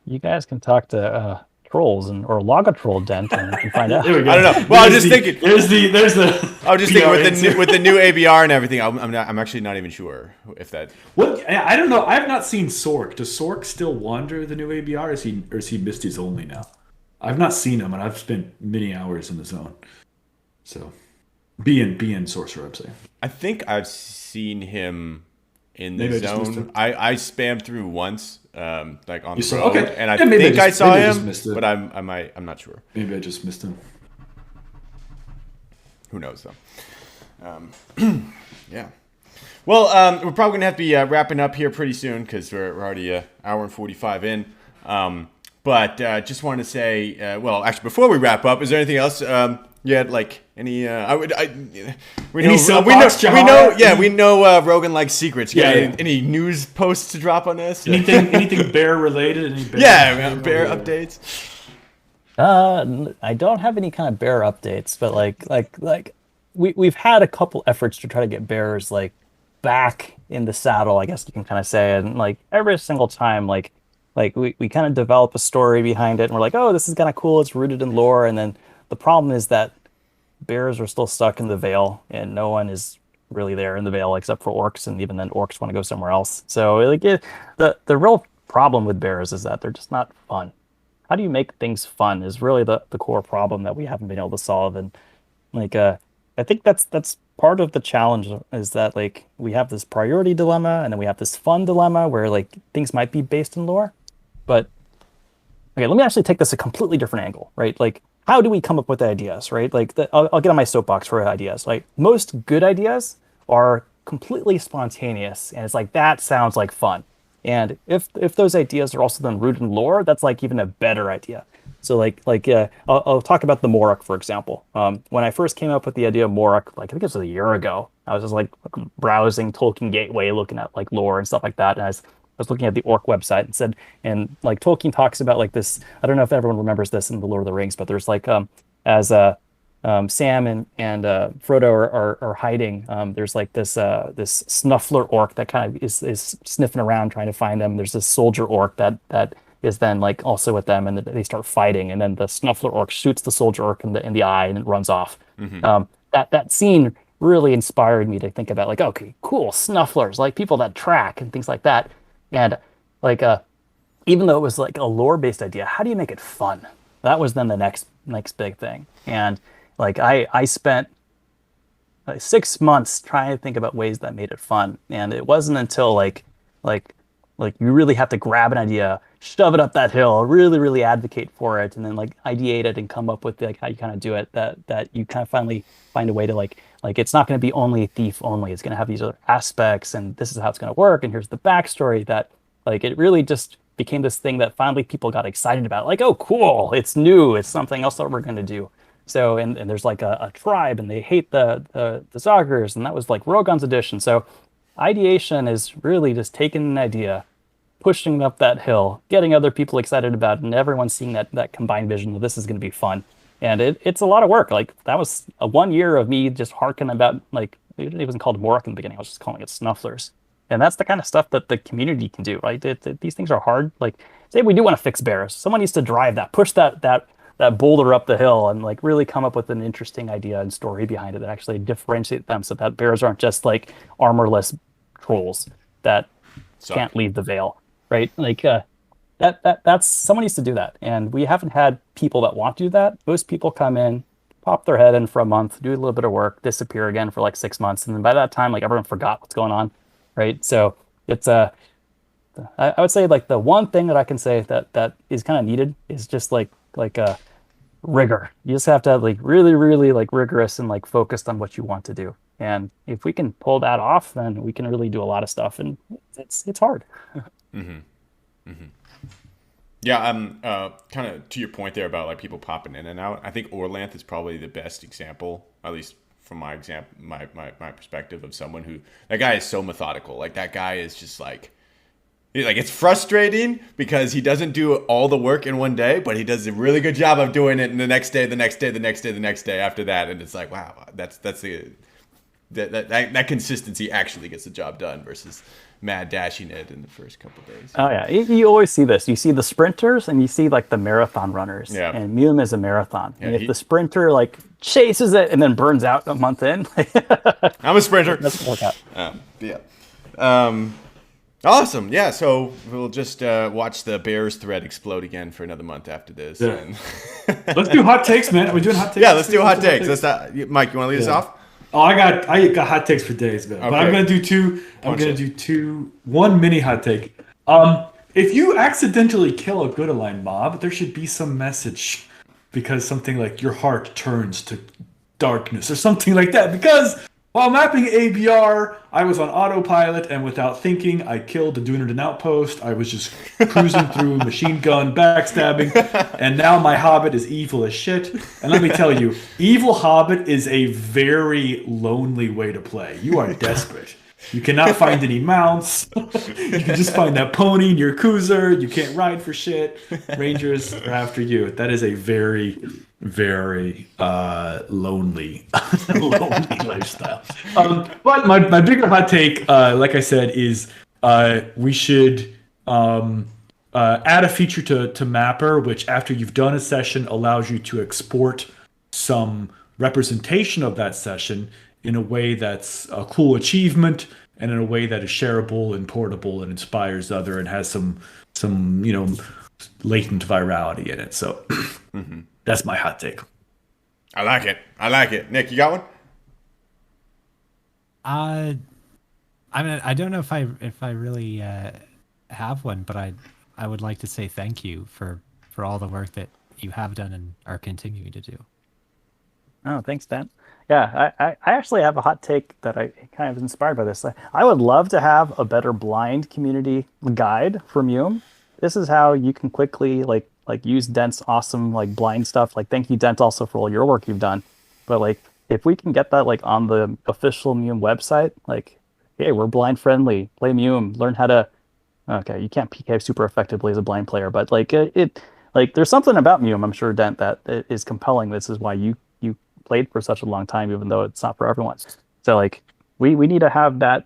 [SPEAKER 3] You guys can talk to trolls or log a troll dent and find out.
[SPEAKER 2] There we go.
[SPEAKER 1] I don't know. Well, I was just thinking.
[SPEAKER 2] There's the.
[SPEAKER 1] I was just thinking with the new ABR and everything. I'm actually not even sure if that.
[SPEAKER 2] What? I don't know. I have not seen Sork. Does Sork still wander the new ABR? Or is he Misty's only now? I've not seen him, and I've spent many hours in the zone. So, be in Sorcerer, I'm saying.
[SPEAKER 1] I think I've seen him in the
[SPEAKER 2] Maybe I just missed
[SPEAKER 1] zone.
[SPEAKER 2] him.
[SPEAKER 1] I spammed through once, like on the road,
[SPEAKER 2] Okay.
[SPEAKER 1] and I
[SPEAKER 2] Yeah, maybe
[SPEAKER 1] think I saw
[SPEAKER 2] maybe I just
[SPEAKER 1] him,
[SPEAKER 2] missed it.
[SPEAKER 1] but I'm not sure.
[SPEAKER 2] Maybe I just missed him.
[SPEAKER 1] Who knows though? Yeah. Well, we're probably gonna have to be wrapping up here pretty soon, because we're already an hour and 45 in. But just wanted to say, well, actually, before we wrap up, is there anything else? Yeah, like any. We know Rogan likes secrets.
[SPEAKER 2] Yeah,
[SPEAKER 1] Any news posts to drop on this?
[SPEAKER 2] Anything bear related?
[SPEAKER 1] Bear updates.
[SPEAKER 3] I don't have any kind of bear updates, but like we've had a couple efforts to try to get bears like back in the saddle, I guess you can kind of say, and like every single time, like we kind of develop a story behind it, and we're like, oh, this is kind of cool, it's rooted in lore, and then the problem is that bears are still stuck in the Vale, and no one is really there in the Vale except for orcs, and even then orcs want to go somewhere else. So like the real problem with bears is that they're just not fun. How do you make things fun is really the core problem that we haven't been able to solve. And like I think that's part of the challenge, is that like we have this priority dilemma, and then we have this fun dilemma where like things might be based in lore. But okay, let me actually take this a completely different angle, right? Like, how do we come up with ideas, right? Like, I'll get on my soapbox for ideas. Like, most good ideas are completely spontaneous, and it's like, that sounds like fun. And if those ideas are also then rooted in lore, that's like even a better idea. So I'll talk about the Morok, for example. When I first came up with the idea of Morok, like I think it was a year ago, I was just like browsing Tolkien Gateway, looking at like lore and stuff like that, and I was looking at the Orc website and said, and like Tolkien talks about like this. I don't know if everyone remembers this in the Lord of the Rings, but there's like as Sam and Frodo are hiding. There's like this snuffler orc that kind of is sniffing around trying to find them. There's this soldier orc that is then like also with them, and they start fighting. And then the snuffler orc shoots the soldier orc in the eye, and it runs off. That scene really inspired me to think about like, okay, cool, snufflers, like people that track and things like that. And like even though it was like a lore based idea, how do you make it fun? That was then the next big thing. And like I spent like 6 months trying to think about ways that made it fun. And it wasn't until like you really have to grab an idea, shove it up that hill, really advocate for it, and then like ideate it and come up with like how you kind of do it, that you kind of finally find a way to like it's not going to be only thief only. It's going to have these other aspects, and this is how it's going to work, and here's the backstory. That like it really just became this thing that finally people got excited about. Like, oh, cool, it's new, it's something else that we're going to do. So and there's like a tribe, and they hate the Zoggers, and that was like Rogon's edition. So ideation is really just taking an idea, pushing it up that hill, getting other people excited about it, and everyone seeing that combined vision that this is going to be fun. And it's a lot of work. Like that was a 1 year of me just harking about, like, it wasn't called Morok in the beginning. I was just calling it Snufflers. And that's the kind of stuff that the community can do, right? These things are hard. Like, say we do want to fix bears. Someone needs to drive that, push that boulder up the hill, and like really come up with an interesting idea and story behind it that actually differentiate them, so that bears aren't just like armorless trolls that can't leave the veil, right? Like that's someone needs to do that, and we haven't had people that want to do that. Most people come in, pop their head in for a month, do a little bit of work, disappear again for like 6 months, and then by that time, like everyone forgot what's going on, right? So it's I would say like the one thing that I can say that is kind of needed is just like a rigor. You just have to have like really like rigorous and like focused on what you want to do. And if we can pull that off, then we can really do a lot of stuff. And it's hard.
[SPEAKER 1] Yeah, kind of to your point there about like people popping in and out. I think Orlanth is probably the best example, at least from my perspective, of someone who, that guy is so methodical. Like that guy is just like it's frustrating because he doesn't do all the work in one day, but he does a really good job of doing it in the next day, the next day, the next day, the next day after that. And it's like, wow, that's that consistency actually gets the job done versus mad dashing it in the first couple of days.
[SPEAKER 3] Oh yeah, you always see this. You see the sprinters and you see like the marathon runners. Yeah. And MUME is a marathon. Yeah, and if the sprinter like chases it and then burns out a month in,
[SPEAKER 1] I'm a sprinter.
[SPEAKER 3] That's work out.
[SPEAKER 1] Awesome. Yeah, so we'll just watch the Bears thread explode again for another month after this. Yeah. And
[SPEAKER 2] let's do hot takes, man. Are we doing hot takes?
[SPEAKER 1] Yeah, let's do hot takes. Mike, you want to lead us off?
[SPEAKER 2] Oh, I got hot takes for days, man. Okay. But I'm gonna do two. One mini hot take. If you accidentally kill a good aligned mob, there should be some message, because something like your heart turns to darkness or something like that. Because while mapping ABR, I was on autopilot, and without thinking, I killed the Dunedain outpost. I was just cruising through, machine gun, backstabbing, and now my Hobbit is evil as shit. And let me tell you, evil Hobbit is a very lonely way to play. You are desperate. You cannot find any mounts. You can just find that pony in your cruiser. You can't ride for shit. Rangers are after you. That is a very, very lonely lifestyle. But my bigger hot take, like I said, is we should add a feature to Mmapper, which after you've done a session allows you to export some representation of that session in a way that's a cool achievement, and in a way that is shareable and portable and inspires other and has some latent virality in it. So that's my hot take.
[SPEAKER 1] I like it. Nick, you got one?
[SPEAKER 4] I mean, I don't know if I really have one, but I would like to say thank you for all the work that you have done and are continuing to do.
[SPEAKER 3] Oh, thanks, Dan. Yeah, I actually have a hot take that I kind of inspired by this. I would love to have a better blind community guide for MUME. This is how you can quickly like use Dent's awesome like blind stuff. Like, thank you, Dent, also for all your work you've done. But like, if we can get that like on the official MUME website, like, hey, we're blind friendly, play MUME, learn how to. Okay, you can't PK super effectively as a blind player, but like it there's something about MUME, I'm sure, Dent, that is compelling. This is why you played for such a long time, even though it's not for everyone. So like we need to have that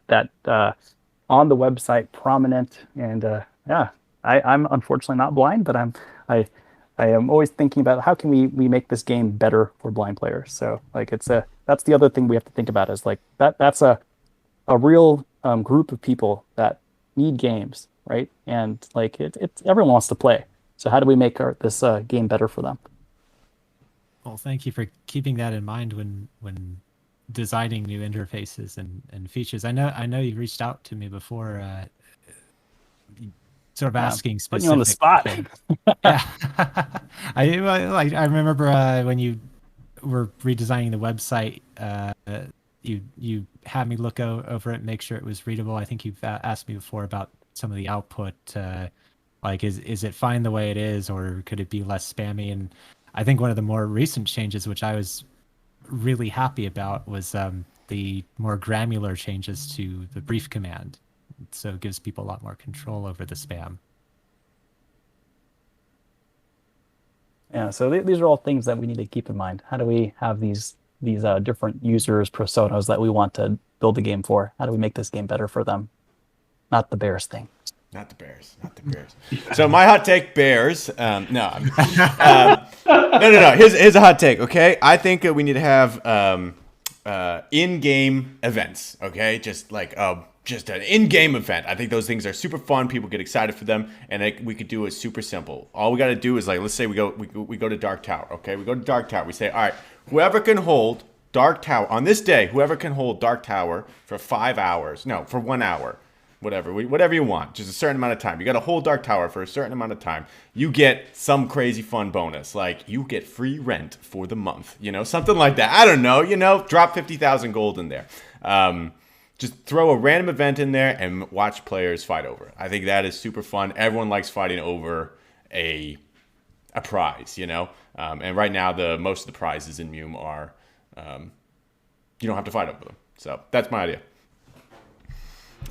[SPEAKER 3] on the website prominent. And yeah, I'm unfortunately not blind, but I I am always thinking about how can we make this game better for blind players. So like that's the other thing we have to think about is like that's a real group of people that need games, right? And like it's everyone wants to play. So how do we make this game better for them?
[SPEAKER 4] Well, thank you for keeping that in mind when designing new interfaces and features. I know you reached out to me before, sort of asking
[SPEAKER 3] Putting you on the
[SPEAKER 4] specific
[SPEAKER 3] spot.
[SPEAKER 4] things. Yeah, I remember when you were redesigning the website. You had me look over it, make sure it was readable. I think you've asked me before about some of the output. Like, is it fine the way it is, or could it be less spammy? And I think one of the more recent changes, which I was really happy about, was the more granular changes to the brief command. So it gives people a lot more control over the spam.
[SPEAKER 3] Yeah, so these are all things that we need to keep in mind. How do we have these different users personas that we want to build a game for? How do we make this game better for them? Not the Bears thing.
[SPEAKER 1] Not the Bears. Not the Bears. So my hot take, Bears. No. No. Here's a hot take, okay? I think we need to have in-game events, okay? Just an in-game event. I think those things are super fun. People get excited for them, and we could do it super simple. All we got to do is, like, let's say we go to Dark Tower, okay? We go to Dark Tower. We say, all right, whoever can hold Dark Tower on this day, whoever can hold Dark Tower for 5 hours, no, for 1 hour. Whatever you want, just a certain amount of time. You got to hold Dark Tower for a certain amount of time. You get some crazy fun bonus, like you get free rent for the month, something like that. I don't know, drop 50,000 gold in there. Just throw a random event in there and watch players fight over it. I think that is super fun. Everyone likes fighting over a prize, And right now, most of the prizes in MUME are you don't have to fight over them. So that's my idea.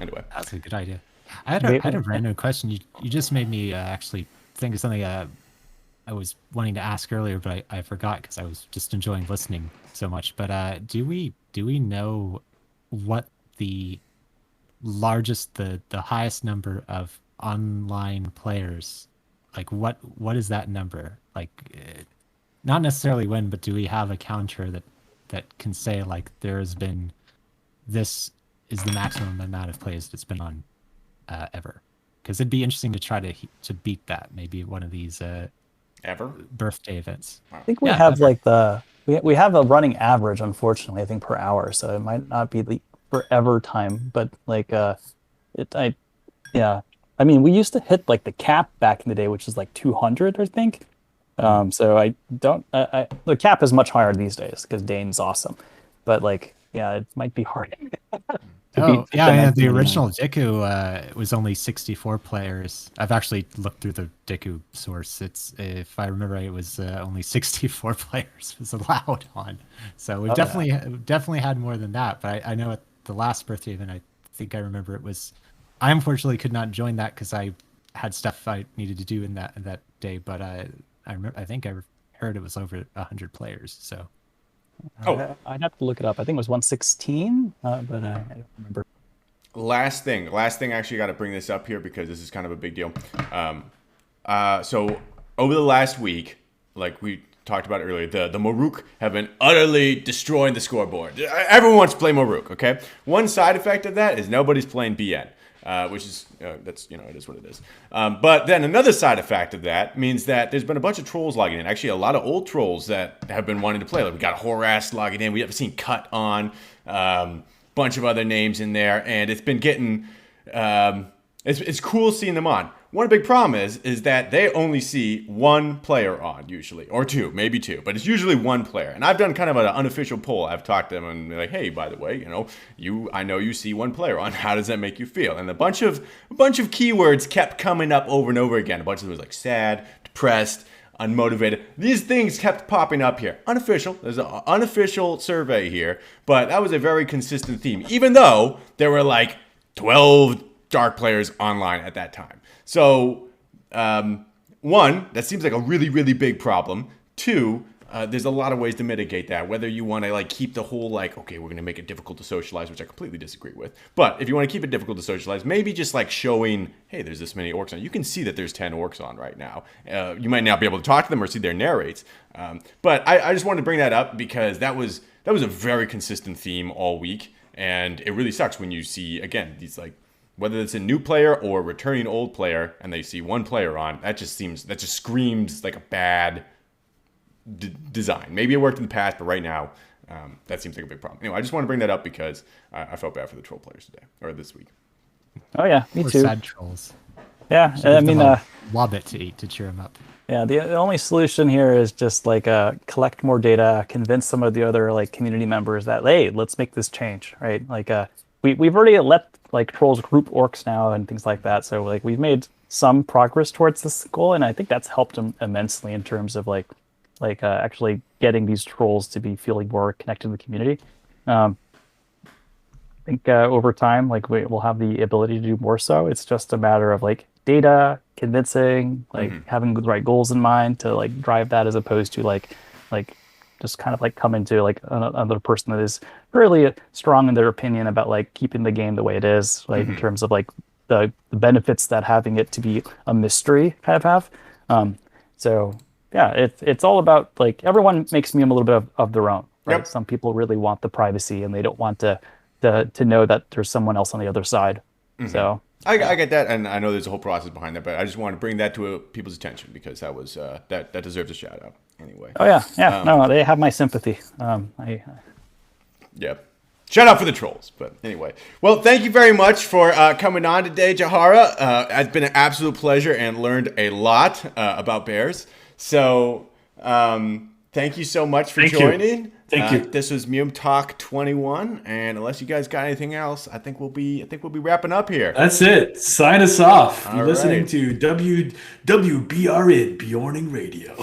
[SPEAKER 1] Anyway,
[SPEAKER 4] that's a good idea. I had a random question. You just made me actually think of something I was wanting to ask earlier, but I forgot because I was just enjoying listening so much. But do we know what the largest, the highest number of online players, like what is that number? Like, not necessarily when, but do we have a counter that can say like there has been this is the maximum amount of plays that's been on ever? Because it'd be interesting to try to beat that, maybe one of these
[SPEAKER 1] ever
[SPEAKER 4] birthday events.
[SPEAKER 3] I think we have ever. We have a running average, unfortunately, I think per hour, so it might not be the forever time, but like I mean, we used to hit like the cap back in the day, which is like 200, I think. So I don't the cap is much higher these days because Dane's awesome, but like it might be hard.
[SPEAKER 4] The original Deku was only 64 players. I've actually looked through the Deku source. It's, if I remember right, it was only 64 players was allowed on. So we've definitely had more than that. But I know at the last birthday event, I think I remember it was. I unfortunately could not join that because I had stuff I needed to do in that day. But I think I heard it was over 100 players. So.
[SPEAKER 3] I'd have to look it up. I think it was 116, but I don't remember.
[SPEAKER 1] Last thing. Actually, got to bring this up here because this is kind of a big deal. So over the last week, like we talked about earlier, the Maruk have been utterly destroying the scoreboard. Everyone wants to play Maruk. Okay. One side effect of that is nobody's playing BN. Which is it is what it is. But then another side effect of that means that there's been a bunch of trolls logging in. Actually, a lot of old trolls that have been wanting to play. Like we got Horace logging in. We haven't seen Cut on. Bunch of other names in there, and it's been getting. It's cool seeing them on. One big problem is that they only see one player on usually, or two, maybe two, but it's usually one player. And I've done kind of an unofficial poll. I've talked to them and be like, hey, by the way, I know you see one player on. How does that make you feel? And a bunch of keywords kept coming up over and over again. A bunch of them was like sad, depressed, unmotivated. These things kept popping up here. Unofficial. There's an unofficial survey here, but that was a very consistent theme, even though there were like 12 dark players online at that time. So, one, that seems like a really, really big problem. Two, there's a lot of ways to mitigate that. Whether you want to like keep the whole like, okay, we're going to make it difficult to socialize, which I completely disagree with. But if you want to keep it difficult to socialize, maybe just like showing, hey, there's this many orcs on. You can see that there's 10 orcs on right now. You might not be able to talk to them or see their narrates. But I just wanted to bring that up because that was a very consistent theme all week, and it really sucks when you see again these like, whether it's a new player or a returning old player, and they see one player on, that just screams like a bad design. Maybe it worked in the past, but right now, that seems like a big problem. Anyway, I just want to bring that up because I felt bad for the troll players today, or this week.
[SPEAKER 3] Oh yeah, me
[SPEAKER 4] Or
[SPEAKER 3] too.
[SPEAKER 4] sad trolls.
[SPEAKER 3] Yeah,
[SPEAKER 4] Should
[SPEAKER 3] I
[SPEAKER 4] give
[SPEAKER 3] mean,
[SPEAKER 4] them a Wobbit to eat to cheer them up.
[SPEAKER 3] yeah, the only solution here is just like collect more data, convince some of the other like community members that, hey, let's make this change, right? Like we've already let like trolls group orcs now and things like that, so like we've made some progress towards this goal, and I think that's helped them immensely in terms of like actually getting these trolls to be feeling more connected to the community. I think over time, like we'll have the ability to do more so. It's just a matter of like data, convincing, like having the right goals in mind to like drive that, as opposed to like just kind of like coming to like another person that is really strong in their opinion about like keeping the game the way it is, like in terms of like the benefits that having it to be a mystery kind of have. So yeah, it's all about like everyone makes MUME a little bit of their own. Right?
[SPEAKER 1] Yep.
[SPEAKER 3] Some people really want the privacy and they don't want to know that there's someone else on the other side. So
[SPEAKER 1] I get that, and I know there's a whole process behind that, but I just wanted to bring that to people's attention because that was that deserves a shout out. Anyway.
[SPEAKER 3] oh yeah, no, they have my sympathy.
[SPEAKER 1] Yeah. Shout out for the trolls. But anyway. Well, thank you very much for coming on today, Jahara. It's been an absolute pleasure and learned a lot about bears. So thank you so much for joining.
[SPEAKER 2] Thank you.
[SPEAKER 1] This was MUME Talk 21. And unless you guys got anything else, I think we'll be wrapping up here.
[SPEAKER 2] That's it. Sign us off. You're
[SPEAKER 1] All
[SPEAKER 2] listening
[SPEAKER 1] right.
[SPEAKER 2] to WBRN Bjorning Radio.